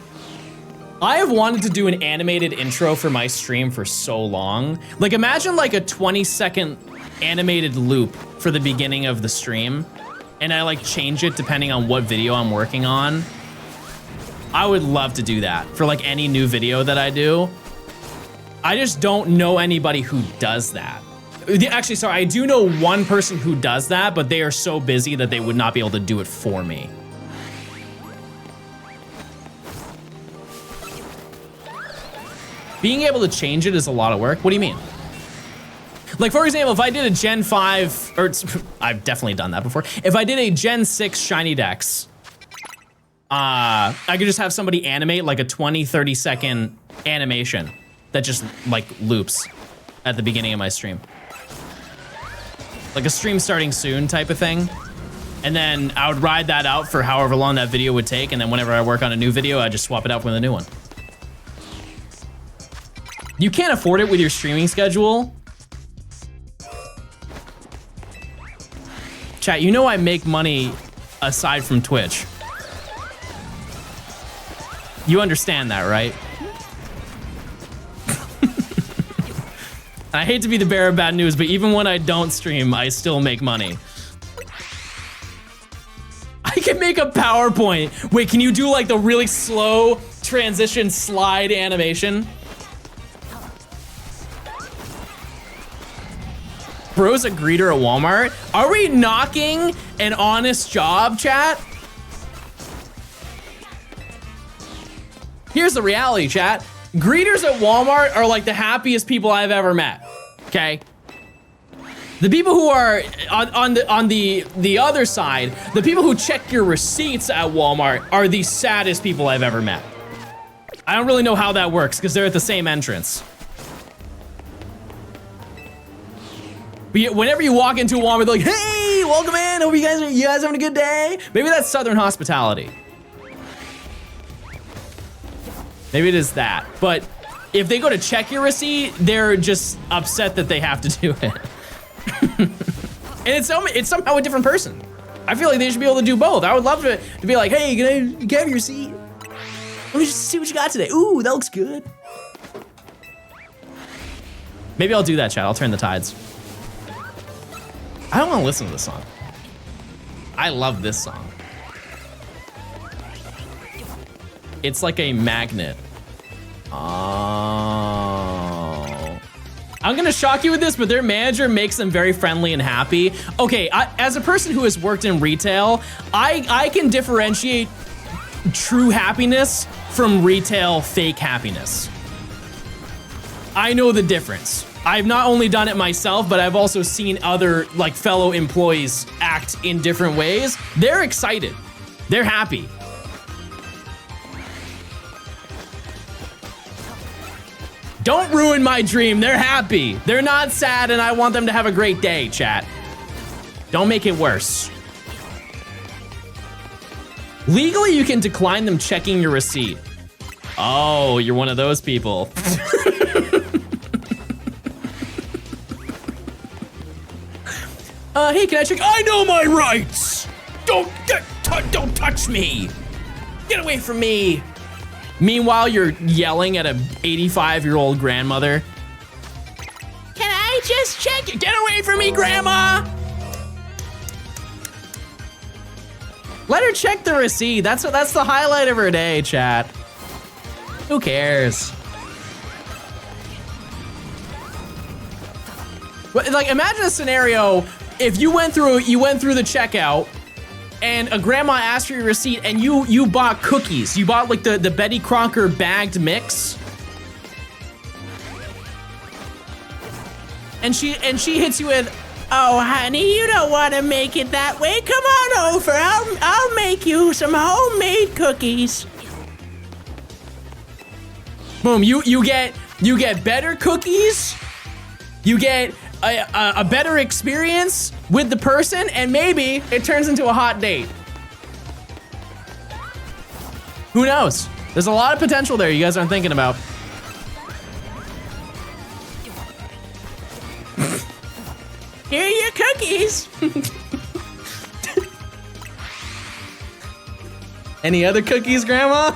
Speaker 2: I have wanted to do an animated intro for my stream for so long. Like imagine like a 20-second animated loop for the beginning of the stream, and I like change it depending on what video I'm working on. I would love to do that for like any new video that I do. I just don't know anybody who does that. Actually, sorry, I do know one person who does that, but they are so busy that they would not be able to do it for me. Being able to change it is a lot of work. What do you mean? Like, for example, if I did a Gen 5, or I've definitely done that before. If I did a Gen 6 Shiny Dex, I could just have somebody animate like a 20, 30 second animation that just like loops at the beginning of my stream. Like a stream starting soon type of thing. And then I would ride that out for however long that video would take. And then whenever I work on a new video, I just swap it out with a new one. You can't afford it with your streaming schedule. Chat, you know I make money aside from Twitch. You understand that, right? I hate to be the bearer of bad news, but even when I don't stream, I still make money. I can make a PowerPoint. Wait, can you do like the really slow transition slide animation? Bro's a greeter at Walmart. Are we knocking an honest job, chat? Here's the reality, chat. Greeters at Walmart are like the happiest people I've ever met, okay? The people who are on the other side, the people who check your receipts at Walmart are the saddest people I've ever met. I don't really know how that works because they're at the same entrance. But whenever you walk into a Walmart, they're like, hey, welcome in. Hope you guys having a good day. Maybe that's Southern hospitality. Maybe it is that. But if they go to check your receipt, they're just upset that they have to do it. And it's somehow a different person. I feel like they should be able to do both. I would love to be like, hey, can I have your receipt? Let me just see what you got today. Ooh, that looks good. Maybe I'll do that, chat. I'll turn the tides. I don't want to listen to this song. I love this song. It's like a magnet. Oh. I'm gonna shock you with this, but their manager makes them very friendly and happy. Okay, as a person who has worked in retail, I can differentiate true happiness from retail fake happiness. I know the difference. I've not only done it myself, but I've also seen other like fellow employees act in different ways. They're excited. They're happy. Don't ruin my dream. They're happy. They're not sad, and I want them to have a great day, chat. Don't make it worse. Legally, you can decline them checking your receipt. Oh, you're one of those people. Hey, can I check? I know my rights. Don't touch me. Get away from me. Meanwhile, you're yelling at a 85-year-old grandmother. Can I just check? Get away from me, Grandma. Let her check the receipt. That's the highlight of her day, chat. Who cares? Like, imagine a scenario if you went through the checkout and a grandma asked for your receipt and you bought cookies. You bought like the Betty Crocker bagged mix. And she hits you with, "Oh, honey, you don't want to make it that way. Come on over. I'll make you some homemade cookies." Boom, you get better cookies. You get a better experience with the person, and maybe it turns into a hot date. Who knows? There's a lot of potential there you guys aren't thinking about. Here are your cookies. Any other cookies, Grandma?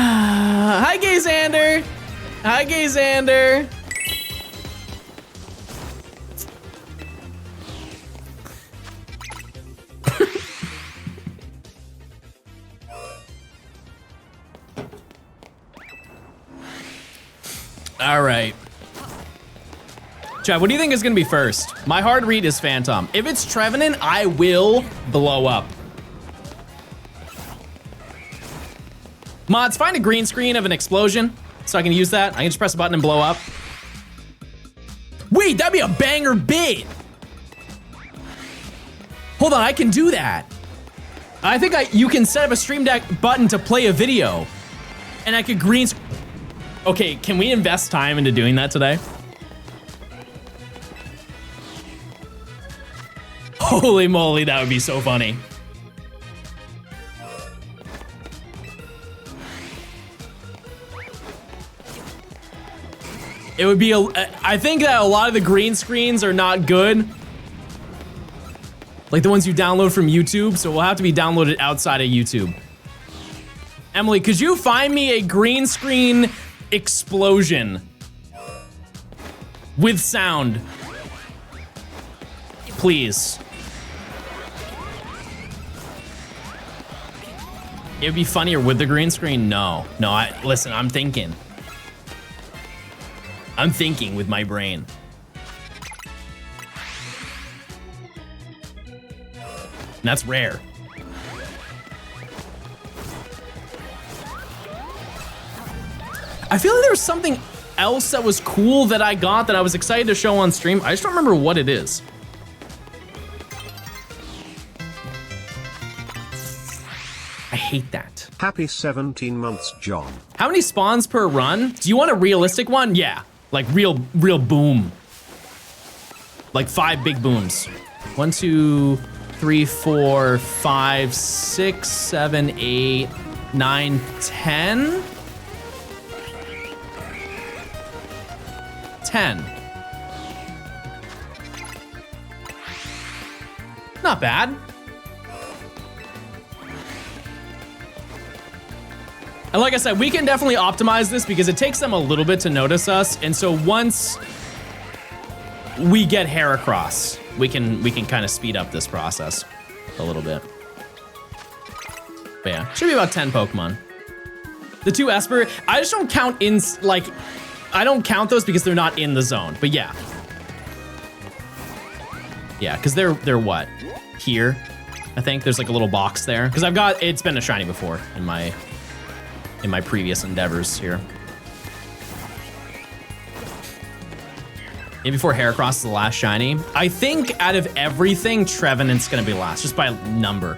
Speaker 2: Hi, Gay Xander. Hi, Gay Xander. All right. Chad, what do you think is gonna be first? My hard read is Phantom. If it's Trevenant, I will blow up. Mods, find a green screen of an explosion so I can use that. I can just press a button and blow up. Wait, that'd be a banger bit. Hold on, I can do that. I think you can set up a Stream Deck button to play a video, and I could green. Okay, can we invest time into doing that today? Holy moly, that would be so funny. It would be I think that a lot of the green screens are not good. Like the ones you download from YouTube, so we'll have to be downloaded outside of YouTube. Emily, could you find me a green screen explosion with sound? Please. It would be funnier with the green screen. No, listen, I'm thinking with my brain. And that's rare. I feel like there was something else that was cool that I got that I was excited to show on stream. I just don't remember what it is. I hate that.
Speaker 1: Happy 17 months, John.
Speaker 2: How many spawns per run? Do you want a realistic one? Yeah, like real boom. Like 5 big booms. 1, 2, 3, 4, 5, 6, 7, 8, 9, 10. 10. Not bad. And like I said, we can definitely optimize this because it takes them a little bit to notice us. And so once we get Heracross, we can kind of speed up this process a little bit. But yeah, should be about 10 Pokemon. The 2 Esper, I just don't count in, like, I don't count those because they're not in the zone, but yeah. Yeah, because they're what? Here, I think there's like a little box there. Because it's been a shiny before in my previous endeavors here. And before Heracross is the last shiny. I think out of everything, Trevenant's gonna be last, just by number.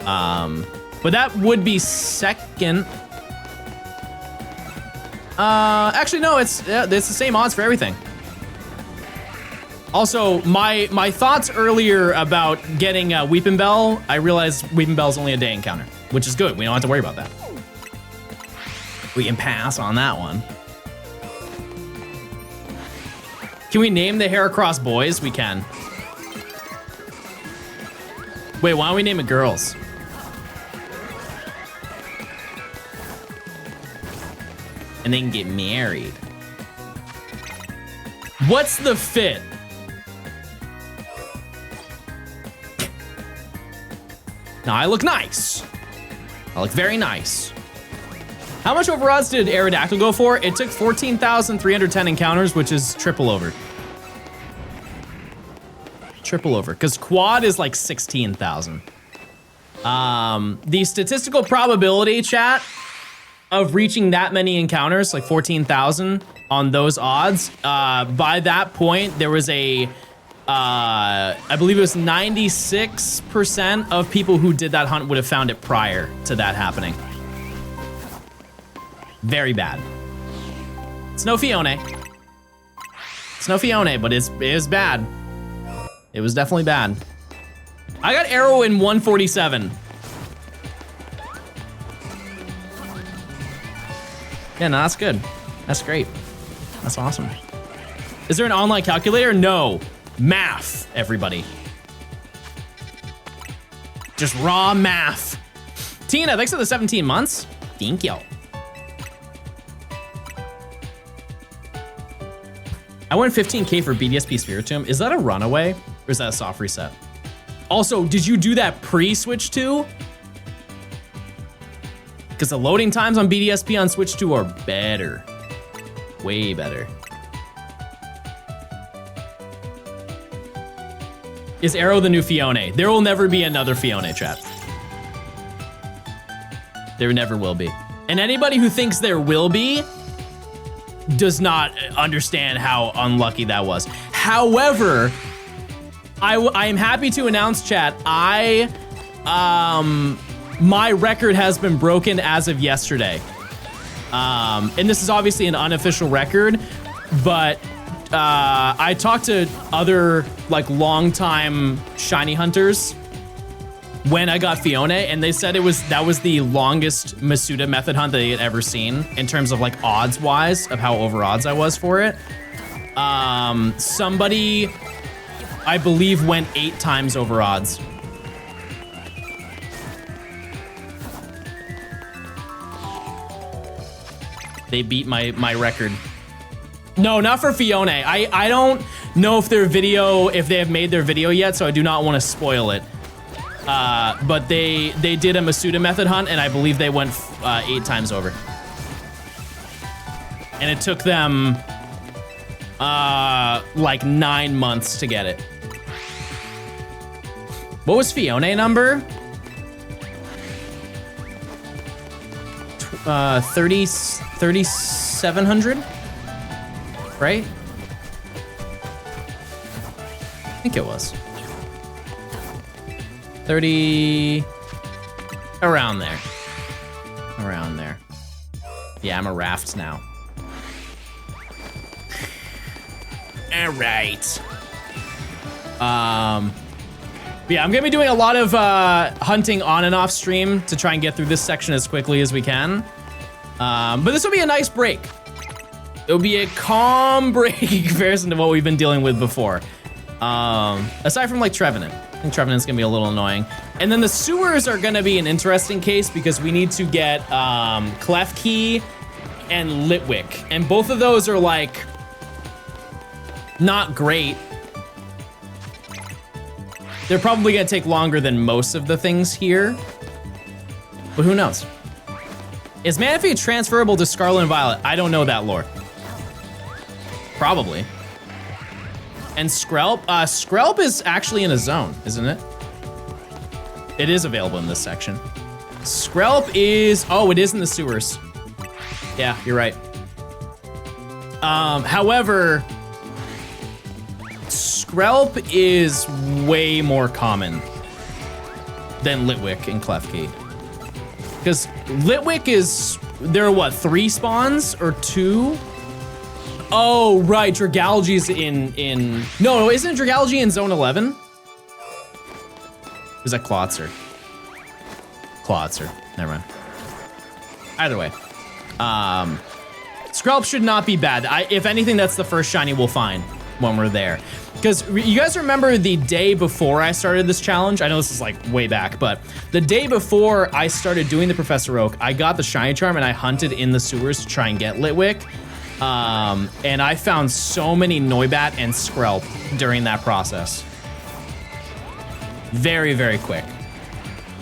Speaker 2: But that would be second. Actually, no, it's the same odds for everything. Also, my thoughts earlier about getting Weeping Bell, I realized Weeping Bell is only a day encounter, which is good. We don't have to worry about that. We can pass on that one. Can we name the Heracross boys? We can. Wait, why don't we name it girls? And then get married. What's the fit? Now I look nice. I look very nice. How much over odds did Aerodactyl go for? It took 14,310 encounters, which is triple over. Triple over, because quad is like 16,000. The statistical probability, chat, of reaching that many encounters, like 14,000 on those odds, by that point, there was a, I believe it was 96% of people who did that hunt would have found it prior to that happening. Very bad. It's no Fione. It's no Fione, but it is bad. It was definitely bad. I got AERO in 147. Yeah, no, that's good. That's great. That's awesome. Is there an online calculator? No. Math, everybody. Just raw math. Tina, thanks for the 17 months. Thank you. I went 15K for BDSP Spiritomb. Is that a runaway or is that a soft reset? Also, did you do that pre-Switch 2? Because the loading times on BDSP on Switch 2 are better. Way better. Is AERO the new Fione? There will never be another Fione, chat. There never will be. And anybody who thinks there will be does not understand how unlucky that was. However, I am happy to announce, chat, my record has been broken as of yesterday. And this is obviously an unofficial record, but I talked to other like longtime shiny hunters when I got Fione, and they said that was the longest Masuda method hunt that they had ever seen in terms of like odds wise of how over odds I was for it. Somebody, I believe, went 8 times over odds. They beat my record. No, not for Fione. I don't know if they have made their video yet, so I do not want to spoil it. But they did a Masuda method hunt, and I believe they went 8 times over. And it took them like 9 months to get it. What was Fione number? 3,700, right? I think it was 30, around there. Yeah, I'm a raft now. All right. Yeah, I'm gonna be doing a lot of hunting on and off stream to try and get through this section as quickly as we can. But this will be a nice break. It'll be a calm break in comparison to what we've been dealing with before. Aside from like Trevenant. I think Trevenant's gonna be a little annoying. And then the sewers are gonna be an interesting case because we need to get Klefki and Litwick. And both of those are like, not great. They're probably gonna take longer than most of the things here, but who knows? Is Manaphy transferable to Scarlet and Violet? I don't know that lore. Probably. And Skrelp? Skrelp is actually in a zone, isn't it? It is available in this section. Skrelp is, oh, it is in the sewers. Yeah, you're right. However, Skrelp is way more common than Litwick and Klefki. Because Litwick is, there are what, 3 spawns or 2? Oh, right, Dragalge's in, no, isn't Dragalge in zone 11? Is that Klotzer? Klotzer, never mind. Either way. Skrelp should not be bad. If anything, that's the first shiny we'll find when we're there. Because you guys remember the day before I started this challenge? I know this is like way back, but the day before I started doing the Professor Oak, I got the shiny charm and I hunted in the sewers to try and get Litwick. And I found so many Noibat and Skrelp during that process. Very, very quick.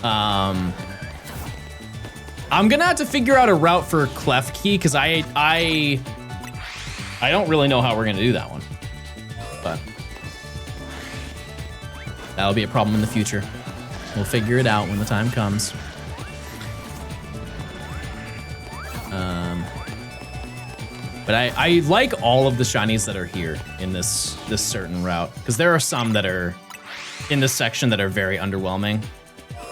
Speaker 2: I'm gonna have to figure out a route for Klefki because I don't really know how we're gonna do that one, but that'll be a problem in the future. We'll figure it out when the time comes. But I like all of the shinies that are here in this certain route because there are some that are in this section that are very underwhelming.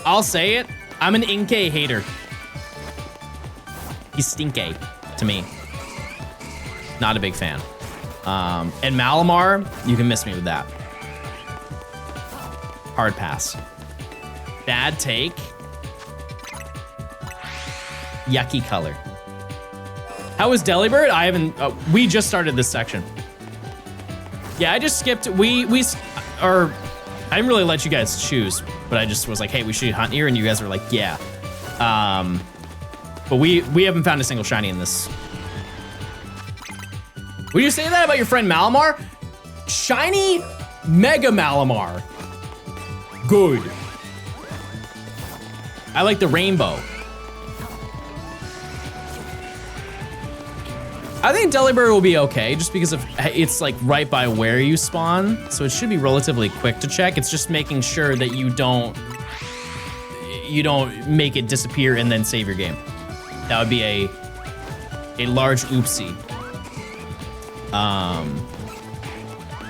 Speaker 2: I'll say it, I'm an Inkay hater. He's Stinkay to me. Not a big fan. And Malamar, you can miss me with that. Hard pass. Bad take. Yucky color. How was Delibird? I haven't, we just started this section. Yeah, I just skipped, I didn't really let you guys choose, but I just was like, hey, we should hunt here, and you guys were like, yeah. But we haven't found a single shiny in this. Would you say that about your friend Malamar? Shiny Mega Malamar. Good. I like the rainbow. I think Delibird will be okay just because of it's like right by where you spawn. So it should be relatively quick to check. It's just making sure that you don't make it disappear and then save your game. That would be a large oopsie.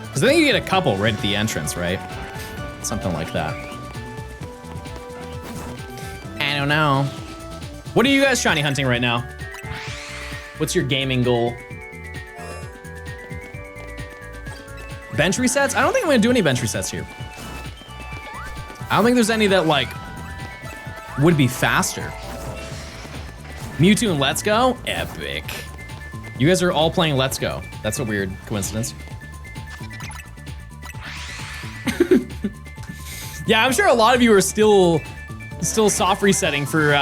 Speaker 2: Because I think you get a couple right at the entrance, right? Something like that. I don't know. What are you guys shiny hunting right now? What's your gaming goal? Bench resets? I don't think I'm gonna do any bench resets here. I don't think there's any that like would be faster. Mewtwo and Let's Go? Epic. You guys are all playing Let's Go. That's a weird coincidence. Yeah, I'm sure a lot of you are still soft resetting for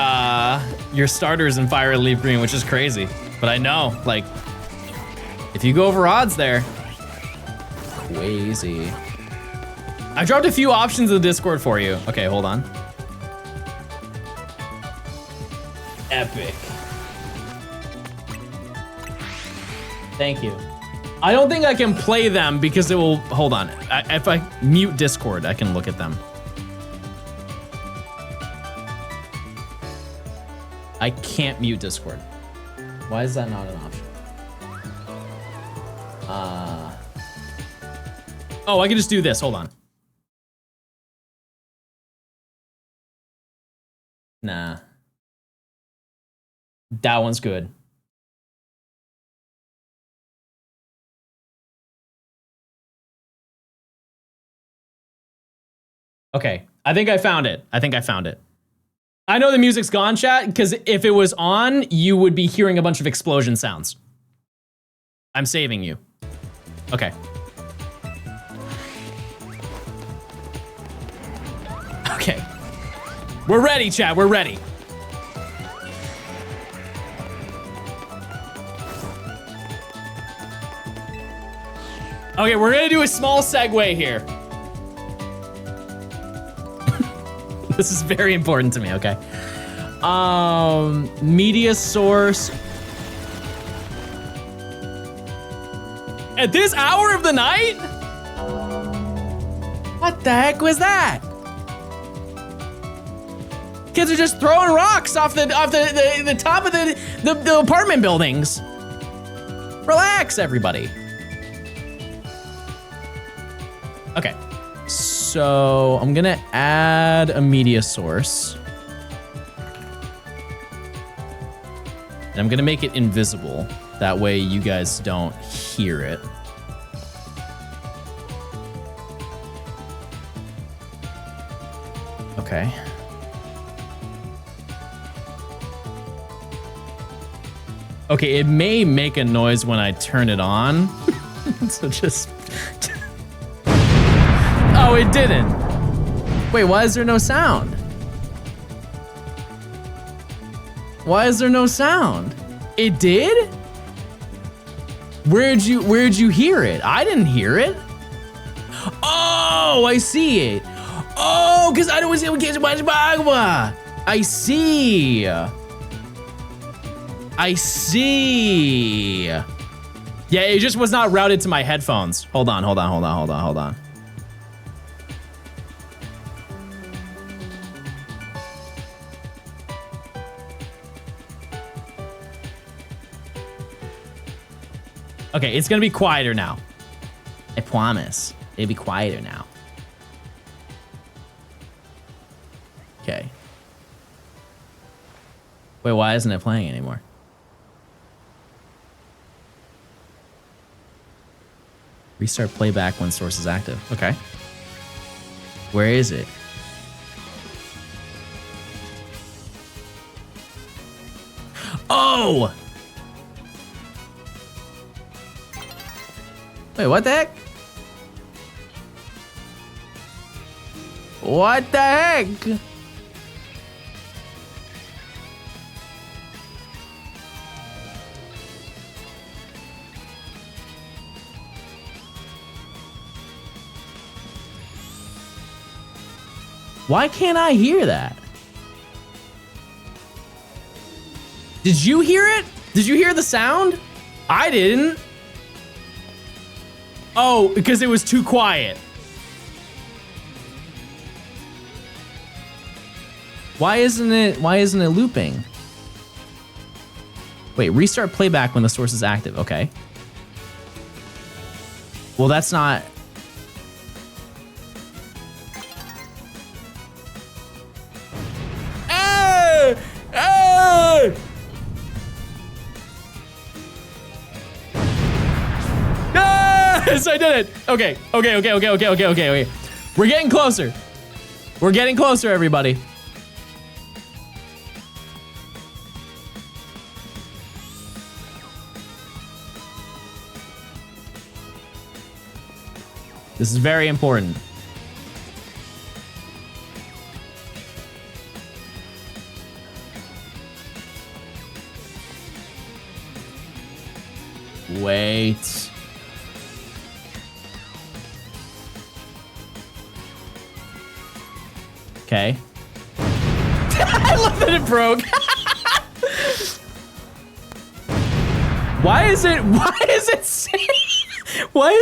Speaker 2: your starters in Fire and Leaf Green, which is crazy. But I know, like, if you go over odds there, crazy. I dropped a few options in the Discord for you. Okay, hold on. Epic. Thank you. I don't think I can play them because it will, hold on. If I mute Discord, I can look at them. I can't mute Discord. Why is that not an option? Oh, I can just do this, hold on. Nah. That one's good. Okay, I think I found it. I know the music's gone, chat, because if it was on, you would be hearing a bunch of explosion sounds. I'm saving you. Okay. Okay. We're ready, chat. We're ready. Okay, we're gonna do a small segue here. This is very important to me, okay? Media source. At this hour of the night? What the heck was that? Kids are just throwing rocks off the top of the apartment buildings. Relax, everybody. Okay, so I'm gonna add a media source. And I'm gonna make it invisible. That way you guys don't hear it. Okay. Okay, it may make a noise when I turn it on. So just... Oh, it didn't. Wait, why is there no sound? Why is there no sound? It did? Where'd you hear it? I didn't hear it. Oh, I see it. Oh, because I don't see I see. I see. Yeah, it just was not routed to my headphones. Hold on. Okay, it's gonna be quieter now. I promise. It'll be quieter now. Okay. Wait, why isn't it playing anymore? Restart playback when source is active. Okay. Where is it? Oh! Wait, what the heck? What the heck? Why can't I hear that? Did you hear it? Did you hear the sound? I didn't. Oh, because it was too quiet. Why isn't it looping? Wait, restart playback when the source is active. Okay. Well, that's not... Hey! Hey! Yes, I did it. Okay. We're getting closer. We're getting closer, everybody. This is very important. Wait. Okay. I love that it broke. Why is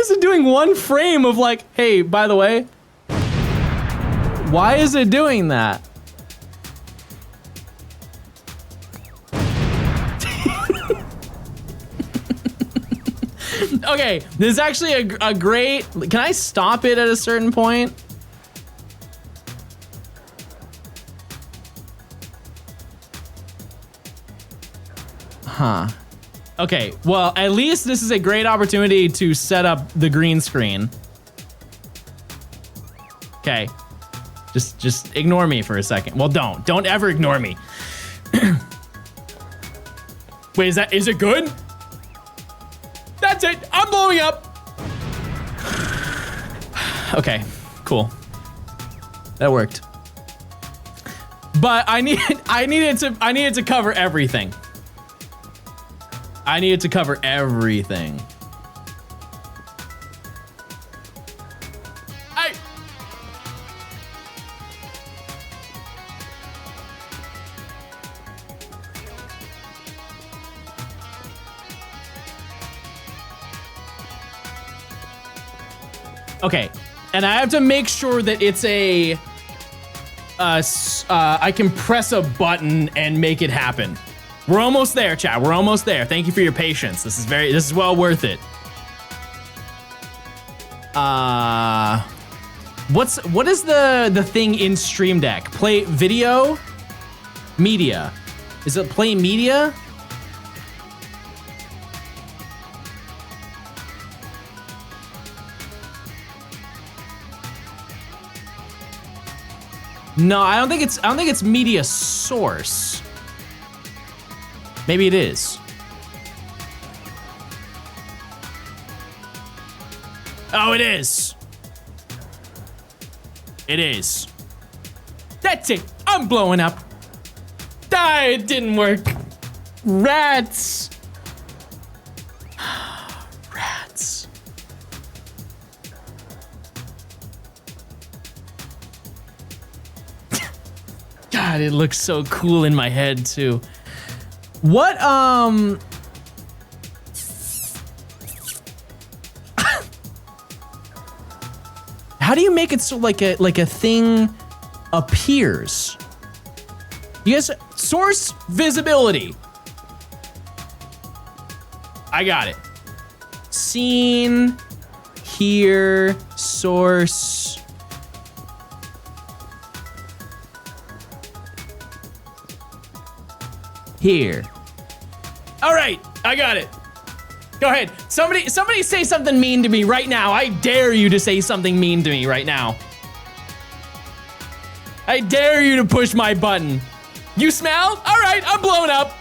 Speaker 2: it doing one frame of like, hey, by the way? Why is it doing that? Okay, this is actually a great, can I stop it at a certain point? Huh. Okay, well, at least this is a great opportunity to set up the green screen. Okay. Just ignore me for a second. Well, don't ever ignore me. Wait, is it good? That's it, I'm blowing up. Okay, cool. That worked. but I needed to cover everything. I needed to cover everything. Okay, and I have to make sure that it's a, I can press a button and make it happen. We're almost there, chat. We're almost there. Thank you for your patience. This is well worth it. What is the thing in Stream Deck? Play video, media. Is it play media? No, I don't think it's media source. Maybe it is. Oh, it is. It is. That's it. I'm blowing up. Ah, it didn't work. Rats. Rats. God, it looks so cool in my head too. What, how do you make it so like a thing appears? You guys, source visibility. I got it. Scene, here, source. Here. All right, I got it. Go ahead. Somebody say something mean to me right now. I dare you to say something mean to me right now. I dare you to push my button. You smell? All right, I'm blowing up.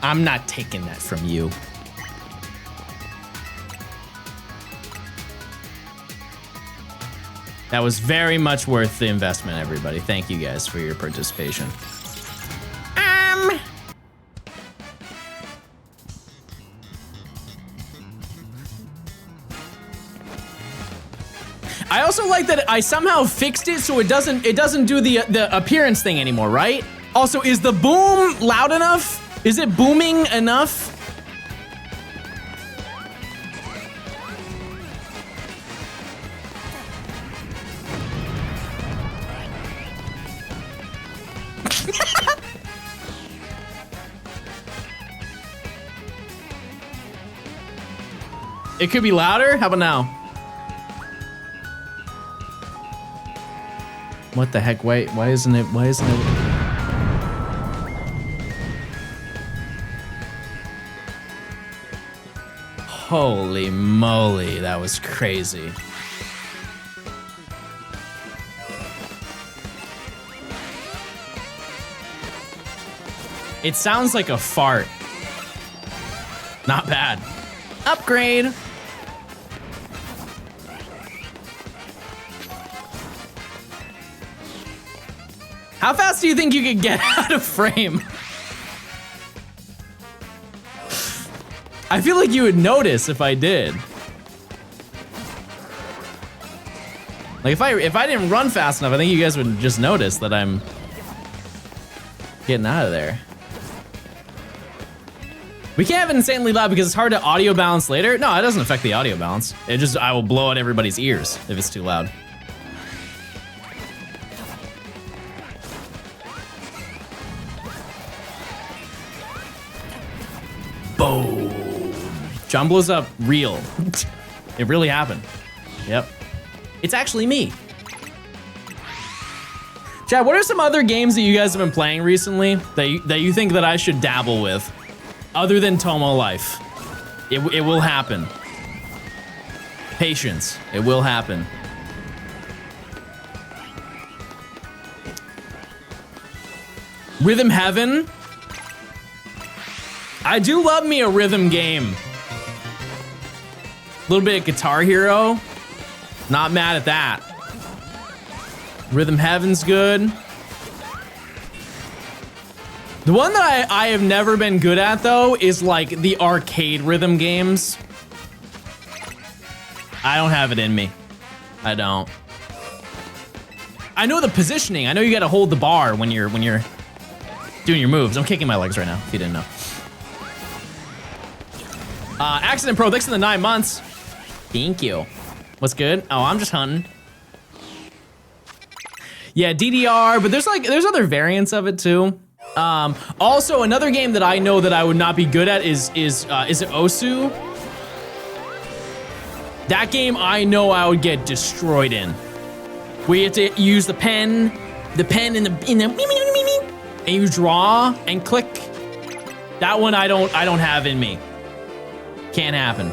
Speaker 2: I'm not taking that from you. That was very much worth the investment, everybody. Thank you guys for your participation. I also like that I somehow fixed it so it doesn't do the appearance thing anymore, right? Also, is the boom loud enough? Is it booming enough? It could be louder. How about now? What the heck? Wait, why isn't it? Holy moly, that was crazy. It sounds like a fart. Not bad. Upgrade. How fast do you think you could get out of frame? I feel like you would notice if I did. Like if I didn't run fast enough, I think you guys would just notice that I'm getting out of there. We can't have it insanely loud because it's hard to audio balance later. No, it doesn't affect the audio balance. I will blow out everybody's ears if it's too loud. Boom. John blows up real. It really happened. Yep. It's actually me. Chad, what are some other games that you guys have been playing recently that you think that I should dabble with? Other than Tomo Life. It will happen. Patience. It will happen. Rhythm Heaven. I do love me a rhythm game. A little bit of Guitar Hero. Not mad at that. Rhythm Heaven's good. The one that I have never been good at, though, is like the arcade rhythm games. I don't have it in me. I don't. I know the positioning. I know you gotta hold the bar when you're doing your moves. I'm kicking my legs right now, if you didn't know. Accident Pro, thanks for the 9 months. Thank you. What's good? Oh, I'm just hunting. Yeah, DDR, but there's other variants of it too. Also, another game that I know that I would not be good at is it Osu? That game I know I would get destroyed in. Where you have to use the pen in the and you draw and click. That one I don't have in me. Can't happen.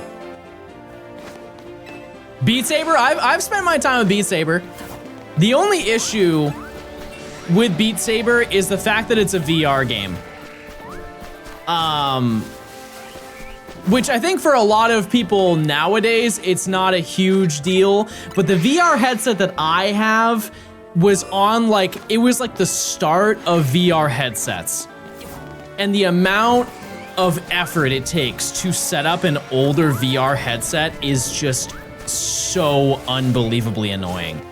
Speaker 2: Beat Saber, I've spent my time with Beat Saber. The only issue with Beat Saber is the fact that it's a VR game. Which I think for a lot of people nowadays, it's not a huge deal. But the VR headset that I have was on it was like the start of VR headsets. And the amount of effort it takes to set up an older VR headset is just so unbelievably annoying.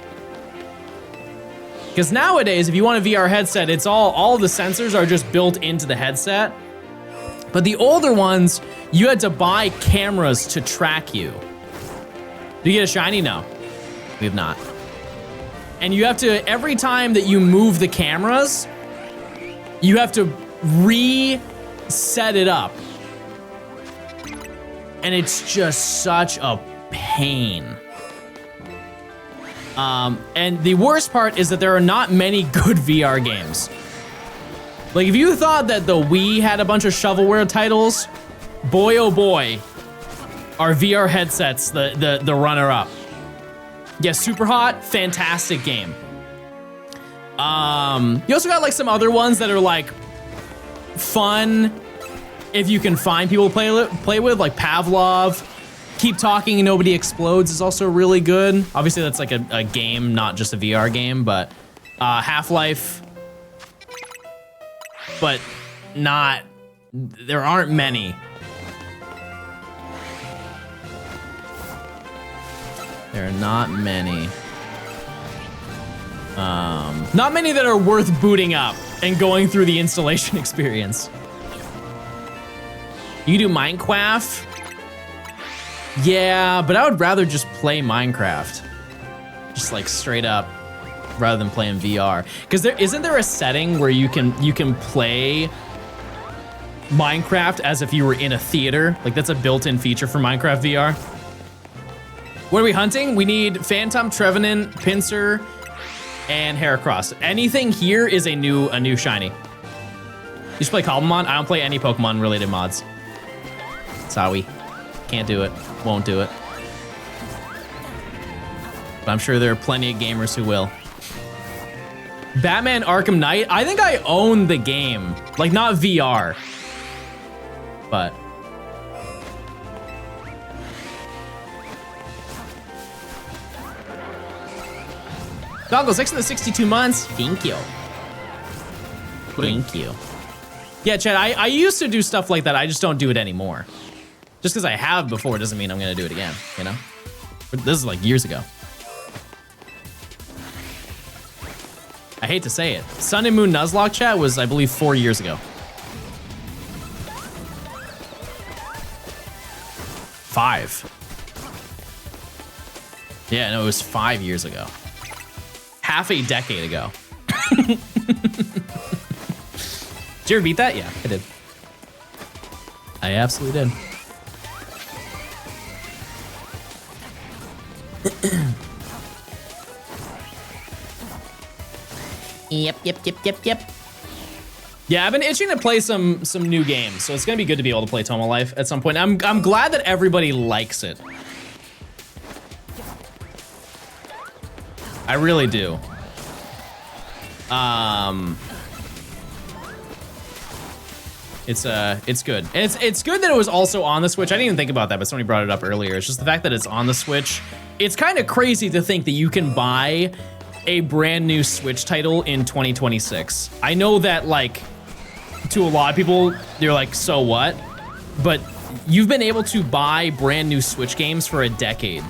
Speaker 2: Because nowadays, if you want a VR headset, it's all the sensors are just built into the headset. But the older ones, you had to buy cameras to track you. Do you get a shiny? No, we have not. And you have to, every time that you move the cameras, you have to reset it up. And it's just such a pain. And the worst part is that there are not many good VR games. Like, if you thought that the Wii had a bunch of shovelware titles, boy oh boy, are VR headsets the runner-up. Yeah, Super Hot, fantastic game. You also got like some other ones that are like fun if you can find people to play with, like Pavlov. Keep Talking and Nobody Explodes is also really good. Obviously that's like a game, not just a VR game, but Half-Life. But there aren't many. There are not many. Not many that are worth booting up and going through the installation experience. You do Minecraft? Yeah, but I would rather just play Minecraft. Just like straight up, rather than playing VR. Because isn't there a setting where you can play Minecraft as if you were in a theater? Like that's a built-in feature for Minecraft VR. What are we hunting? We need Phantom, Trevenant, Pinsir, and Heracross. Anything here is a new shiny. You just play Cobblemon? I don't play any Pokemon related mods. Sorry. Can't do it. Won't do it. But I'm sure there are plenty of gamers who will. Batman Arkham Knight? I think I own the game. Like, not VR. But... Doggle, 6 in the 62 months. Thank you. Thank you. Yeah, Chad, I used to do stuff like that. I just don't do it anymore. Just because I have before doesn't mean I'm going to do it again, you know? But this is like years ago. I hate to say it. Sun and Moon Nuzlocke chat was, I believe, 4 years ago. 5. Yeah, no, it was 5 years ago. Half a decade ago. Did you ever beat that? Yeah, I did. I absolutely did. Yep. Yeah, I've been itching to play some new games, so it's gonna be good to be able to play Tomo Life at some point. I'm glad that everybody likes it. I really do. It's good. And it's good that it was also on the Switch. I didn't even think about that, but somebody brought it up earlier. It's just the fact that it's on the Switch. It's kind of crazy to think that you can buy a brand new Switch title in 2026. I know that, like, to a lot of people, they're like, so what? But you've been able to buy brand new Switch games for a decade.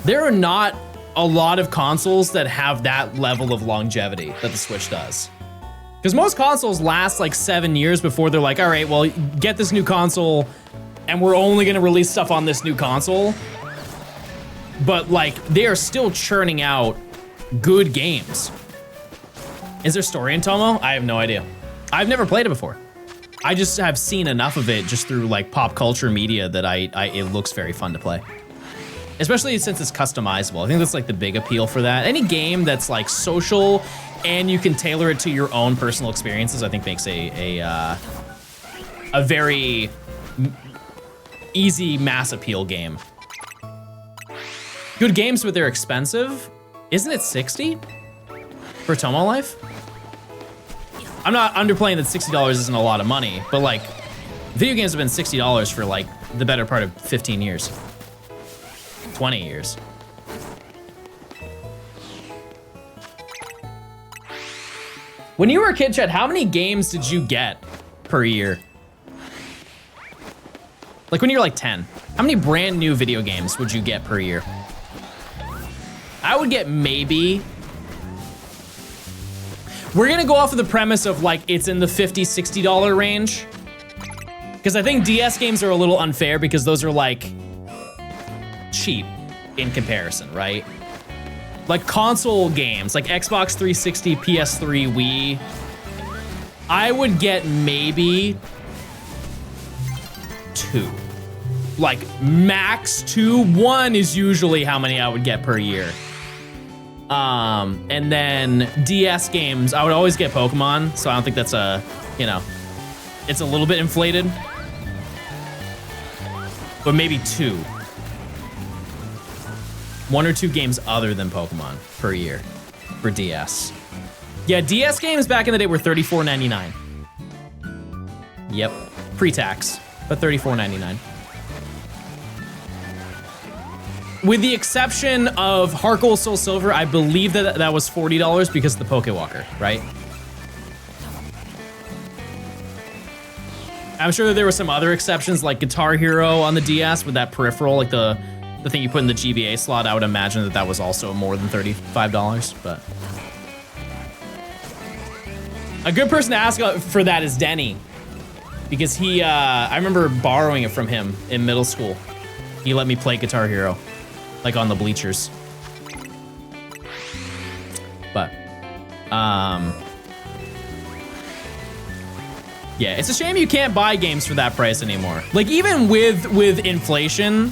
Speaker 2: There are not a lot of consoles that have that level of longevity that the Switch does. Because most consoles last like 7 years before they're like, all right, well, get this new console and we're only gonna release stuff on this new console. But like, they are still churning out good games. Is there story in Tomo? I have no idea. I've never played it before. I just have seen enough of it just through like pop culture media that it looks very fun to play. Especially since it's customizable. I think that's like the big appeal for that. Any game that's like social and you can tailor it to your own personal experiences, I think makes a very easy mass appeal game. Good games, but they're expensive. Isn't it 60 for Tomo Life? I'm not underplaying that $60 isn't a lot of money, but like, video games have been $60 for like the better part of 15 years. 20 years. When you were a kid, Chet, how many games did you get per year? Like when you're like 10, how many brand new video games would you get per year? I would get maybe. We're gonna go off of the premise of like, it's in the $50, $60 range. Because I think DS games are a little unfair because those are like cheap in comparison, right? Like console games, like Xbox 360, PS3, Wii, I would get maybe 2. Like max 2. 1 is usually how many I would get per year. And then DS games, I would always get Pokemon, so I don't think that's a, you know, it's a little bit inflated. But maybe 2. 1 or 2 games other than Pokemon per year for DS. Yeah, DS games back in the day were $34.99. Yep, pre-tax, but $34.99. With the exception of Heart Gold Soul Silver, I believe that was $40 because of the Pokewalker, right? I'm sure that there were some other exceptions like Guitar Hero on the DS with that peripheral, like the thing you put in the GBA slot. I would imagine that was also more than $35, but. A good person to ask for that is Denny, because he, I remember borrowing it from him in middle school. He let me play Guitar Hero, like on the bleachers. But, yeah, it's a shame you can't buy games for that price anymore. Like even with inflation,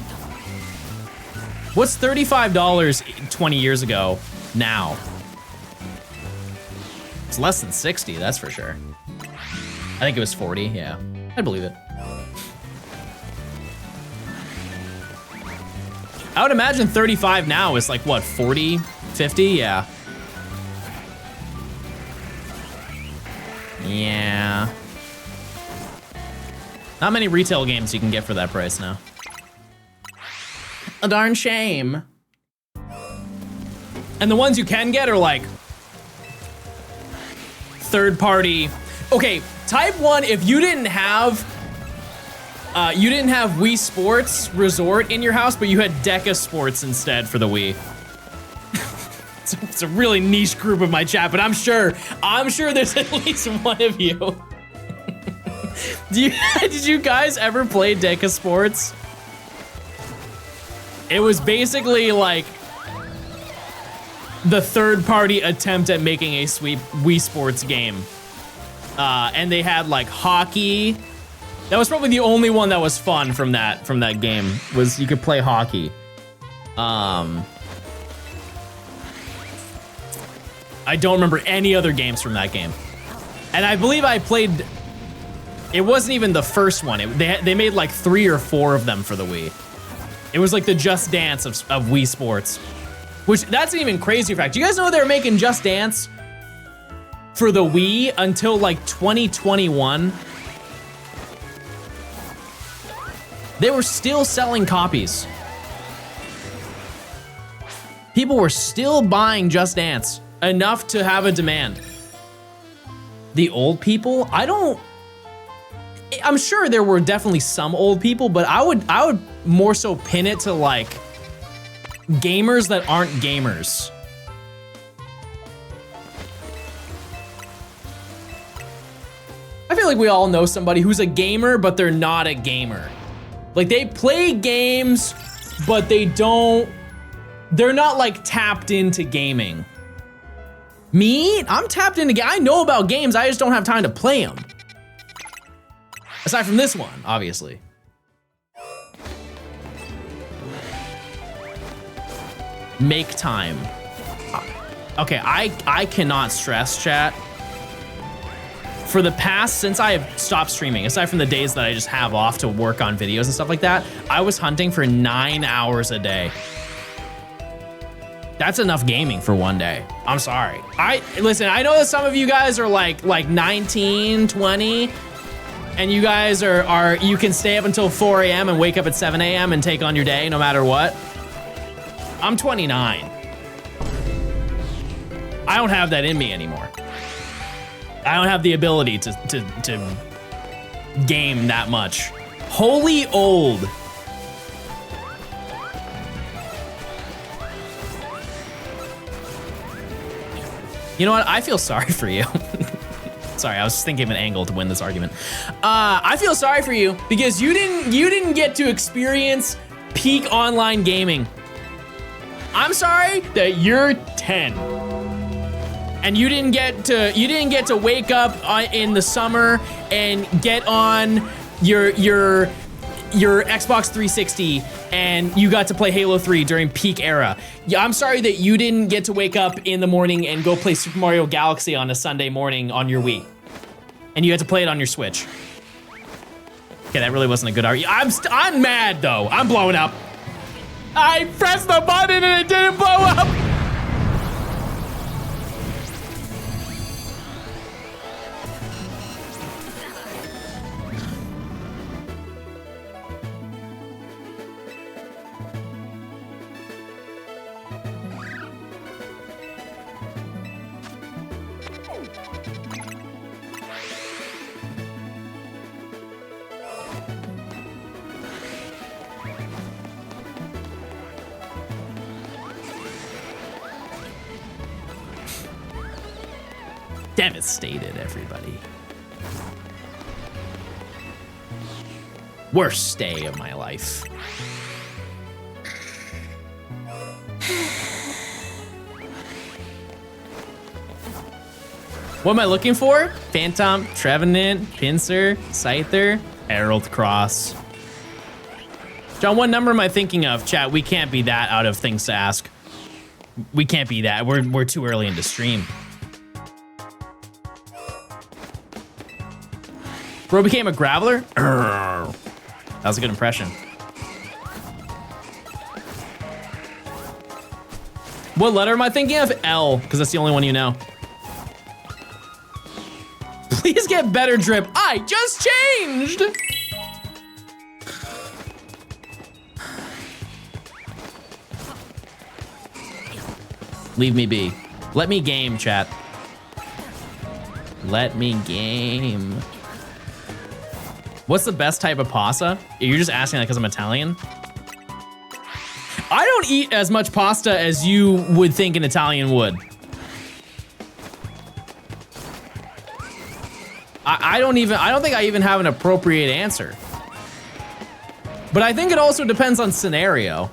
Speaker 2: what's $35 20 years ago now? It's less than 60, that's for sure. I think it was 40, yeah. I believe it. I would imagine 35 now is like what, 40, 50? Yeah. Yeah. Not many retail games you can get for that price now. A darn shame. And the ones you can get are like third party. Okay, type 1, if you didn't have Wii Sports Resort in your house, but you had Deca Sports instead for the Wii. It's a really niche group of my chat, but I'm sure there's at least one of you. Did you guys ever play Deca Sports? It was basically like the third-party attempt at making a Wii Sports game. And they had like hockey. That was probably the only one that was fun from that game, was you could play hockey. I don't remember any other games from that game. And I believe I played, it wasn't even the first one. They made like 3 or 4 of them for the Wii. It was like the Just Dance of Wii Sports. Which, that's an even crazier fact. Do you guys know they were making Just Dance for the Wii until like 2021? They were still selling copies. People were still buying Just Dance enough to have a demand. The old people, I'm sure there were definitely some old people, but I would more so pin it to like gamers that aren't gamers. I feel like we all know somebody who's a gamer, but they're not a gamer. Like they play games, but they're not like tapped into gaming. Me, I'm tapped into I know about games, I just don't have time to play them. Aside from this one, obviously. Make time. Okay, I cannot stress, chat. For the past, since I have stopped streaming, aside from the days that I just have off to work on videos and stuff like that, I was hunting for 9 hours a day. That's enough gaming for one day. I'm sorry. Listen, I know that some of you guys are like 19, 20, and you guys are you can stay up until 4 a.m. and wake up at 7 a.m. and take on your day no matter what. I'm 29. I don't have that in me anymore. I don't have the ability to game that much. Holy old. You know what? I feel sorry for you. Sorry, I was just thinking of an angle to win this argument. I feel sorry for you because you didn't get to experience peak online gaming. I'm sorry that you're 10 and you didn't get to wake up in the summer and get on your Xbox 360 and you got to play Halo 3 during peak era. Yeah, I'm sorry that you didn't get to wake up in the morning and go play Super Mario Galaxy on a Sunday morning on your Wii. And you had to play it on your Switch. Okay, that really wasn't a good argument. I'm mad though. I'm blowing up. I pressed the button and it didn't blow up. Devastated, everybody. Worst day of my life. What am I looking for? Phantom, Trevenant, Pincer, Scyther, Herald Cross. John, what number am I thinking of? Chat, we can't be that out of things to ask. We can't be that. We're too early into stream. Bro became a graveler? That was a good impression. What letter am I thinking of? L, because that's the only one you know. Please get better drip. I just changed! Leave me be. Let me game, chat. Let me game. What's the best type of pasta? You're just asking that because I'm Italian? I don't eat as much pasta as you would think an Italian would. I don't think I even have an appropriate answer. But I think it also depends on scenario.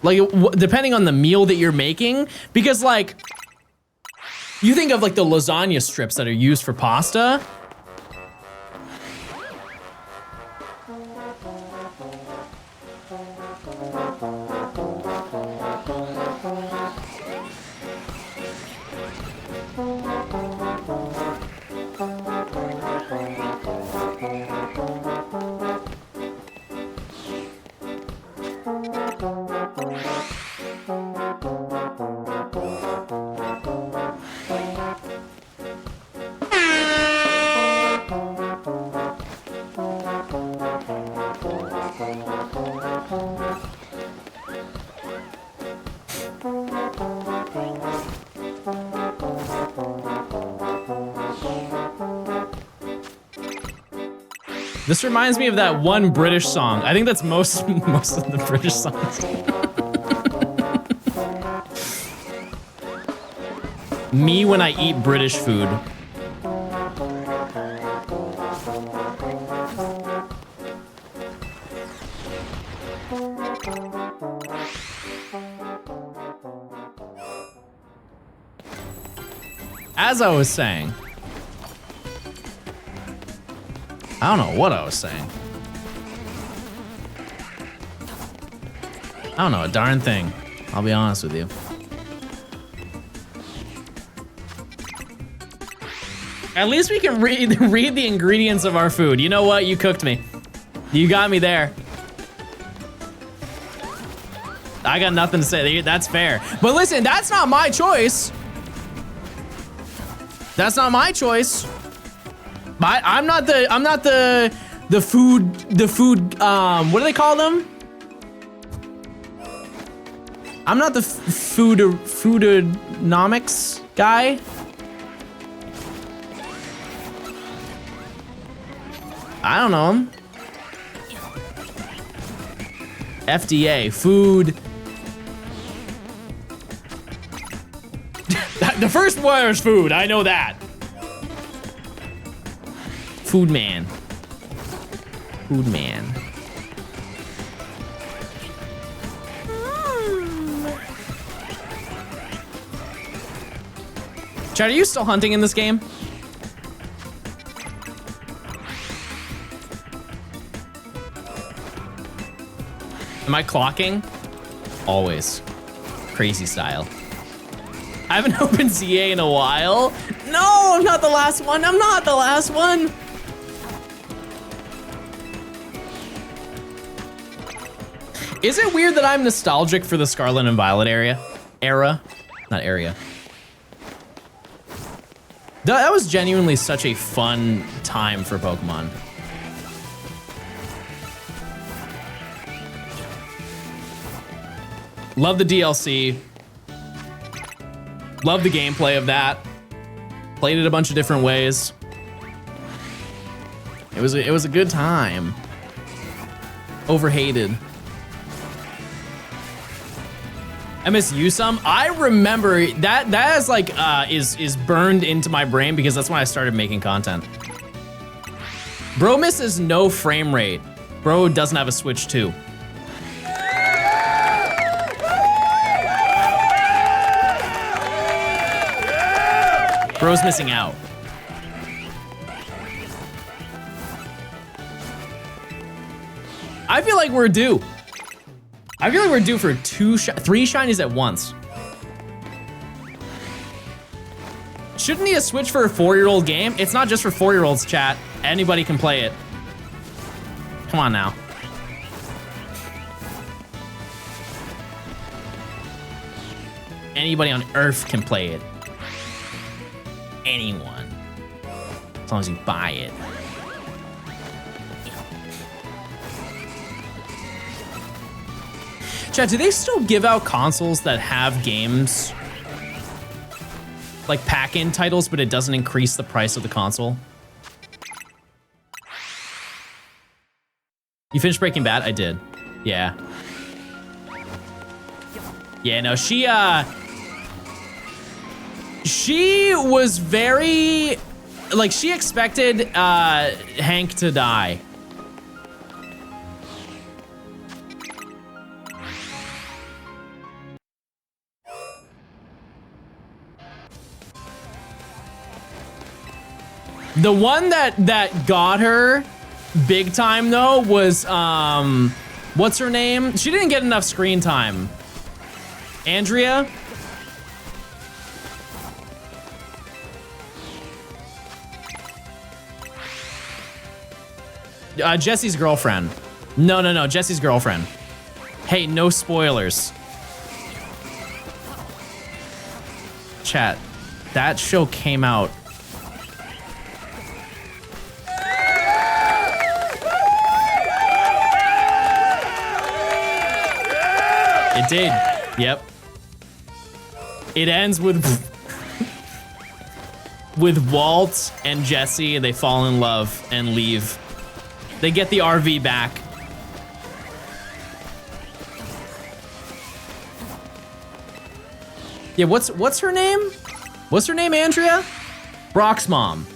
Speaker 2: Like, depending on the meal that you're making, because like, you think of like the lasagna strips that are used for pasta. This reminds me of that one British song. I think that's most of the British songs. Me when I eat British food. As I was saying, I don't know what I was saying. I don't know a darn thing. I'll be honest with you. At least we can read the ingredients of our food. You know what? You cooked me. You got me there. I got nothing to say. That's fair. But listen, that's not my choice. That's not my choice. I'm not the food what do they call them? I'm not the foodonomics guy. I don't know. FDA, food. The first word is food, I know that. Food man. Food man. Chad, are you still hunting in this game? Am I clocking? Always. Crazy style. I haven't opened ZA in a while. No, I'm not the last one. I'm not the last one. Is it weird that I'm nostalgic for the Scarlet and Violet era? Not area. That was genuinely such a fun time for Pokemon. Love the DLC. Love the gameplay of that. Played it a bunch of different ways. It was a good time. Overhated. I miss you some. I remember that is like is burned into my brain because that's when I started making content. Bro misses no frame rate. Bro doesn't have a Switch 2. Bro's missing out. I feel like we're due. I feel like we're due for 3 shinies at once. Shouldn't need a Switch for a 4-year-old game? It's not just for 4-year-olds, chat. Anybody can play it. Come on now. Anybody on Earth can play it. Anyone. As long as you buy it. Chat, do they still give out consoles that have games like pack-in titles, but it doesn't increase the price of the console? You finished Breaking Bad? I did. Yeah. Yeah, no, she was very, like, she expected Hank to die. The one that got her big time though was what's her name? She didn't get enough screen time. Andrea? Jesse's girlfriend. No, Jesse's girlfriend. Hey, no spoilers. Chat, that show came out. It did. Yep. It ends with Walt and Jesse, and they fall in love and leave. They get the RV back. Yeah, what's her name? What's her name, Andrea? Brock's mom.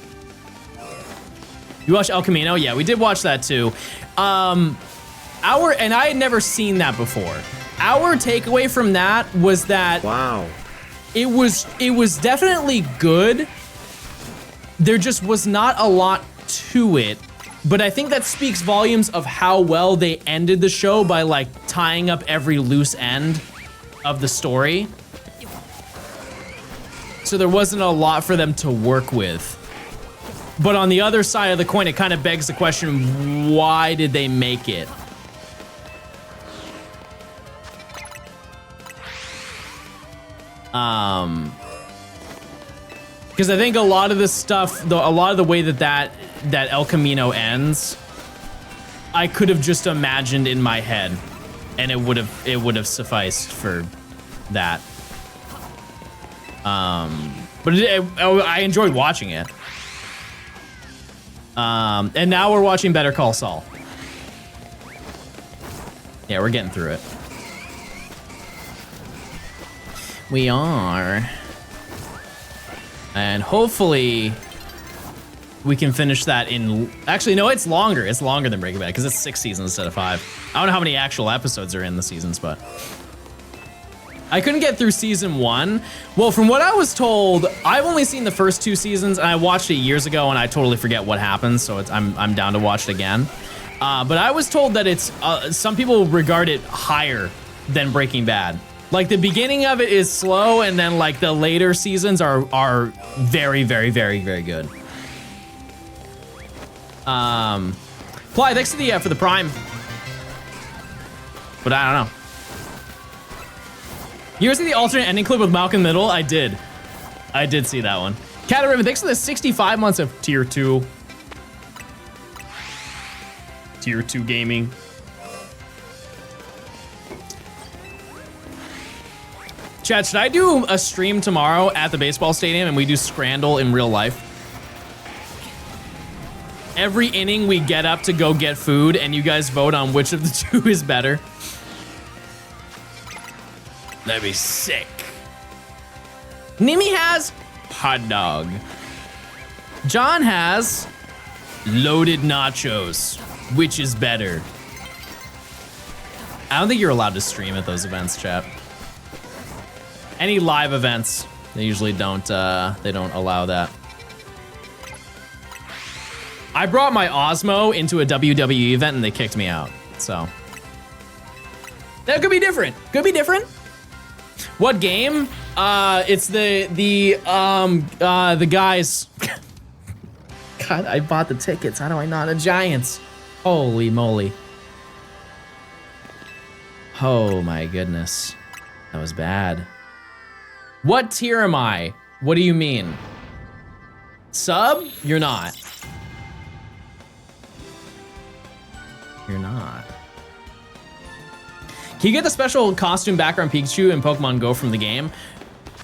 Speaker 2: You watched El Camino? Yeah, we did watch that too. And I had never seen that before. Our takeaway from that was that
Speaker 1: Wow.
Speaker 2: it was definitely good. There just was not a lot to it. But I think that speaks volumes of how well they ended the show by like tying up every loose end of the story. So there wasn't a lot for them to work with. But on the other side of the coin, it kind of begs the question, why did they make it? Because I think a lot of this stuff, a lot of the way that El Camino ends, I could have just imagined in my head, and it would have sufficed for that. But I enjoyed watching it. And now we're watching Better Call Saul. Yeah, we're getting through it. We are. And hopefully we can finish that in... Actually, no, it's longer. It's longer than Breaking Bad because it's 6 seasons instead of 5. I don't know how many actual episodes are in the seasons, but... I couldn't get through season 1. Well, from what I was told, I've only seen the first 2 seasons, and I watched it years ago, and I totally forget what happens, so I'm down to watch it again. But I was told that it's... some people regard it higher than Breaking Bad. Like, the beginning of it is slow, and then, like, the later seasons are very, very, very, very good. Fly, thanks to the, for the Prime. But I don't know. You ever see the alternate ending clip with Malcolm Middle? I did. I did see that one. Cat Ribbon, thanks for the 65 months of Tier 2. Tier 2 gaming. Chad, should I do a stream tomorrow at the baseball stadium and we do Scrandle in real life? Every inning we get up to go get food and you guys vote on which of the 2 is better. That'd be sick. Nimi has hot dog. John has loaded nachos. Which is better? I don't think you're allowed to stream at those events, chat. Any live events, they usually don't allow that. I brought my Osmo into a WWE event and they kicked me out, so. That could be different. Could be different. What game? It's the guys. God, I bought the tickets. How do I not? The Giants. Holy moly. Oh my goodness. That was bad. What tier am I? What do you mean? Sub? You're not. You're not. Can you get the special costume background Pikachu in Pokemon Go from the game?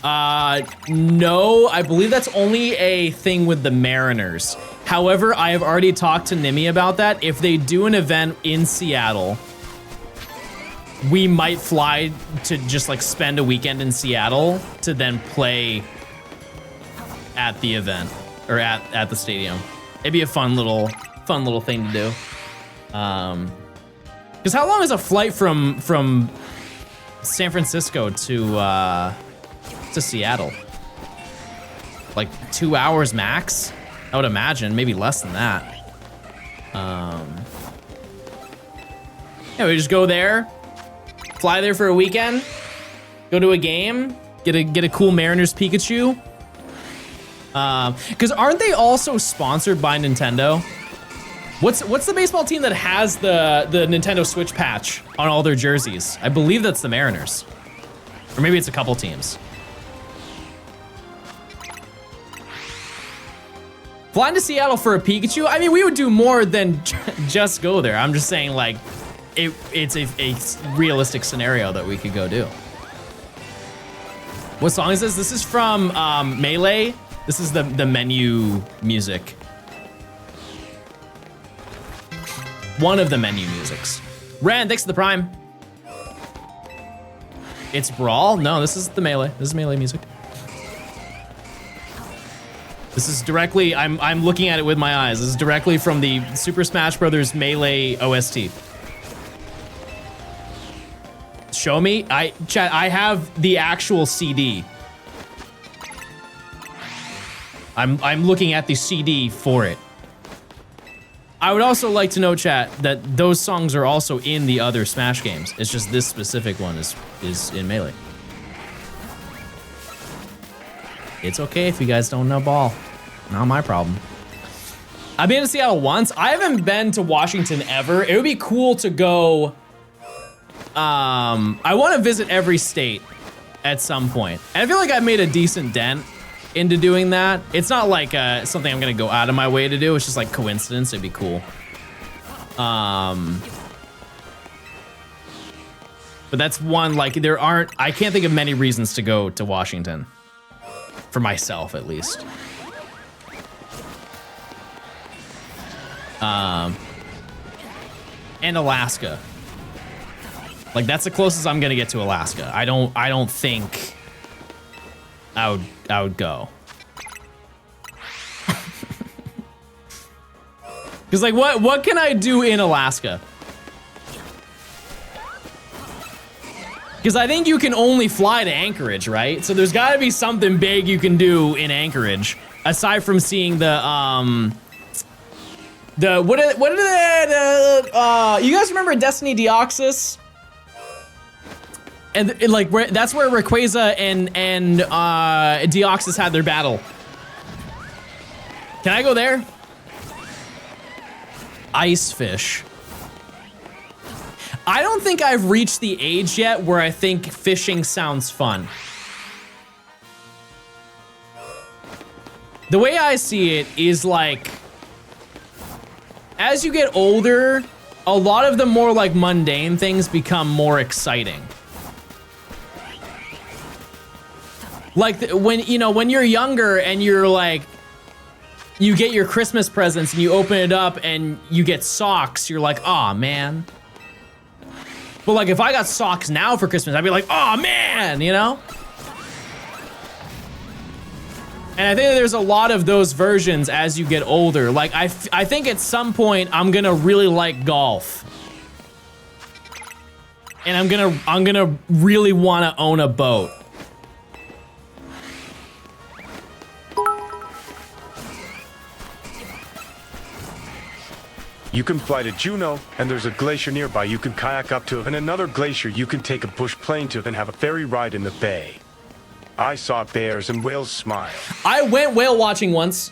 Speaker 2: No, I believe that's only a thing with the Mariners. However, I have already talked to Nimi about that. If they do an event in Seattle, we might fly to just like spend a weekend in Seattle to then play at the event or at the stadium. It'd be a fun little thing to do. Because how long is a flight from San Francisco to Seattle? Like 2 hours max? I would imagine, maybe less than that. Yeah, we just go there, fly there for a weekend, go to a game, get a cool Mariners Pikachu. Because aren't they also sponsored by Nintendo? What's the baseball team that has the Nintendo Switch patch on all their jerseys? I believe that's the Mariners. Or maybe it's a couple teams. Flying to Seattle for a Pikachu? I mean, we would do more than just go there. I'm just saying, like, it's a realistic scenario that we could go do. What song is this? This is from Melee. This is the menu music. One of the menu musics. Ren, thanks for the prime. It's Brawl? No, this is the Melee. This is Melee music. This is directly, I'm looking at it with my eyes. This is directly from the Super Smash Bros. Melee OST. Show me? Chat, I have the actual CD. I'm looking at the CD for it. I would also like to know, chat, that those songs are also in the other Smash games. It's just this specific one is in Melee. It's okay if you guys don't know ball. Not my problem. I've been to Seattle once. I haven't been to Washington ever. It would be cool to go. I want to visit every state at some point. And I feel like I've made a decent dent into doing that. It's not like something I'm gonna go out of my way to do. It's just like coincidence. It'd be cool. But that's one, like, I can't think of many reasons to go to Washington. For myself, at least. And Alaska. Like, that's the closest I'm gonna get to Alaska. I don't think I would go. Cause like, what can I do in Alaska? Because I think you can only fly to Anchorage, right? So there's gotta be something big you can do in Anchorage, aside from seeing the you guys remember Destiny Deoxys? And like, that's where Rayquaza and Deoxys had their battle. Can I go there? Icefish. I don't think I've reached the age yet where I think fishing sounds fun. The way I see it is like, as you get older, a lot of the more like mundane things become more exciting. Like when you're younger and you're like, you get your Christmas presents and you open it up and you get socks, you're like, aw, man. But like, if I got socks now for Christmas, I'd be like, oh man, you know? And I think that there's a lot of those versions as you get older. Like, I think at some point I'm gonna really like golf. And I'm gonna really wanna own a boat.
Speaker 8: You can fly to Juneau, and there's a glacier nearby you can kayak up to, and another glacier you can take a bush plane to and have a ferry ride in the bay. I saw bears and whales smile.
Speaker 2: I went whale watching once.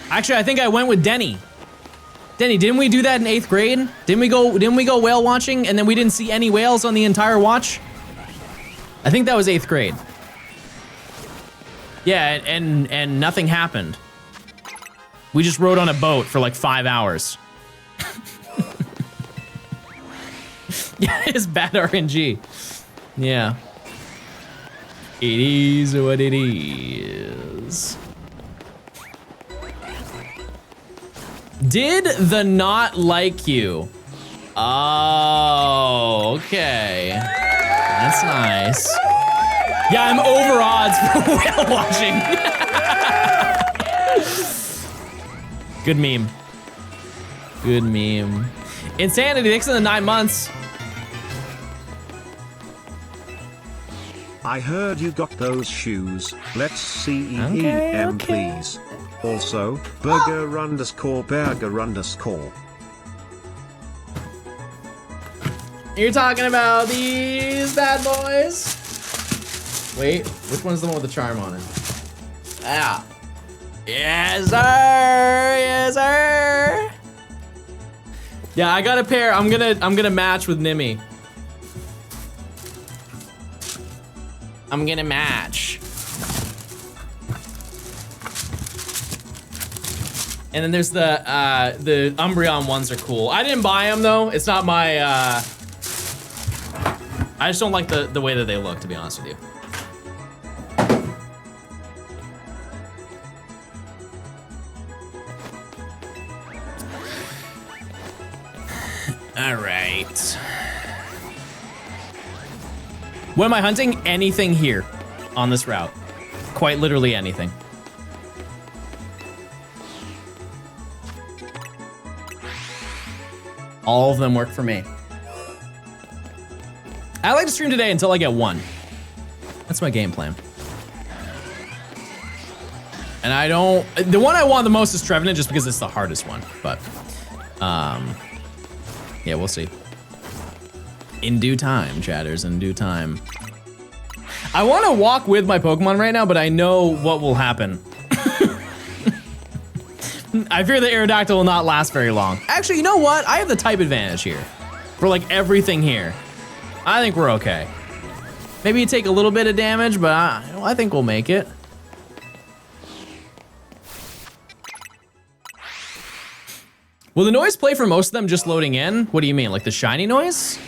Speaker 2: Actually, I think I went with Denny. Denny, didn't we do that in 8th grade? Didn't we go whale watching and then we didn't see any whales on the entire watch? I think that was 8th grade. Yeah, and nothing happened. We just rode on a boat for like 5 hours. Yeah, it's bad RNG. Yeah. It is what it is. Did the not like you? Oh, okay. That's nice. Yeah, I'm over odds for whale watching. Good meme. Good meme. Insanity, thanks for the 9 months.
Speaker 1: I heard you got those shoes. Let's see
Speaker 2: Okay,
Speaker 1: EM,
Speaker 2: okay.
Speaker 1: please. Also, burger_burger_.
Speaker 2: You're talking about these bad boys? Wait, which one's the one with the charm on it? Ah. Yes, sir. Yes, sir. Yeah, I got a pair. I'm gonna match with Nimi. I'm gonna match. And then there's the Umbreon ones are cool. I didn't buy them though. It's not my. I just don't like the way that they look, to be honest with you. All right. What am I hunting? Anything here on this route. Quite literally anything. All of them work for me. I like to stream today until I get one. That's my game plan. And I don't, the one I want the most is Trevenant just because it's the hardest one, but yeah, we'll see. In due time, chatters, in due time. I want to walk with my Pokemon right now, but I know what will happen. I fear the Aerodactyl will not last very long. Actually, you know what? I have the type advantage here for like everything here. I think we're okay. Maybe you take a little bit of damage, but I think we'll make it. Will the noise play for most of them just loading in? What do you mean, like the shiny noise?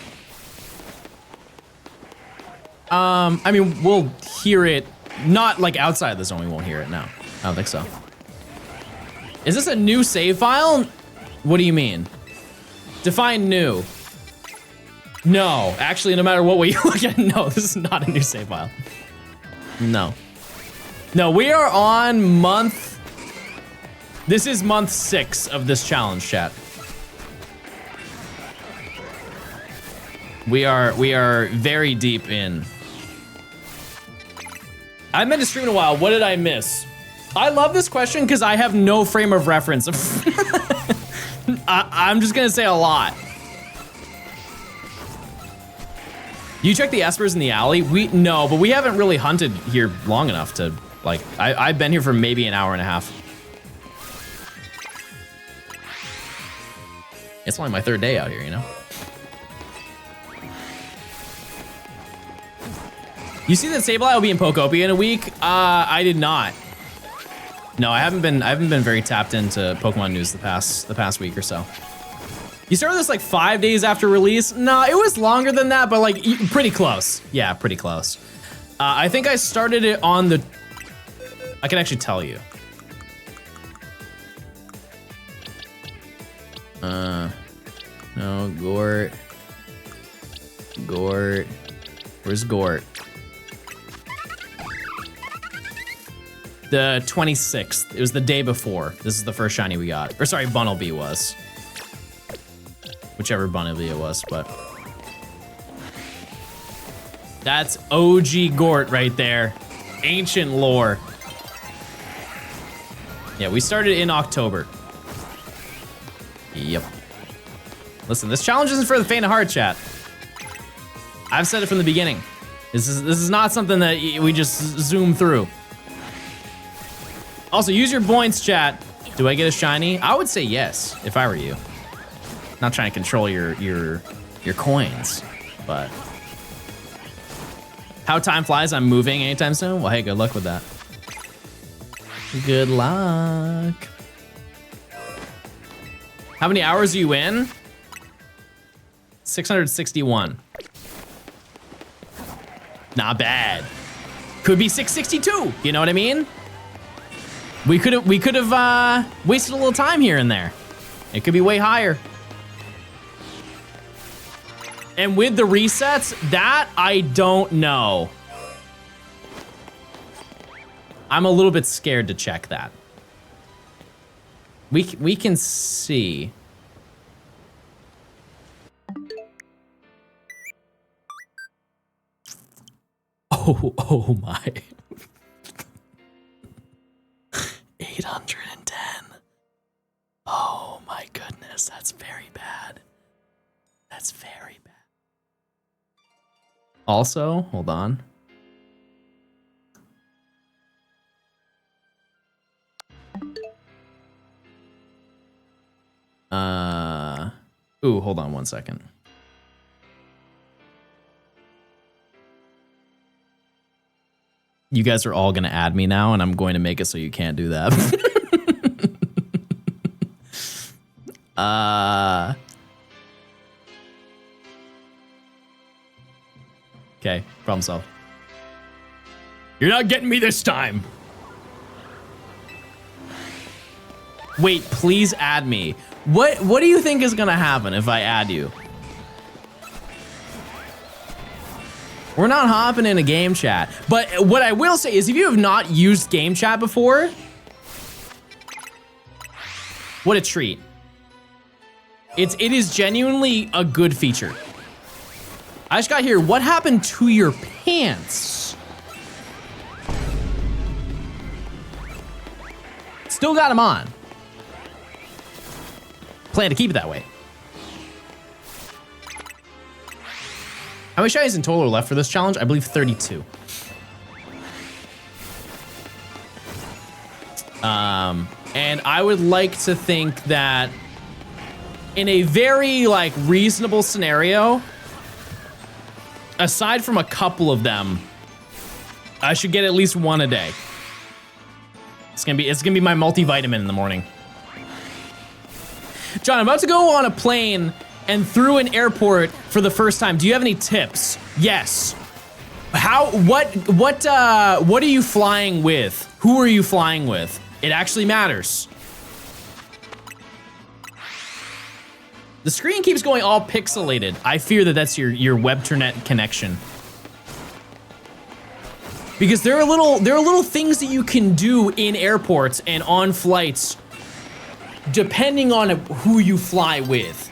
Speaker 2: I mean, we'll hear it, not like outside the zone, we won't hear it, no. I don't think so. Is this a new save file? What do you mean? Define new. No, actually, no matter what way you look at it, no, this is not a new save file. No. No, we are on month, this is month 6 of this challenge, chat. We are very deep in. I meant to stream in a while, what did I miss? I love this question because I have no frame of reference. I'm just gonna say a lot. You check the espers in the alley? No, but we haven't really hunted here long enough to, like, I've been here for maybe an hour and a half. It's only my 3rd day out here, you know? You see that Sableye will be in Pokopia in a week? I did not. No, I haven't been very tapped into Pokemon news the past week or so. You started this like 5 days after release? No, it was longer than that, but like pretty close. Yeah, pretty close. I think I started it on the, I can actually tell you. No, Gort. Where's Gort? The 26th. It was the day before. This is the first shiny we got. Or sorry, Bunnelby was. Whichever Bunnelby it was, but. That's OG Gort right there. Ancient lore. Yeah, we started in October. Yep. Listen, this challenge isn't for the faint of heart, chat. I've said it from the beginning. This is not something that we just zoom through. Also, use your points, chat. Do I get a shiny? I would say yes, if I were you. Not trying to control your coins, but. How time flies, I'm moving anytime soon? Well, hey, good luck with that. Good luck. How many hours are you in? 661. Not bad. Could be 662, you know what I mean? We could have wasted a little time here and there. It could be way higher. And with the resets, that I don't know. I'm a little bit scared to check that. We can see. Oh my. 810. Oh my goodness, that's very bad. That's very bad. Also, hold on. Ooh, hold on one second. You guys are all gonna add me now, and I'm going to make it so you can't do that. Okay, problem solved. You're not getting me this time. Wait, please add me. What do you think is gonna happen if I add you? We're not hopping in a game chat. But what I will say is if you have not used game chat before, what a treat. It is genuinely a good feature. I just got here. What happened to your pants? Still got them on. Plan to keep it that way. How many shinies in total are left for this challenge? I believe 32. And I would like to think that in a very like reasonable scenario, aside from a couple of them, I should get at least one a day. It's gonna be my multivitamin in the morning. John, I'm about to go on a plane and through an airport for the first time. Do you have any tips? Yes. What are you flying with? Who are you flying with? It actually matters. The screen keeps going all pixelated. I fear that that's your WebTernet connection. Because there are little things that you can do in airports and on flights depending on who you fly with.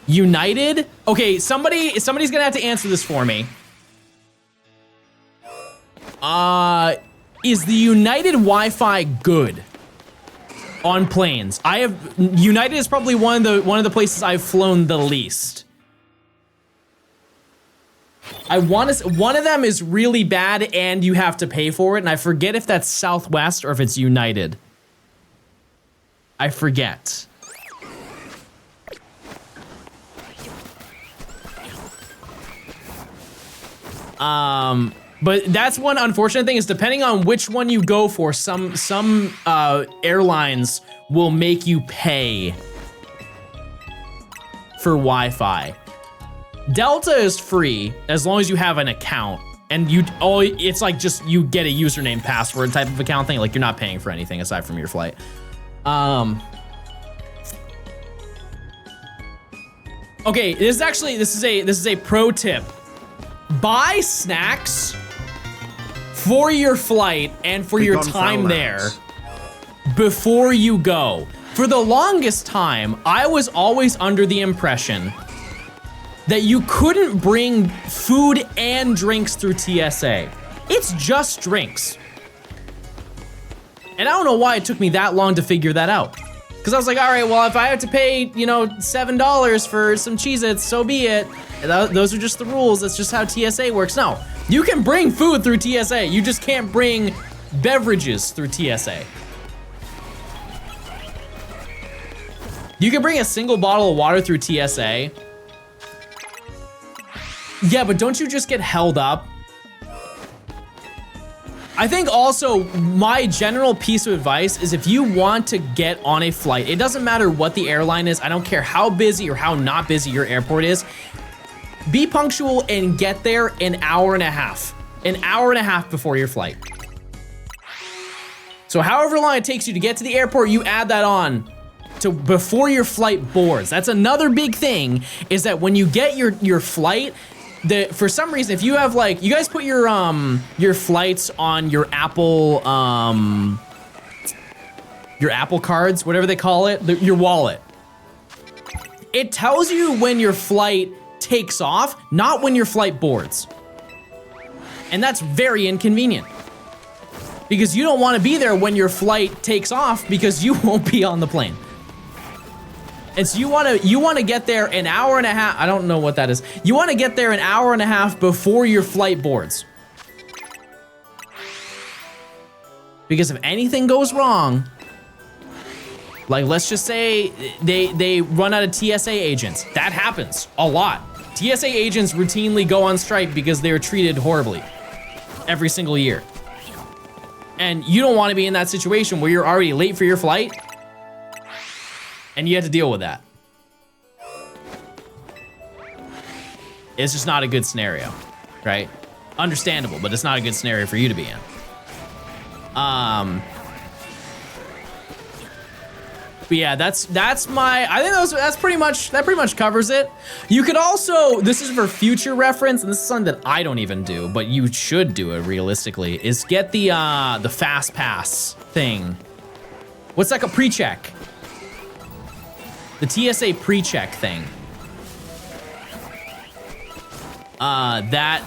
Speaker 2: United? Okay, somebody's gonna have to answer this for me. Is the United Wi-Fi good on planes? United is probably one of the places I've flown the least. One of them is really bad and you have to pay for it, and I forget if that's Southwest or if it's United. I forget. But that's one unfortunate thing is depending on which one you go for, some airlines will make you pay for Wi-Fi. Delta is free as long as you have an account, and it's like just you get a username password type of account thing. Like you're not paying for anything aside from your flight. Okay, this is a pro tip. Buy snacks for your flight and for your time there before you go. For the longest time, I was always under the impression that you couldn't bring food and drinks through TSA. It's just drinks. And I don't know why it took me that long to figure that out. Because I was like, all right, well, if I have to pay, $7 for some Cheez-Its, so be it. Those are just the rules. That's just how TSA works. No, you can bring food through TSA. You just can't bring beverages through TSA. You can bring a single bottle of water through TSA. Yeah, but don't you just get held up? I think also my general piece of advice is if you want to get on a flight, it doesn't matter what the airline is. I don't care how busy or how not busy your airport is. Be punctual and get there an hour and a half. An hour and a half before your flight. So however long it takes you to get to the airport, you add that on to before your flight boards. That's another big thing is that when you get your flight, for some reason, if you have you guys put your flights on your Apple cards, whatever they call it, your wallet. It tells you when your flight takes off, not when your flight boards. And that's very inconvenient. Because you don't want to be there when your flight takes off because you won't be on the plane. And so you want to get there an hour and a half. I don't know what that is. You want to get there an hour and a half before your flight boards. Because if anything goes wrong, like let's just say they run out of TSA agents. That happens a lot. TSA agents routinely go on strike because they are treated horribly every single year. And you don't want to be in that situation where you're already late for your flight and you have to deal with that. It's just not a good scenario, right? Understandable, but it's not a good scenario for you to be in. But yeah, that's my, I think that pretty much covers it. You could also, this is for future reference, and this is something that I don't even do, but you should do it realistically, is get the fast pass thing. What's like a pre-check? The TSA pre-check thing. That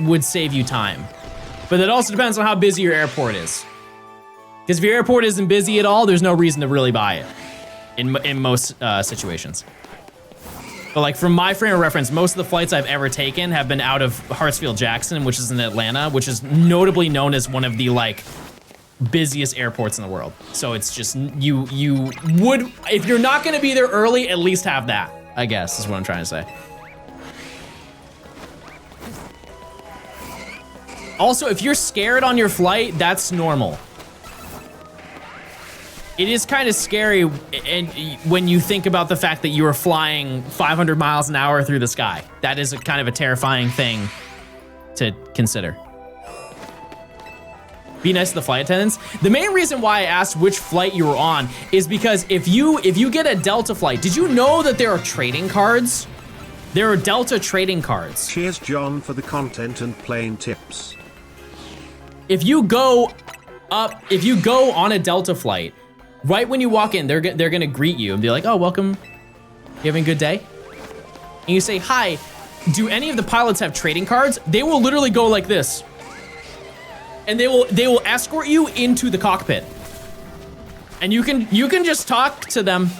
Speaker 2: would save you time. But that also depends on how busy your airport is. Because if your airport isn't busy at all, there's no reason to really buy it in most situations. But like from my frame of reference, most of the flights I've ever taken have been out of Hartsfield-Jackson, which is in Atlanta, which is notably known as one of the like busiest airports in the world. So it's just, you would, if you're not gonna be there early, at least have that, I guess is what I'm trying to say. Also, if you're scared on your flight, that's normal. It is kind of scary and when you think about the fact that you are flying 500 miles an hour through the sky. That is kind of a terrifying thing to consider. Be nice to the flight attendants. The main reason why I asked which flight you were on is because if you get a Delta flight, did you know that there are trading cards? There are Delta trading cards.
Speaker 1: Cheers, John, for the content and plane tips.
Speaker 2: If you go on a Delta flight, right when you walk in, they're gonna greet you and be like, "Oh, welcome. You having a good day?" And you say, "Hi, do any of the pilots have trading cards?" They will literally go like this. And they will escort you into the cockpit. And you can just talk to them.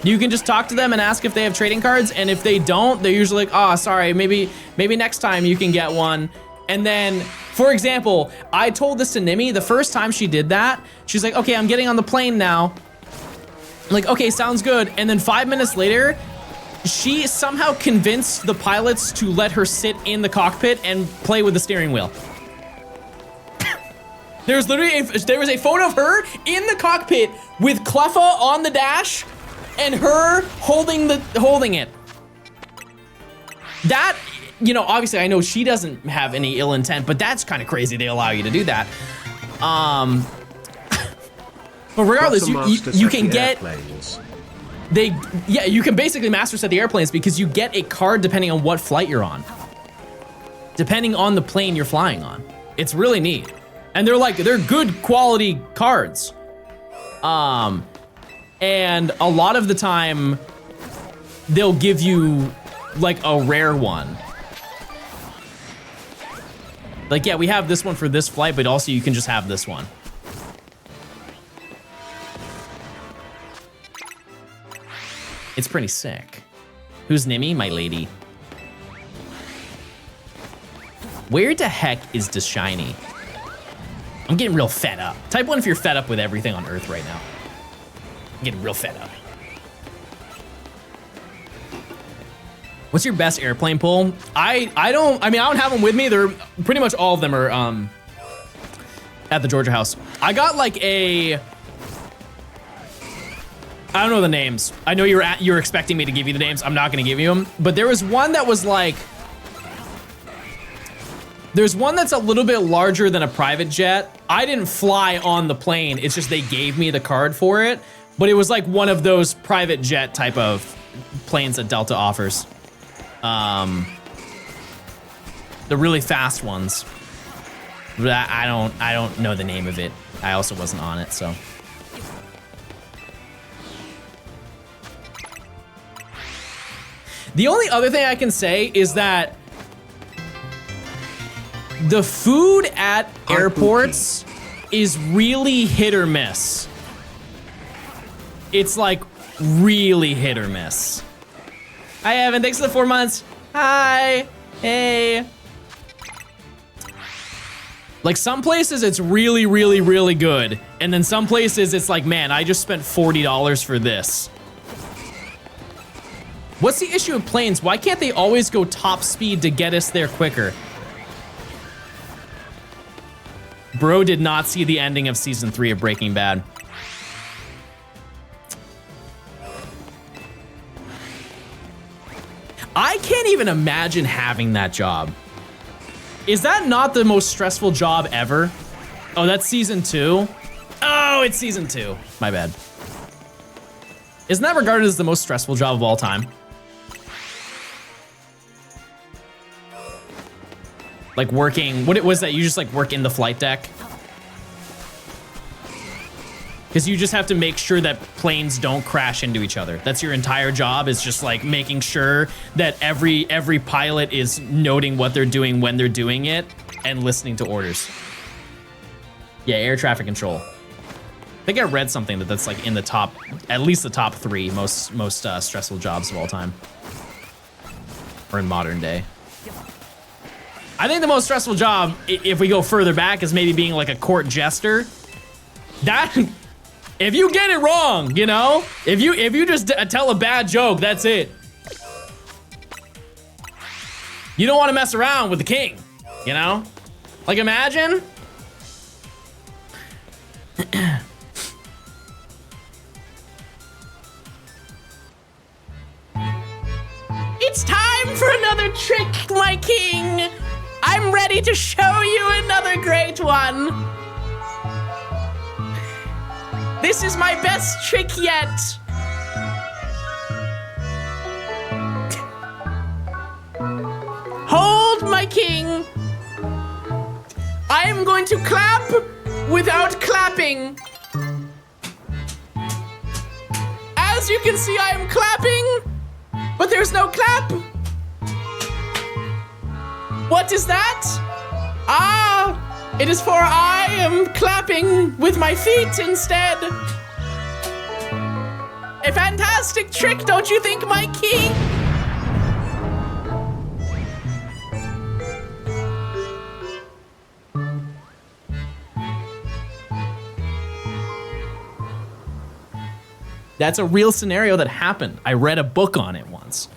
Speaker 2: You can just talk to them and ask if they have trading cards, and if they don't, they're usually like, "Oh, sorry, maybe next time you can get one." And then, for example, I told this to Nimi the first time she did that. She's like, "Okay, I'm getting on the plane now." I'm like, "Okay, sounds good." And then 5 minutes later, she somehow convinced the pilots to let her sit in the cockpit and play with the steering wheel. There was a photo of her in the cockpit with Cleffa on the dash and her holding it. That, you know, obviously I know she doesn't have any ill intent, but that's kind of crazy they allow you to do that. But regardless, you can get airplanes. You can basically master set the airplanes because you get a card depending on what flight you're on. Depending on the plane you're flying on. It's really neat. And they're good quality cards. And a lot of the time they'll give you like a rare one. Like, yeah, we have this one for this flight, but also you can just have this one. It's pretty sick. Who's Nimi? My lady. Where the heck is the shiny? I'm getting real fed up. Type 1 if you're fed up with everything on Earth right now. I'm getting real fed up. What's your best airplane pull? I don't have them with me. They're pretty much all of them are at the Georgia house. I got like I don't know the names. I know you're expecting me to give you the names. I'm not gonna give you them. But there was one that was like, there's one that's a little bit larger than a private jet. I didn't fly on the plane. It's just they gave me the card for it. But it was like one of those private jet type of planes that Delta offers. The really fast ones. But I don't know the name of it. I also wasn't on it, so. The only other thing I can say is that the food at airports is really hit or miss. It's like really hit or miss. Hi, Evan. Thanks for the 4 months. Hi. Hey. Like some places it's really, really, really good. And then some places it's like, man, I just spent $40 for this. What's the issue with planes? Why can't they always go top speed to get us there quicker? Bro did not see the ending of season 3 of Breaking Bad. I can't even imagine having that job. Is that not the most stressful job ever? Oh, that's season 2? Oh, it's season 2. My bad. Isn't that regarded as the most stressful job of all time? Like working, what it was that you just like work in the flight deck? Because you just have to make sure that planes don't crash into each other. That's your entire job, is just like making sure that every pilot is noting what they're doing when they're doing it and listening to orders. Yeah, air traffic control. I think I read something that's like in the top, at least the top 3 most stressful jobs of all time. Or in modern day. I think the most stressful job, if we go further back, is maybe being like a court jester. That, if you get it wrong, you know? If you just tell a bad joke, that's it. You don't want to mess around with the king, you know? Like imagine. It's time for another trick, my king. I'm ready to show you another great one. This is my best trick yet. Hold, my king. I am going to clap without clapping. As you can see, I am clapping, but there's no clap. What is that? Ah, it is for I am clapping with my feet instead. A fantastic trick, don't you think, my king? That's a real scenario that happened. I read a book on it once.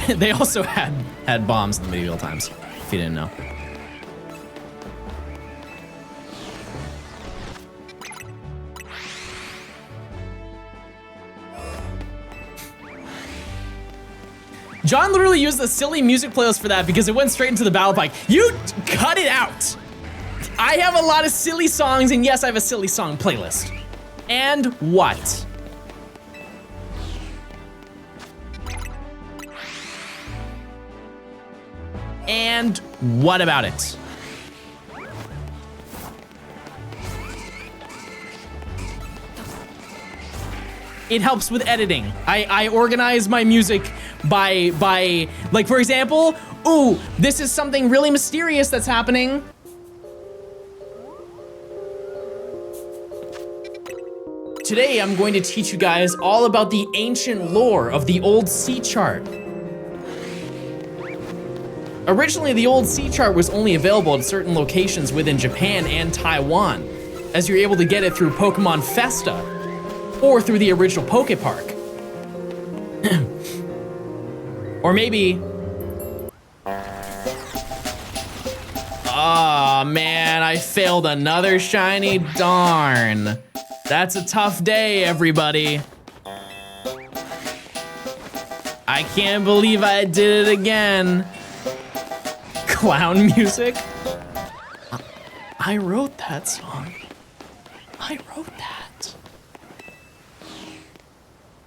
Speaker 2: They also had bombs in the medieval times, if you didn't know. John literally used the silly music playlist for that because it went straight into the battle bike. You cut it out. I have a lot of silly songs, and yes, I have a silly song playlist. And what? And what about it? It helps with editing. I organize my music by like, for example, ooh, this is something really mysterious that's happening. Today, I'm going to teach you guys all about the ancient lore of the old sea chart. Originally, the old sea chart was only available at certain locations within Japan and Taiwan, as you're able to get it through Pokemon Festa, or through the original Poke Park. Or maybe... Aw, man, I failed another shiny, darn. That's a tough day, everybody. I can't believe I did it again. Clown music? I wrote that song. I wrote that.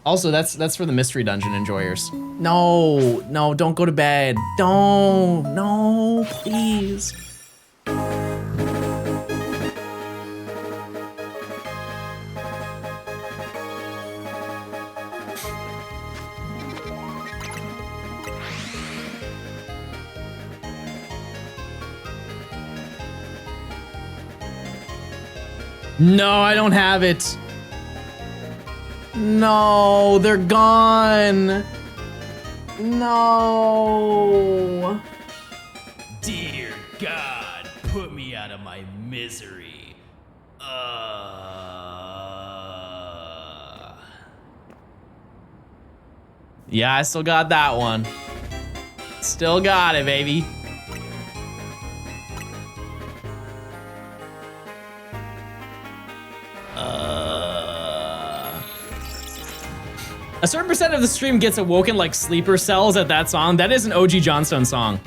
Speaker 2: Also, that's for the mystery dungeon enjoyers. No, no, don't go to bed. Don't, no, please. No, I don't have it. No, they're gone. No. Dear God, put me out of my misery. Yeah, I still got that one. Still got it, baby. A certain percent of the stream gets awoken like sleeper cells at that song. That is an OG Johnstone song.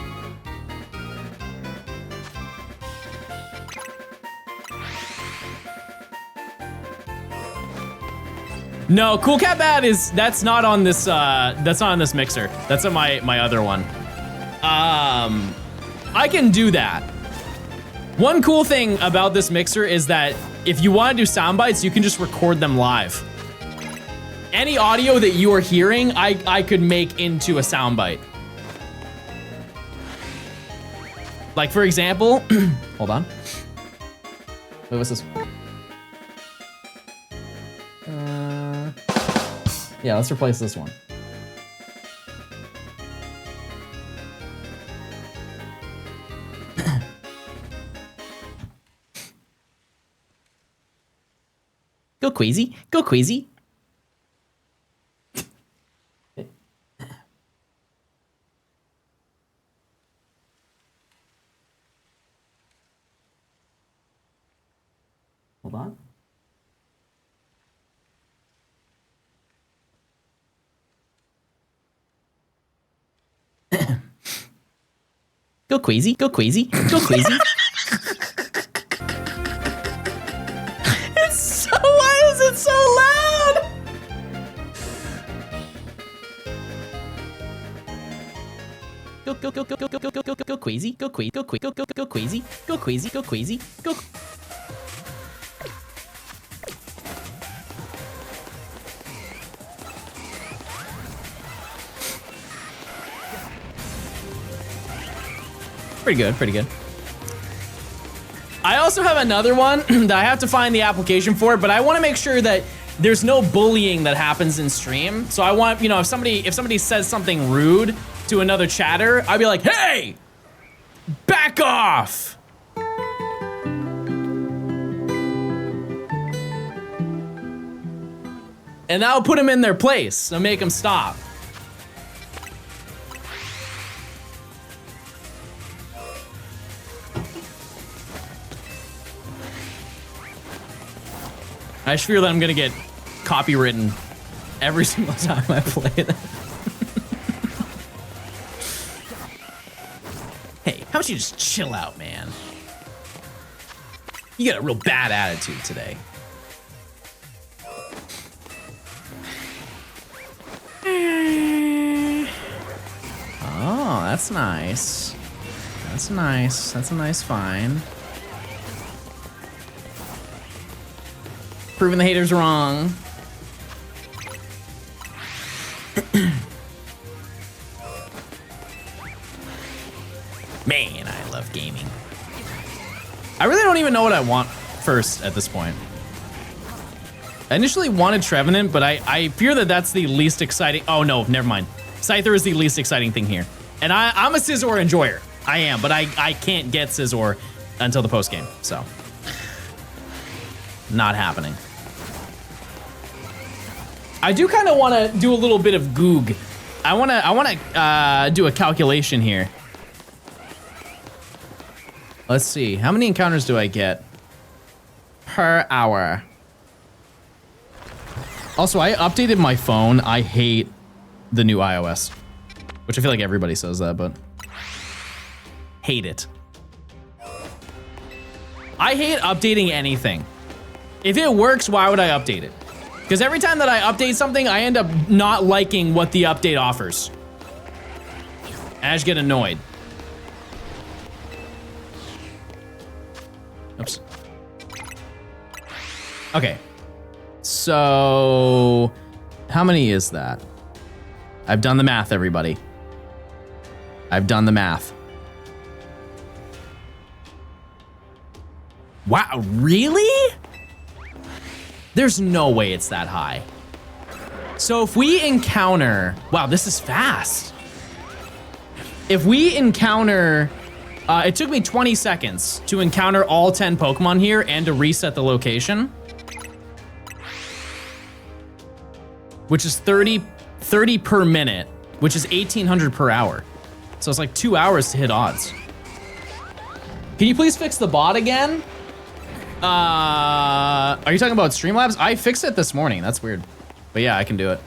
Speaker 2: No, Cool Cat Bad that's not on this mixer. That's on my other one. I can do that. One cool thing about this mixer is that if you want to do sound bites, you can just record them live. Any audio that you are hearing, I could make into a sound bite. Like for example, hold on. Wait, what's this? Yeah, let's replace this one. Go Queasy, go Queasy. Hold on. Go Queasy, go Queasy, go Queasy. It's so, why is it so loud? Go Queasy, go Queasy, go Queasy, go Queasy, go Queasy, go Queasy, go. Pretty good, pretty good. I also have another one that I have to find the application for, but I want to make sure that there's no bullying that happens in stream. So I want, you know, if somebody says something rude to another chatter, I'd be like, hey, back off. And I'll put them in their place and make them stop. I just feel that I'm gonna get copywritten every single time I play it. Hey, how about you just chill out, man? You got a real bad attitude today. Oh, that's nice. That's nice. That's a nice find. Proving the haters wrong. Man, I love gaming. I really don't even know what I want first at this point. I initially wanted Trevenant, but I fear that that's the least exciting. Oh no, never mind. Scyther is the least exciting thing here. And I'm a Scizor enjoyer. I am, but I can't get Scizor until the post game, so. Not happening. I do kind of want to do a little bit of goog. I want to do a calculation here. Let's see. How many encounters do I get per hour? Also, I updated my phone. I hate the new iOS, which I feel like everybody says that, but hate it. I hate updating anything. If it works, why would I update it? Because every time that I update something, I end up not liking what the update offers. And I just get annoyed. Oops. Okay. So, how many is that? I've done the math, everybody. I've done the math. Wow, really? There's no way it's that high. So if we encounter, wow, this is fast. If we encounter, it took me 20 seconds to encounter all 10 Pokemon here and to reset the location. Which is 30 per minute, which is 1,800 per hour. So it's like 2 hours to hit odds. Can you please fix the bot again? Are you talking about Streamlabs? I fixed it this morning. That's weird. But yeah, I can do it.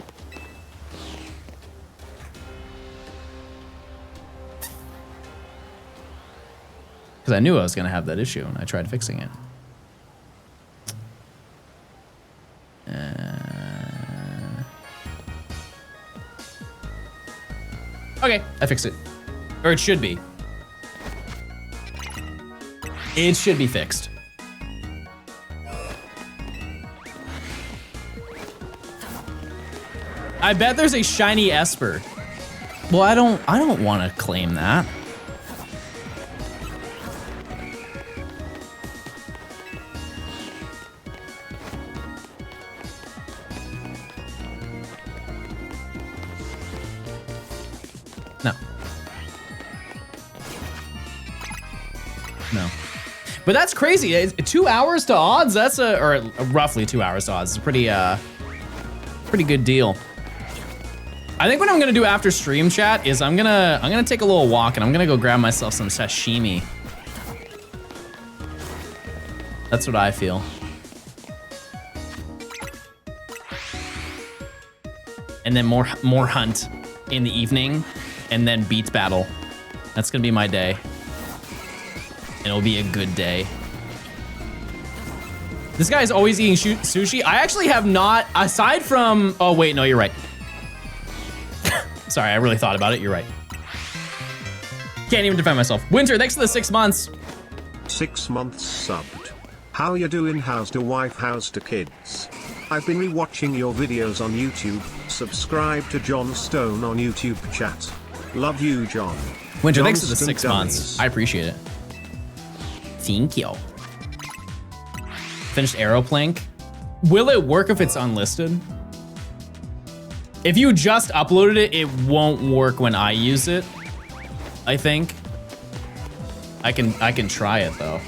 Speaker 2: Because I knew I was gonna have that issue and I tried fixing it. Okay, I fixed it. Or it should be. It should be fixed. I bet there's a shiny Esper. Well, I don't want to claim that. No. No. But that's crazy. 2 hours to odds. That's or roughly 2 hours to odds. It's a pretty good deal. I think what I'm gonna do after stream chat is I'm gonna take a little walk and I'm gonna go grab myself some sashimi. That's what I feel. And then more hunt in the evening, and then beats battle. That's gonna be my day. And it'll be a good day. This guy's always eating sushi. I actually have not, aside from, oh wait, no, you're right. Sorry, I really thought about it. You're right. Can't even defend myself. Winter, thanks for the 6 months.
Speaker 1: 6 months subbed. How you doing? How's the wife? How's the kids? I've been rewatching your videos on YouTube. Subscribe to Johnstone on YouTube chat. Love you, John.
Speaker 2: Winter, thanks for the
Speaker 1: Johnston
Speaker 2: 6 months. I appreciate it. Thank you. Finished AERO plank. Will it work if it's unlisted? If you just uploaded it, it won't work when I use it, I think. I can try it though.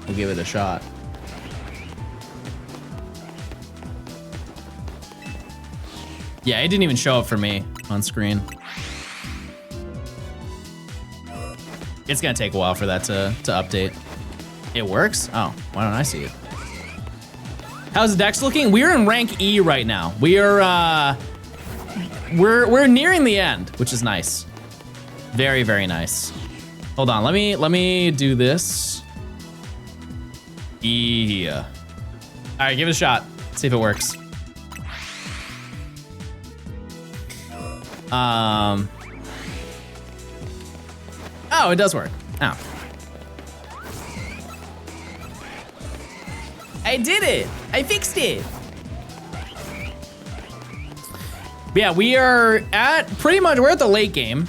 Speaker 2: We'll give it a shot. Yeah, it didn't even show up for me on screen. It's gonna take a while for that to update. It works? Oh, why don't I see it? How's the Dex looking? We're in rank E right now. We are we're nearing the end, which is nice. Very, very nice. Hold on, let me do this. Yeah. All right, give it a shot. See if it works. Oh, it does work. Oh. I did it. I fixed it. But yeah, we are at pretty much, we're at the late game.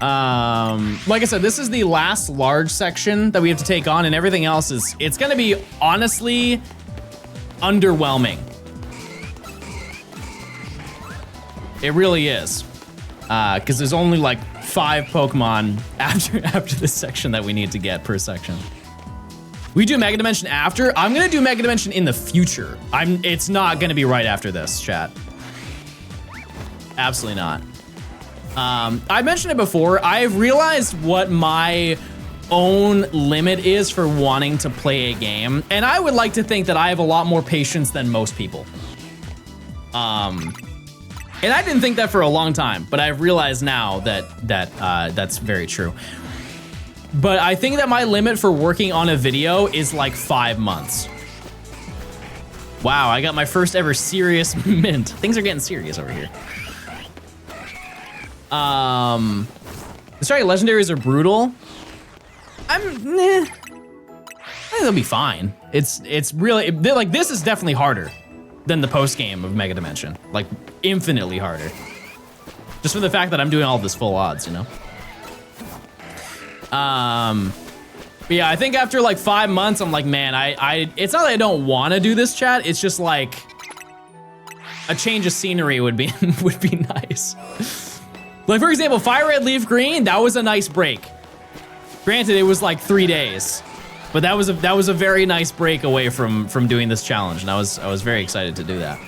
Speaker 2: Like I said, this is the last large section that we have to take on, and everything else is, it's gonna be honestly underwhelming. It really is. Because there's only like 5 Pokemon after this section that we need to get per section. We do Mega Dimension after. I'm gonna do Mega Dimension in the future. It's not gonna be right after this, chat. Absolutely not. I mentioned it before. I've realized what my own limit is for wanting to play a game, and I would like to think that I have a lot more patience than most people. And I didn't think that for a long time, but I've realized now that that's very true. But I think that my limit for working on a video is like 5 months. Wow, I got my first ever serious mint. Things are getting serious over here. The starting legendaries are brutal. I think they'll be fine. It's really, like, this is definitely harder than the post game of Mega Dimension. Like, infinitely harder. Just for the fact that I'm doing all this full odds, you know? But yeah, I think after like 5 months, I'm like, man, it's not that I don't want to do this, chat. It's just like a change of scenery would be would be nice. Like, for example, Fire Red Leaf Green, that was a nice break. Granted, it was like 3 days, but that was a very nice break away from doing this challenge, and I was very excited to do that.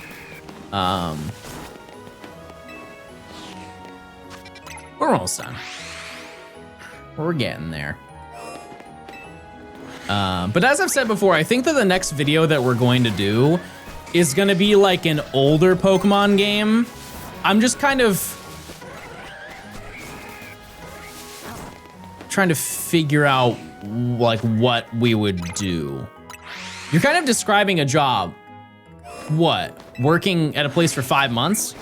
Speaker 2: We're almost done. We're getting there. But as I've said before, I think that the next video that we're going to do is gonna be like an older Pokemon game. I'm just kind of trying to figure out like what we would do. You're kind of describing a job. What? Working at a place for 5 months?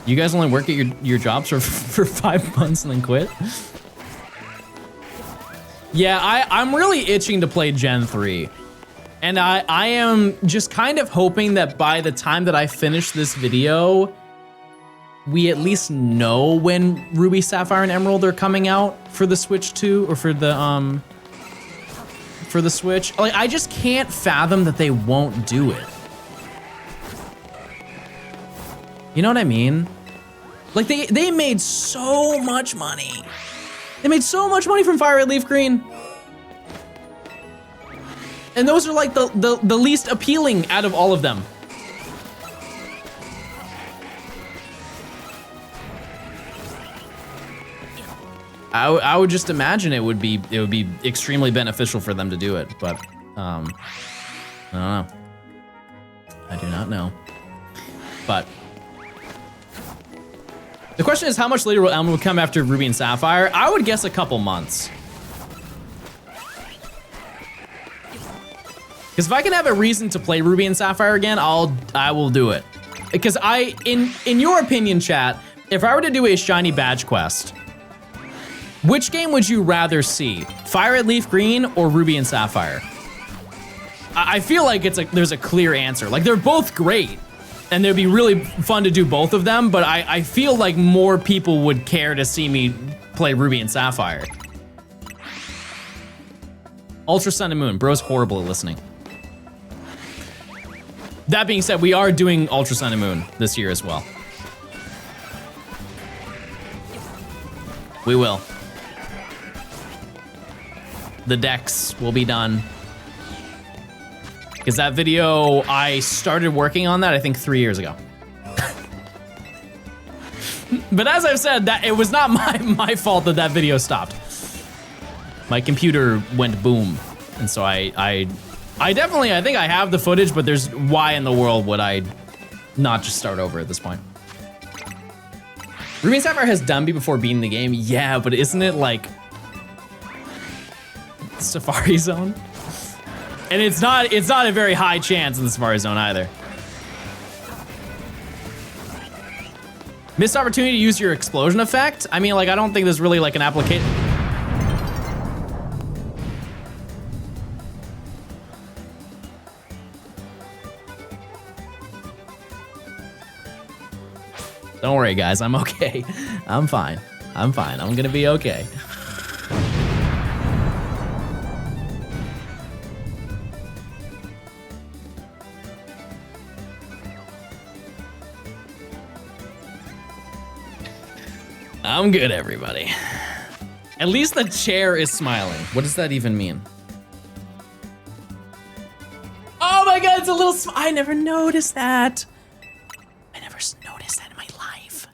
Speaker 2: You guys only work at your jobs for 5 months and then quit? Yeah, I'm really itching to play Gen 3. And I am just kind of hoping that by the time that I finish this video, we at least know when Ruby, Sapphire, and Emerald are coming out for the Switch 2 or for the Switch. Like, I just can't fathom that they won't do it. You know what I mean? Like, they made so much money. They made so much money from Fire Red Leaf Green. And those are like the least appealing out of all of them. I would just imagine it would be extremely beneficial for them to do it, but I don't know. I do not know. But the question is, how much later will Emerald come after Ruby and Sapphire? I would guess a couple months. Because if I can have a reason to play Ruby and Sapphire again, I will do it. Because in your opinion, chat, if I were to do a shiny badge quest, which game would you rather see? Fire Red Leaf Green or Ruby and Sapphire? I feel like there's a clear answer. Like, they're both great, and it'd be really fun to do both of them, but I feel like more people would care to see me play Ruby and Sapphire. Ultra Sun and Moon, bro's horrible at listening. That being said, we are doing Ultra Sun and Moon this year as well. We will. The decks will be done. Because that video, I started working on that, I think 3 years ago. But as I've said, that it was not my fault that video stopped. My computer went boom. And so I definitely, I think I have the footage, but there's, why in the world would I not just start over at this point? Ruby and Sapphire has Dumby before beating the game. Yeah, but isn't it like Safari Zone? And it's not a very high chance in the Safari Zone either. Missed opportunity to use your explosion effect? I mean, like, I don't think there's really like an application. Don't worry, guys, I'm okay. I'm fine. I'm fine. I'm gonna be okay. I'm good, everybody. At least the chair is smiling. What does that even mean? Oh my god, it's a little I never noticed that. I never noticed that in my life.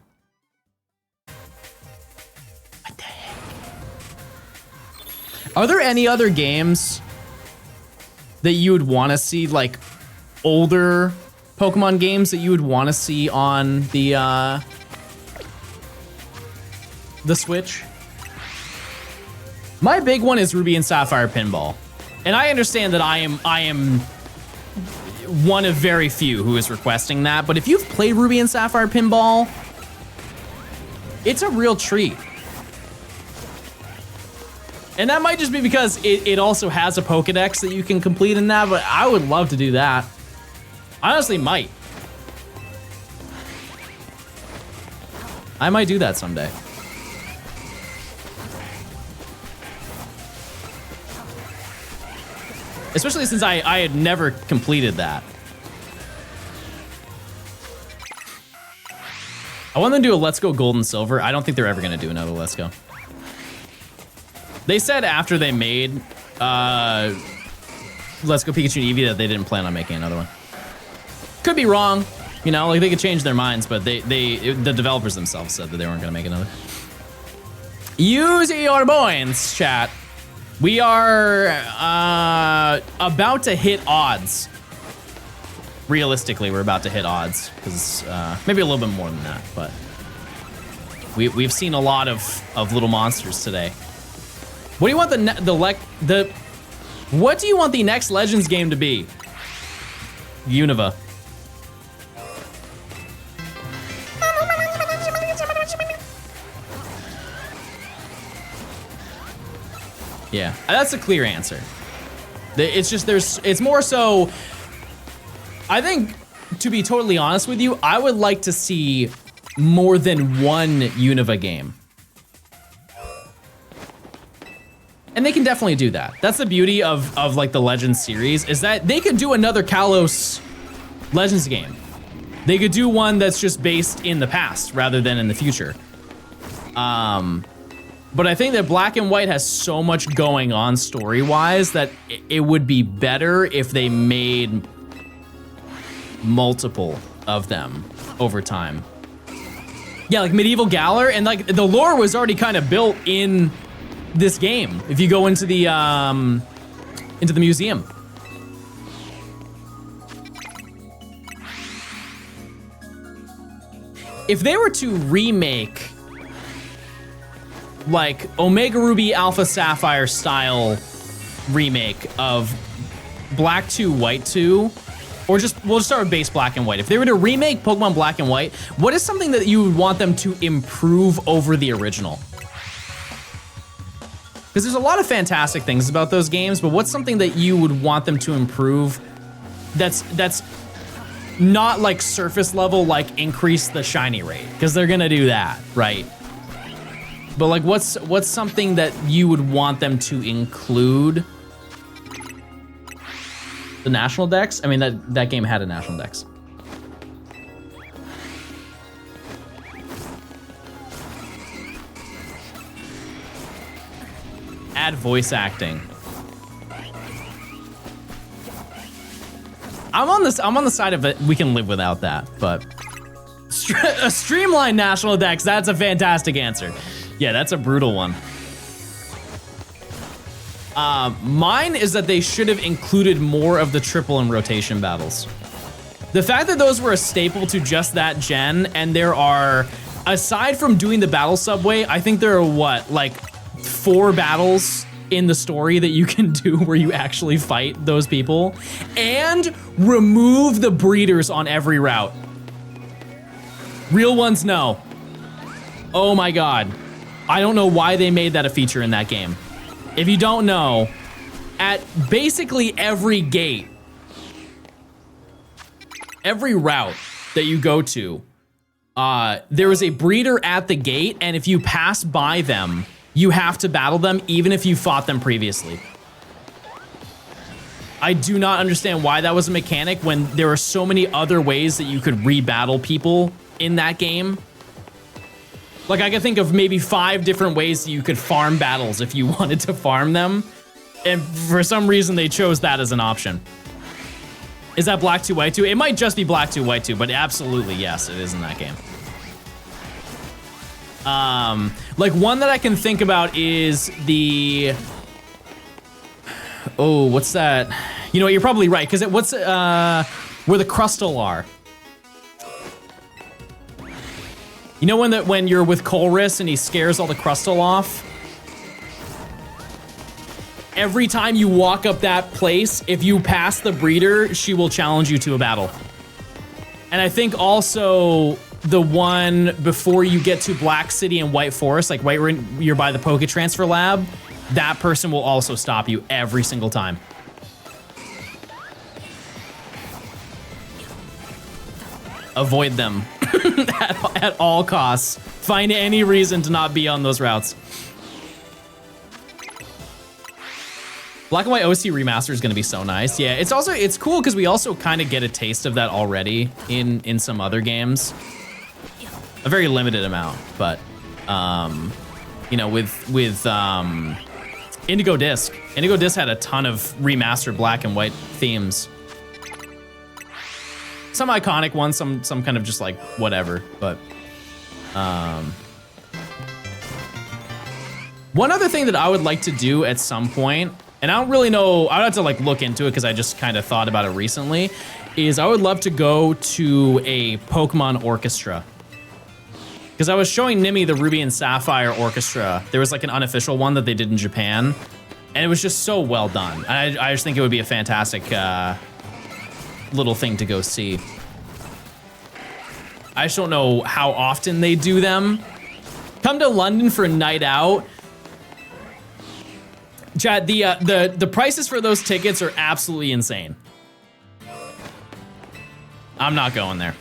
Speaker 2: What the heck? Are there any other games that you would want to see, like older Pokemon games that you would want to see on the Switch? My big one is Ruby and Sapphire Pinball. And I understand that I am one of very few who is requesting that, but if you've played Ruby and Sapphire Pinball, it's a real treat. And that might just be because it also has a Pokedex that you can complete in that, but I would love to do that. I honestly might. I might do that someday. Especially since I had never completed that. I want them to do a Let's Go Gold and Silver. I don't think they're ever gonna do another Let's Go. They said after they made Let's Go Pikachu and Eevee that they didn't plan on making another one. Could be wrong, you know, like they could change their minds, but the developers themselves said that they weren't gonna make another. Use your points, chat. We are about to hit odds. Realistically, we're about to hit odds, because maybe a little bit more than that, but We've seen a lot of little monsters today. What do you want what do you want the next Legends game to be? Unova. Yeah, that's a clear answer. It's just it's more so, I think, to be totally honest with you, I would like to see more than one Unova game. And they can definitely do that. That's the beauty of like the Legends series, is that they could do another Kalos Legends game. They could do one that's just based in the past rather than in the future. But I think that Black and White has so much going on story-wise that it would be better if they made multiple of them over time. Yeah, like Medieval Galar, and like the lore was already kind of built in this game. If you go into the museum. If they were to remake like Omega Ruby Alpha Sapphire style remake of Black 2, White 2, or we'll just start with base Black and White. If they were to remake Pokemon Black and White, what is something that you would want them to improve over the original? Because there's a lot of fantastic things about those games, but what's something that you would want them to improve that's not like surface level, like increase the shiny rate? Because they're gonna do that, right? But like, what's something that you would want them to include? The National Dex? I mean, that game had a National Dex. Add voice acting. I'm on the side of it. We can live without that, but a streamlined National Dex. That's a fantastic answer. Yeah, that's a brutal one. Mine is that they should have included more of the triple and rotation battles. The fact that those were a staple to just that gen, and there are, aside from doing the battle subway, I think there are what, like 4 battles in the story that you can do where you actually fight those people, and remove the breeders on every route. Real ones, no. Oh my God. I don't know why they made that a feature in that game. If you don't know, at basically every gate, every route that you go to, there is a breeder at the gate, and if you pass by them, you have to battle them even if you fought them previously. I do not understand why that was a mechanic when there are so many other ways that you could re-battle people in that game. Like, I could think of maybe 5 different ways that you could farm battles if you wanted to farm them. And for some reason, they chose that as an option. Is that Black 2, White 2? It might just be Black 2, White 2, but absolutely, yes, it is in that game. Like, one that I can think about is the... Oh, what's that? You know what, you're probably right, because what's... where the Crustal are. You know when you're with Colress and he scares all the Crustal off? Every time you walk up that place, if you pass the breeder, she will challenge you to a battle. And I think also the one before you get to Black City and White Forest, like right when you're by the Poke Transfer Lab, that person will also stop you every single time. Avoid them at all costs. Find any reason to not be on those routes. Black and White OC Remaster is gonna be so nice. Yeah, it's cool because we also kind of get a taste of that already in some other games. A very limited amount, but you know, with Indigo Disc. Indigo Disc had a ton of remastered Black and White themes. Some iconic ones, some kind of just like whatever, but one other thing that I would like to do at some point, and I don't really know, I'd have to like look into it because I just kind of thought about it recently, is I would love to go to a Pokemon orchestra. Because I was showing Nimi the Ruby and Sapphire Orchestra. There was like an unofficial one that they did in Japan. And it was just so well done. I just think it would be a fantastic little thing to go see. I just don't know how often they do them. Come to London for a night out. Chad, the prices for those tickets are absolutely insane. I'm not going there.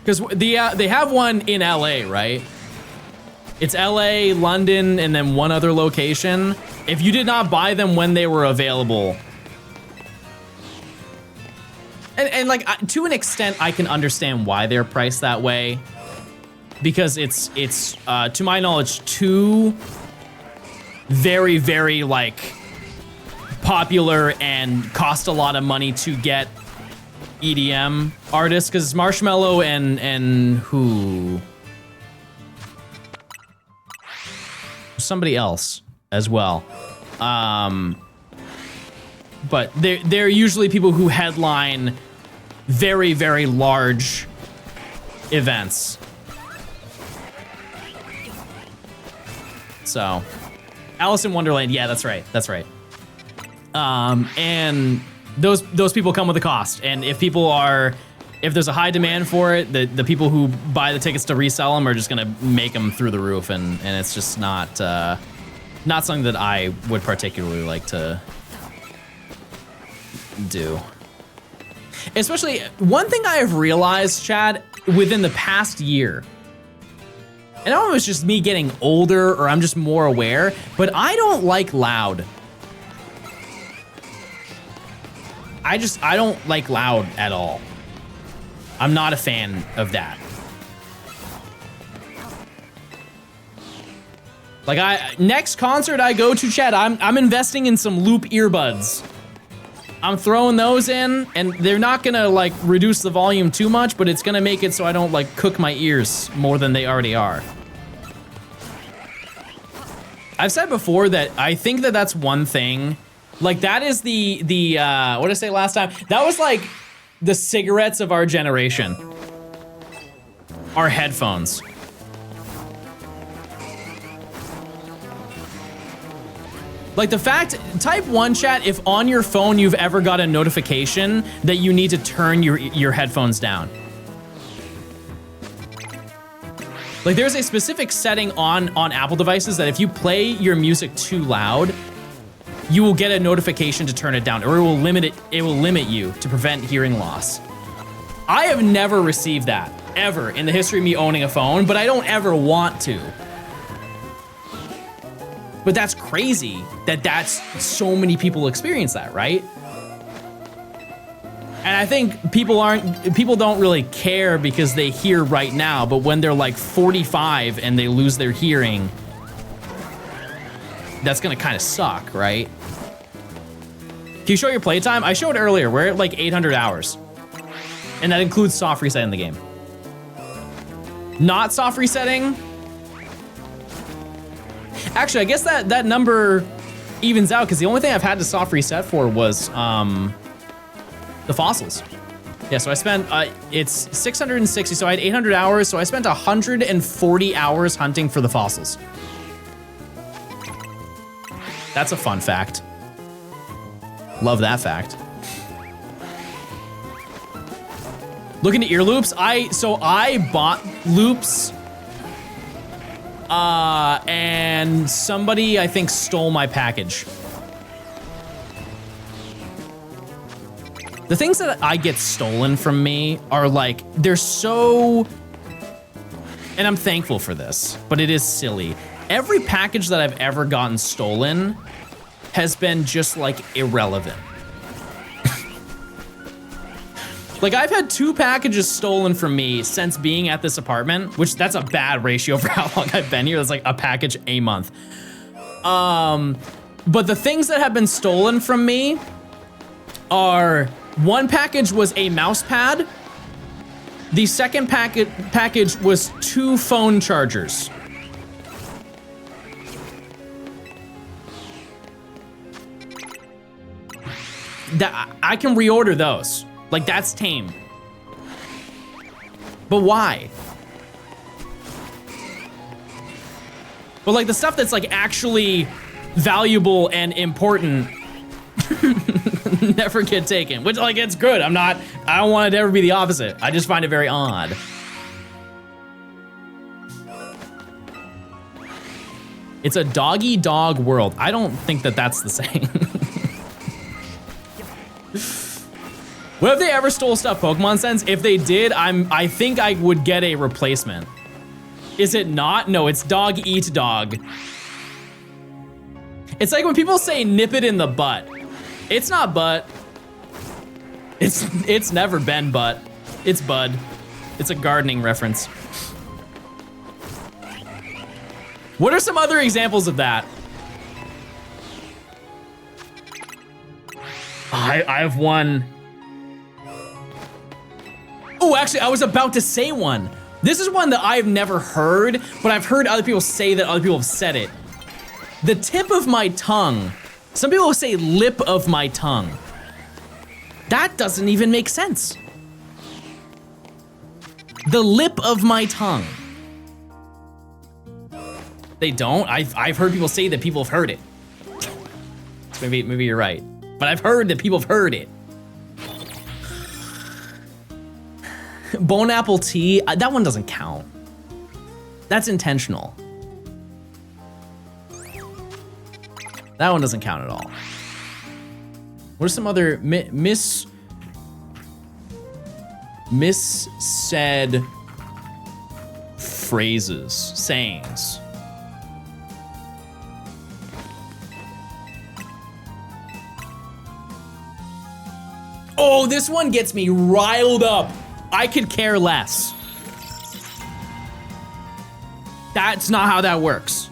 Speaker 2: Because they have one in LA, right? It's LA, London, and then one other location. If you did not buy them when they were available, and like to an extent, I can understand why they're priced that way, because it's to my knowledge, two very, very like popular and cost a lot of money to get EDM artists, because it's Marshmello and who? Somebody else as well. But they're usually people who headline very, very large events. So, Alice in Wonderland, yeah, that's right, that's right. And those people come with a cost, and if there's a high demand for it, the people who buy the tickets to resell them are just gonna make them through the roof, and it's just not something that I would particularly like to do. Especially, one thing I have realized, Chad, within the past year, and I don't know if it's just me getting older or I'm just more aware, but I don't like loud. I don't like loud at all. I'm not a fan of that. Like next concert I go to, Chad, I'm investing in some loop earbuds. I'm throwing those in, and they're not gonna like reduce the volume too much, but it's gonna make it so I don't like cook my ears more than they already are. I've said before that I think that that's one thing. Like that is the what did I say last time? That was like the cigarettes of our generation. Our headphones. Like the fact, type 1 chat if on your phone you've ever got a notification that you need to turn your headphones down. Like there's a specific setting on Apple devices that if you play your music too loud, you will get a notification to turn it down, or it will limit you to prevent hearing loss. I have never received that, ever, in the history of me owning a phone, but I don't ever want to. But that's crazy that's so many people experience that, right? And I think people don't really care because they hear right now, but when they're like 45 and they lose their hearing, that's gonna kind of suck, right? Can you show your playtime? I showed earlier, we're at like 800 hours. And that includes soft reset in the game. Not soft resetting. Actually, I guess that number evens out, because the only thing I've had to soft reset for was the fossils. Yeah, so I spent, it's 660, so I had 800 hours, so I spent 140 hours hunting for the fossils. That's a fun fact. Love that fact. Looking at ear loops, I bought loops, and somebody, I think, stole my package. The things that I get stolen from me are like, they're so, and I'm thankful for this, but it is silly. Every package that I've ever gotten stolen has been just like irrelevant. Like I've had 2 packages stolen from me since being at this apartment, which that's a bad ratio for how long I've been here. That's like a package a month. But the things that have been stolen from me are, one package was a mouse pad. The second package was 2 phone chargers. That I can reorder those. Like that's tame. But why? But like the stuff that's like actually valuable and important never get taken, which like it's good. I don't want it to ever be the opposite. I just find it very odd. It's a doggy dog world. I don't think that that's the same. What if they ever stole stuff Pokemon sends? If they did, I think I would get a replacement. Is it not? No, it's dog eat dog. It's like when people say nip it in the butt. It's not butt. It's never been butt. It's bud. It's a gardening reference. What are some other examples of that? I have one. Oh, actually, I was about to say one. This is one that I've never heard, but I've heard other people say that other people have said it. The tip of my tongue. Some people will say lip of my tongue. That doesn't even make sense. The lip of my tongue. They don't? I've heard people say that people have heard it. Maybe you're right. But I've heard that people have heard it. Bone apple tea, that one doesn't count. That's intentional. That one doesn't count at all. What are some other said phrases, sayings? Oh, this one gets me riled up. I could care less. That's not how that works.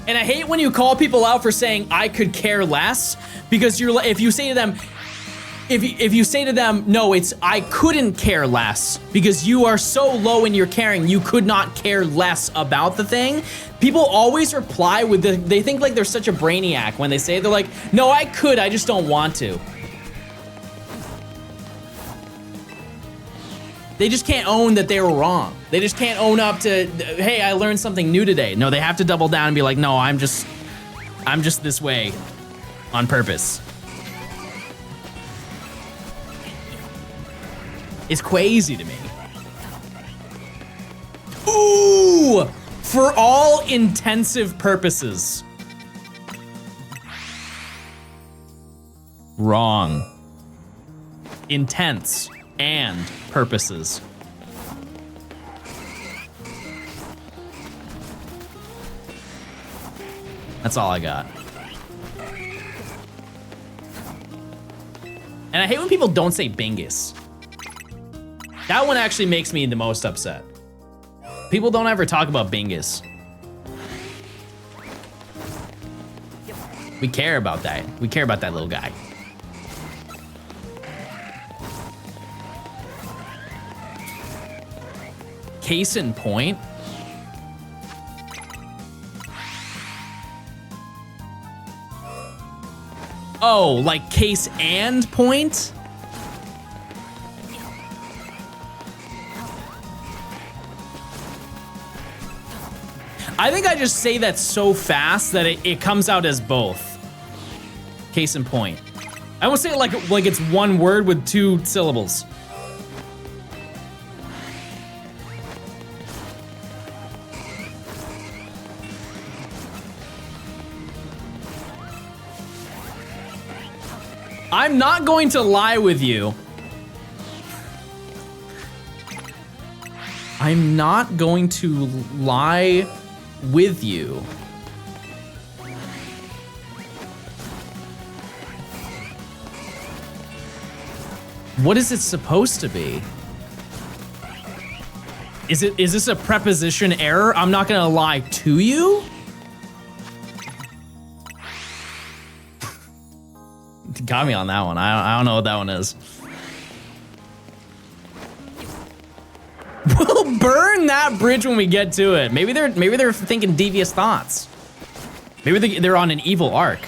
Speaker 2: And I hate when you call people out for saying I could care less, because you're if you say to them, if you say to them, no, it's I couldn't care less, because you are so low in your caring, you could not care less about the thing. People always reply with they think like they're such a brainiac when they say, they're like, no, I could, I just don't want to. They just can't own that they were wrong. They just can't own up to, hey, I learned something new today. No, they have to double down and be like, no, I'm just this way on purpose. It's crazy to me. Ooh, for all intensive purposes. Wrong. Intense and purposes. That's all I got. And I hate when people don't say bingus. That one actually makes me the most upset. People don't ever talk about bingus. We care about that. We care about that little guy. Case in point. Oh, like case and point? I think I just say that so fast that it comes out as both. Case in point. I won't say it like it's one word with two syllables. I'm not going to lie with you. I'm not going to lie with you. What is it supposed to be? Is this a preposition error? I'm not gonna lie to you? Got me on that one. I don't know what that one is. We'll burn that bridge when we get to it. Maybe they're thinking devious thoughts. Maybe they're on an evil arc.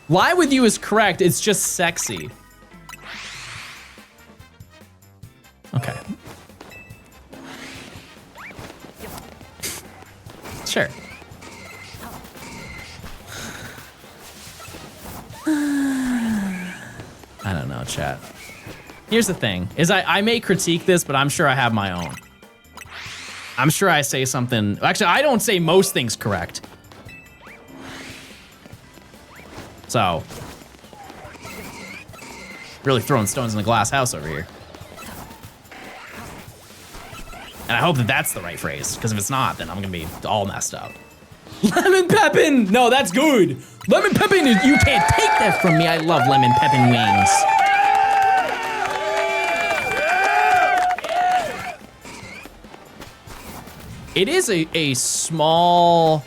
Speaker 2: Lie with you is correct. It's just sexy. Okay. Sure. I don't know, chat. Here's the thing, is I may critique this, but I'm sure I have my own. I'm sure I say something, actually, I don't say most things correct. So, really throwing stones in the glass house over here. And I hope that that's the right phrase, because if it's not, then I'm gonna be all messed up. Lemon peppin'! No, that's good. Lemon peppin' is, you can't take that from me. I love lemon peppin' wings. It is a small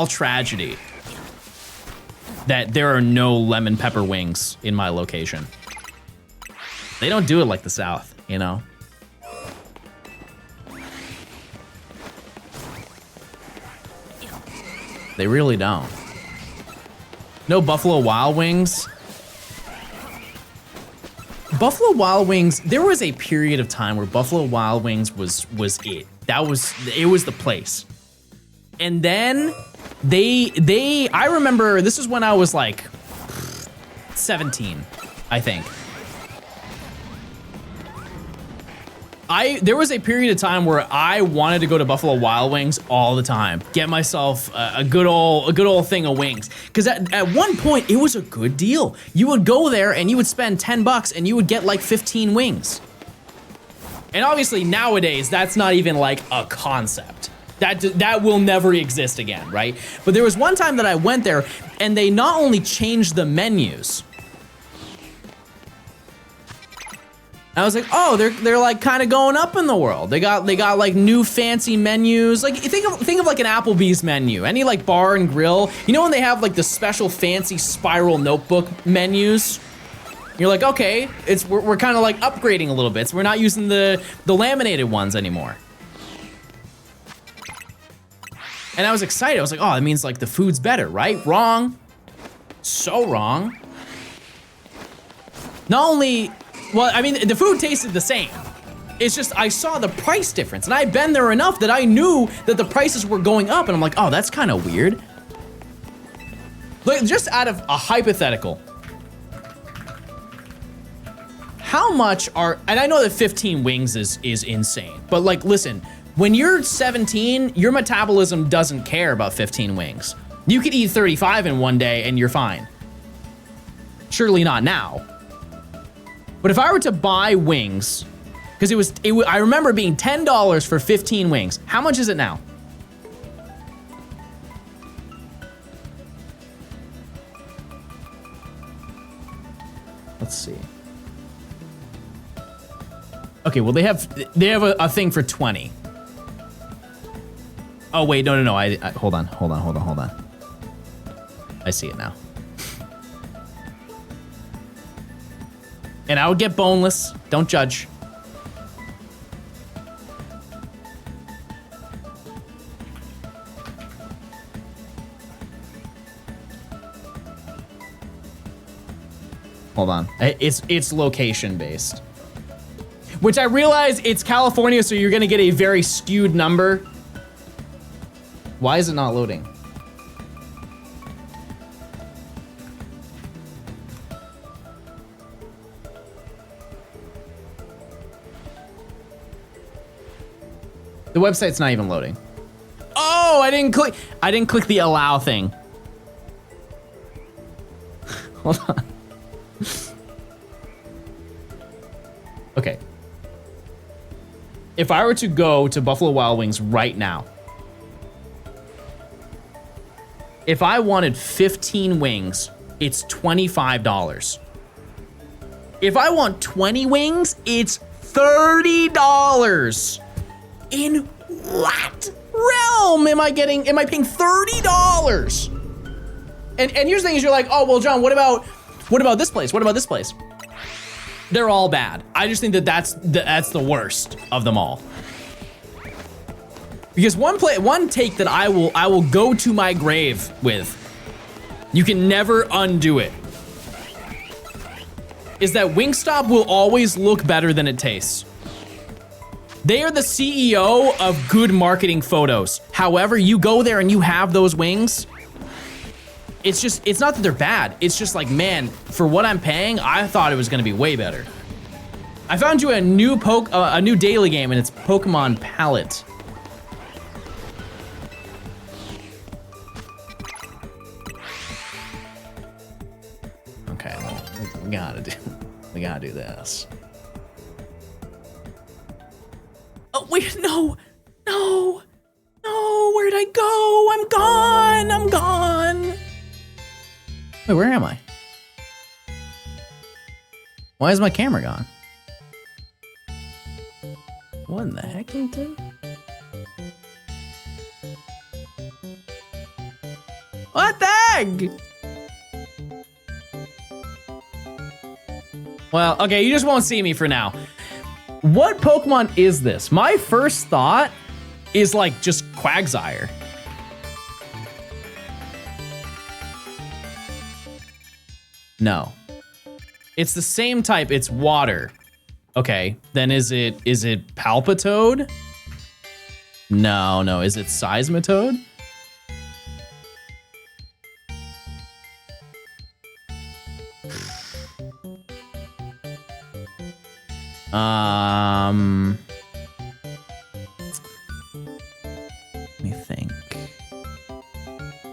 Speaker 2: tragedy that there are no lemon pepper wings in my location. They don't do it like the South, you know? They really don't. No Buffalo Wild Wings. Buffalo Wild Wings, there was a period of time where Buffalo Wild Wings was it. It was the place. And then I remember, this is when I was like 17, I think. There was a period of time where I wanted to go to Buffalo Wild Wings all the time. Get myself a good old thing of wings. Because at one point, it was a good deal. You would go there and you would spend 10 bucks and you would get like 15 wings. And obviously nowadays, that's not even like a concept. That will never exist again, right? But there was one time that I went there and they not only changed the menus. I was like, oh, they're like kind of going up in the world. They got like new fancy menus. Like think of like an Applebee's menu. Any like bar and grill. You know when they have like the special fancy spiral notebook menus? You're like, okay, we're kind of like upgrading a little bit. So we're not using the laminated ones anymore. And I was excited. I was like, oh, that means like the food's better, right? Wrong. So wrong. Not only, well, I mean, the food tasted the same. It's just I saw the price difference, and I'd been there enough that I knew that the prices were going up, and I'm like, oh, that's kind of weird. Like, just out of a hypothetical, how much and I know that 15 wings is insane, but like, listen, when you're 17, your metabolism doesn't care about 15 wings. You could eat 35 in one day and you're fine. Surely not now. But if I were to buy wings, because I remember it being $10 for 15 wings. How much is it now? Let's see. Okay, well they have a thing for 20. Oh wait, no. I hold on. I see it now. And I would get boneless. Don't judge. Hold on. It's location based. Which I realize it's California, so you're gonna get a very skewed number. Why is it not loading? The website's not even loading. Oh, I didn't click the allow thing. Hold on. Okay. If I were to go to Buffalo Wild Wings right now, if I wanted 15 wings, it's $25. If I want 20 wings, it's $30. In what realm am I paying $30? And here's the thing is you're like, oh, well, John, what about this place? What about this place? They're all bad. I just think that that's the worst of them all. Because one take that I will go to my grave with, you can never undo it, is that Wingstop will always look better than it tastes. They are the CEO of good marketing photos. However, you go there and you have those wings. It's not that they're bad. It's just like, man, for what I'm paying, I thought it was gonna be way better. I found you a new daily game, and it's Pokemon Palette. Okay, well, we gotta do this. Oh wait, no, where'd I go? I'm gone. Wait, where am I? Why is my camera gone? What in the heck, Ethan? What the heck? Well, okay, you just won't see me for now. What Pokemon is this? My first thought is like just Quagsire. No. It's the same type, it's water. Okay, then is it Palpitoad? No, is it Seismitoad? Let me think.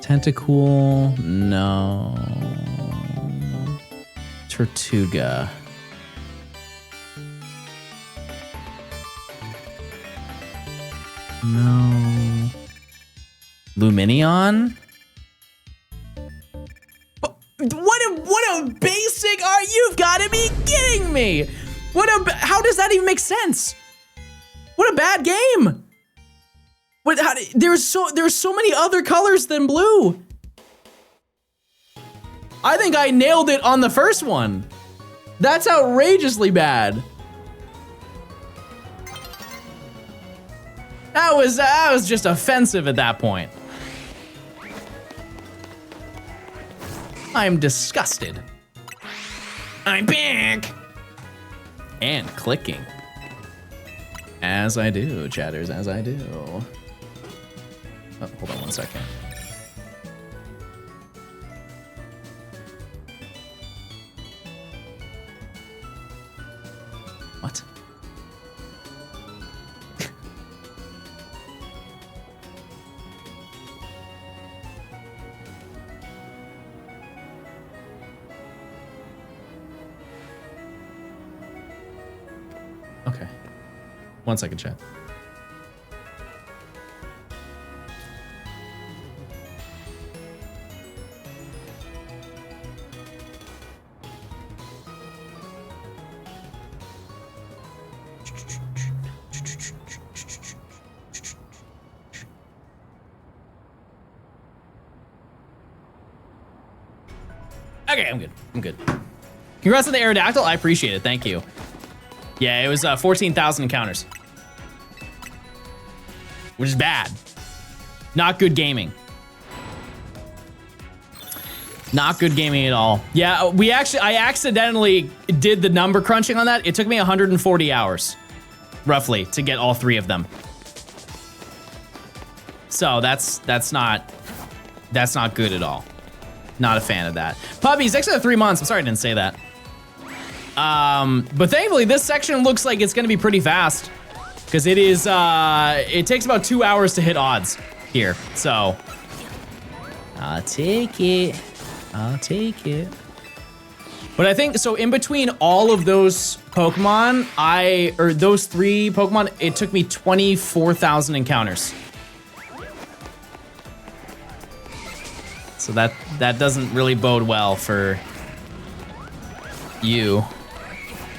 Speaker 2: Tentacool, no. Tortuga. No. Lumineon? What a basic art! You've got to be kidding me! How does that even make sense? What a bad game! There's so many other colors than blue. I think I nailed it on the first one. That's outrageously bad. That was just offensive at that point. I'm disgusted. I'm back. And clicking. As I do, chatters, as I do. Oh, hold on one second. What? Okay. 1 second, chat. Okay, I'm good. Congrats on the Aerodactyl. I appreciate it. Thank you. Yeah, it was 14,000 encounters. Which is bad. Not good gaming. Not good gaming at all. Yeah, I accidentally did the number crunching on that. It took me 140 hours, roughly, to get all 3 of them. So that's not good at all. Not a fan of that. Puppies, extra 3 months. I'm sorry I didn't say that. But thankfully this section looks like it's gonna be pretty fast, because it is, it takes about 2 hours to hit odds here. So I'll take it. But I think, so in between all of those Pokemon, those 3 Pokemon, it took me 24,000 encounters. So that doesn't really bode well for you.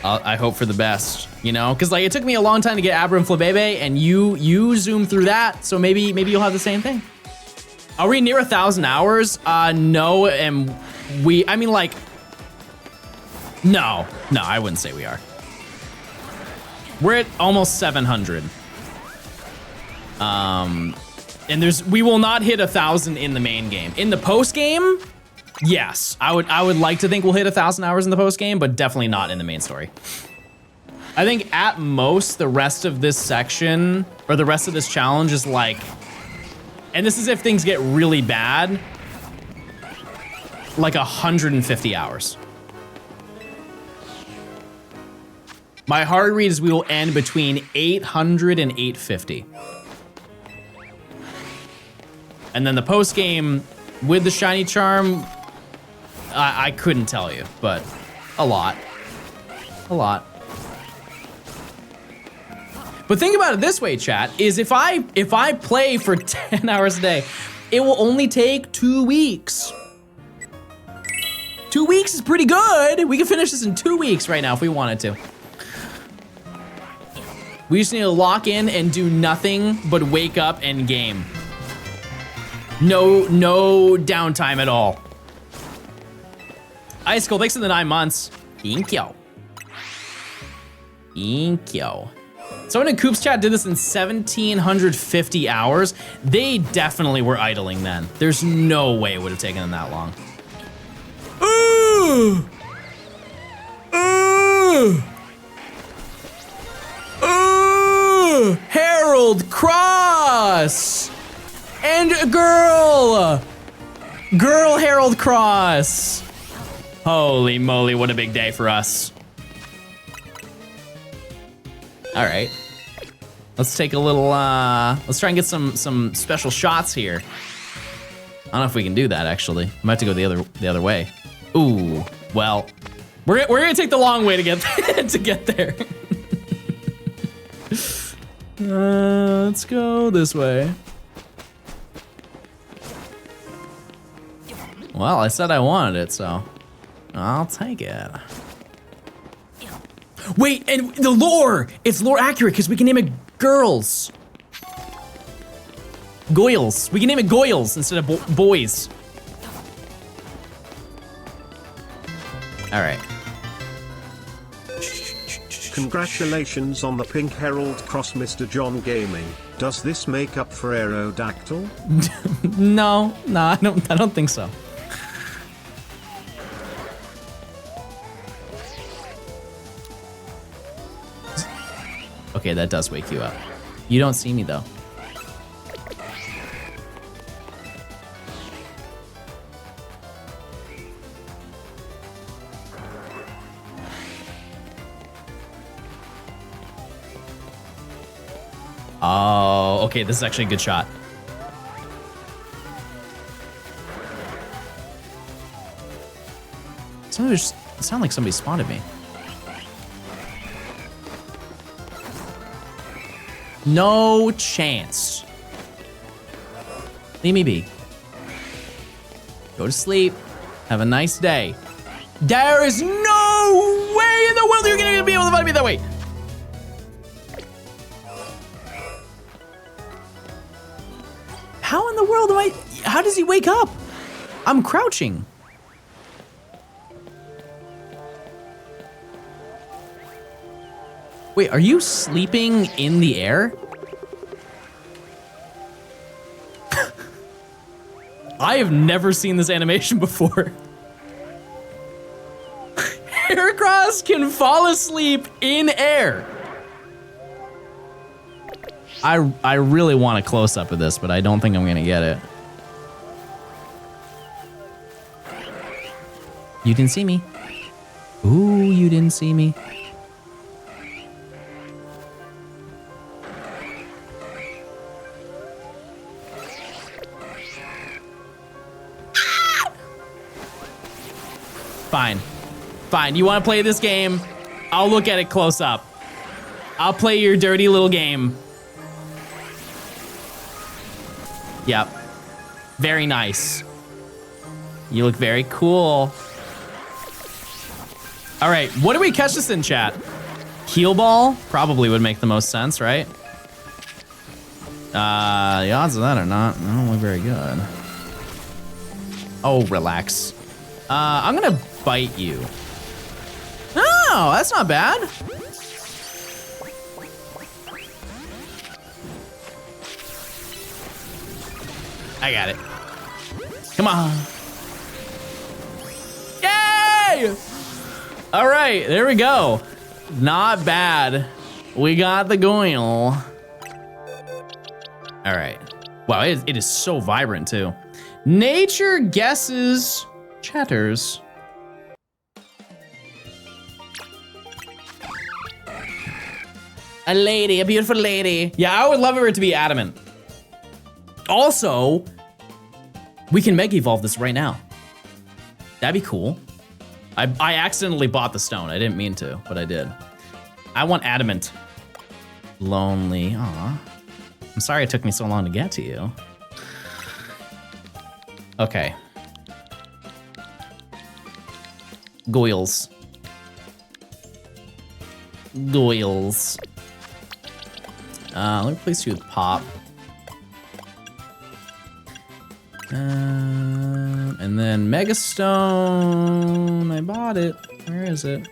Speaker 2: I hope for the best, you know? Because like it took me a long time to get Abra and Flabebe, and you zoom through that, so maybe you'll have the same thing. Are we near 1,000 hours? No, and I mean like, no, I wouldn't say we are. We're at almost 700. And we will not hit 1,000 in the main game. In the post game, yes, I would like to think we'll hit 1,000 hours in the post game, but definitely not in the main story. I think at most the rest of this section, or the rest of this challenge is like, and this is if things get really bad, like 150 hours. My hard read is we will end between 800 and 850. And then the post game with the shiny charm, I couldn't tell you, but a lot. A lot. But think about it this way, chat, is if I play for 10 hours a day, it will only take 2 weeks. 2 weeks is pretty good. We can finish this in 2 weeks right now if we wanted to. We just need to lock in and do nothing but wake up and game. No downtime at all. Icicle, thanks for the 9 months. Thank you. Thank you. Someone in Coop's chat did this in 1,750 hours. They definitely were idling then. There's no way it would have taken them that long. Ooh! Ooh! Ooh! Herald Cross! And a girl! Girl Herald Cross! Holy moly, what a big day for us. All right. Let's take a little, let's try and get some special shots here. I don't know if we can do that, actually. I might have to go the other way. Ooh, well, we're gonna take the long way to get to get there. Let's go this way. Well, I said I wanted it, so I'll take it. Wait, and the lore! It's lore accurate because we can name it girls. Goyles. We can name it Goyles instead of boys. All right.
Speaker 1: Congratulations on the Pink Herald Cross, Mr. John Gaming. Does this make up for Aerodactyl?
Speaker 2: No, I don't think so. Okay, that does wake you up. You don't see me though. Oh, okay, this is actually a good shot. It sounded like somebody spotted me. No chance. Leave me be. Go to sleep. Have a nice day. There is no way in the world you're gonna be able to find me that way. How in the world am I? How does he wake up? I'm crouching. Wait, are you sleeping in the air? I have never seen this animation before. Heracross can fall asleep in air. I really want a close-up of this, but I don't think I'm gonna get it. You didn't see me. Ooh, you didn't see me. Fine. Fine, you wanna play this game? I'll look at it close up. I'll play your dirty little game. Yep. Very nice. You look very cool. All right, what do we catch this in, chat? Heal ball probably would make the most sense, right? The odds of that are not look very good. Oh, relax. I'm gonna bite you. Oh, that's not bad. I got it. Come on. Yay! All right, there we go. Not bad. We got the Goyle. All right. Wow, it is so vibrant too. Nature guesses chatters. A lady, a beautiful lady. Yeah, I would love for it to be adamant. Also, we can mega evolve this right now. That'd be cool. I accidentally bought the stone. I didn't mean to, but I did. I want adamant. Lonely, aw. I'm sorry it took me so long to get to you. Okay. Goyles. Goyles. Let me place you with Pop. And then Megastone. I bought it. Where is it?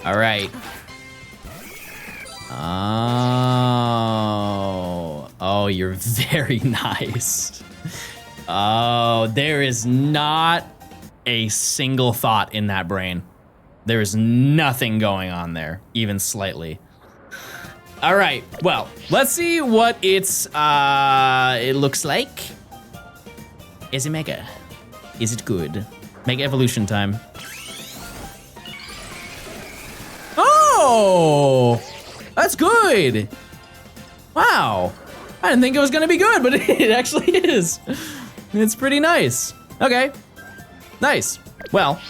Speaker 2: All right. Oh, you're very nice. Oh, there is not a single thought in that brain. There is nothing going on there, even slightly. All right, well, let's see what it looks like. Is it mega? Is it good? Mega evolution time. Oh, that's good. Wow, I didn't think it was gonna be good, but it actually is. It's pretty nice. Okay, nice. Well,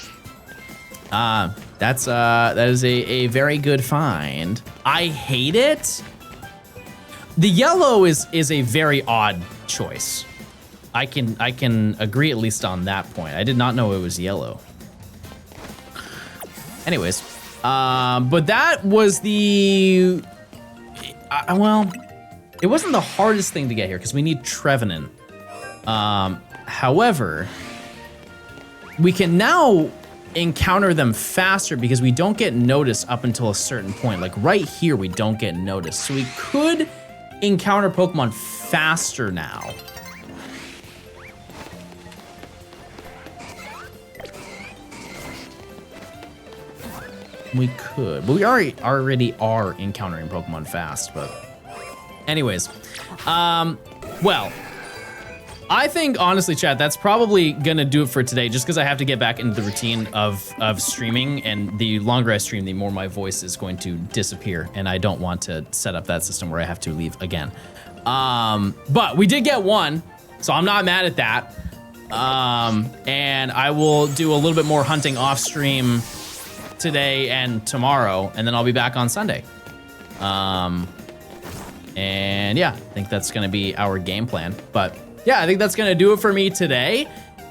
Speaker 2: that is a very good find. I hate it. The yellow is a very odd choice. I can agree at least on that point. I did not know it was yellow. Anyways, but that was the well, it wasn't the hardest thing to get here because we need Trevenant. However, we can now encounter them faster because we don't get noticed up until a certain point. Like right here, we don't get noticed. So we could encounter Pokemon faster now. We could, but we already are encountering Pokemon fast, but anyways, well, I think honestly, chat, that's probably gonna do it for today, just because I have to get back into the routine of streaming, and the longer I stream, the more my voice is going to disappear, and I don't want to set up that system where I have to leave again. But we did get one, so I'm not mad at that. And I will do a little bit more hunting off stream today and tomorrow, and then I'll be back on Sunday. And yeah, I think that's gonna be our game plan, but yeah, I think that's gonna do it for me today,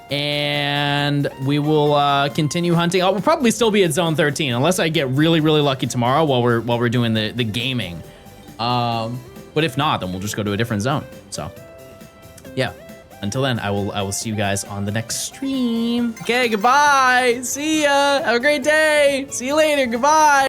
Speaker 2: and we will continue hunting. We'll probably still be at Zone 13 unless I get really, really lucky tomorrow while we're doing the gaming. But if not, then we'll just go to a different zone. So yeah, until then, I will see you guys on the next stream. Okay, goodbye. See ya. Have a great day. See you later. Goodbye.